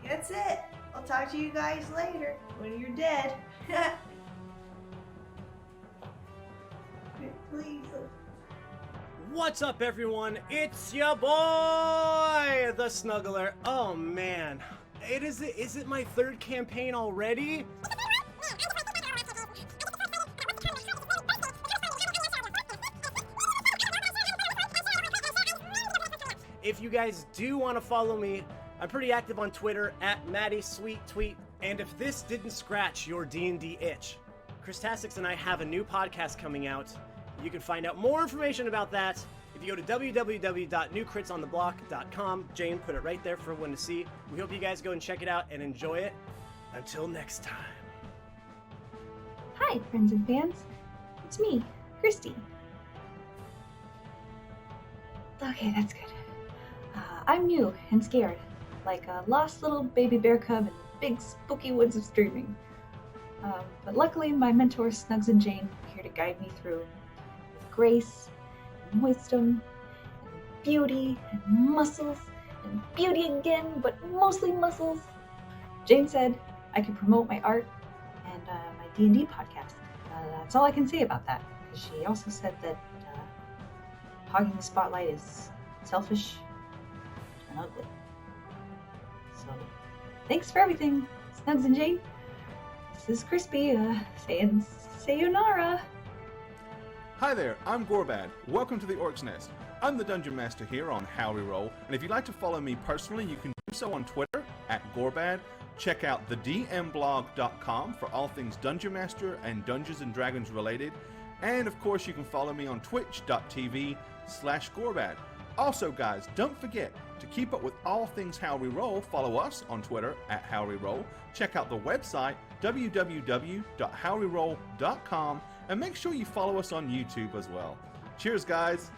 That's it. I'll talk to you guys later when you're dead. Please. What's up, everyone? It's your boy, the Snuggler. Oh man, is it my third campaign already? If you guys do want to follow me, I'm pretty active on Twitter at MattySweetTweet. And if this didn't scratch your D&D itch, Chris Tassix and I have a new podcast coming out. You can find out more information about that if you go to www.newcritsontheblock.com. Jane put it right there for everyone to see. We hope you guys go and check it out and enjoy it. Until next time. Hi, friends and fans. It's me, Christy. Okay, that's good. I'm new and scared, like a lost little baby bear cub in big spooky woods of streaming. But luckily, my mentors Snugs and Jane are here to guide me through with grace and wisdom and beauty and muscles and beauty again, but mostly muscles. Jane said I could promote my art and my D&D podcast. That's all I can say about that, because she also said that hogging the spotlight is selfish and ugly. So, thanks for everything, Snugs and Jane. This is Crispy, saying sayonara. Hi there, I'm Gorbad. Welcome to the Orc's Nest. I'm the Dungeon Master here on How We Roll, and if you'd like to follow me personally, you can do so on Twitter at Gorbad. Check out thedmblog.com for all things Dungeon Master and Dungeons & Dragons related. And of course, you can follow me on twitch.tv/Gorbad. Also, guys, don't forget to keep up with all things How We Roll. Follow us on Twitter at How We Roll. Check out the website www.howweroll.com, and make sure you follow us on YouTube as well. Cheers, guys.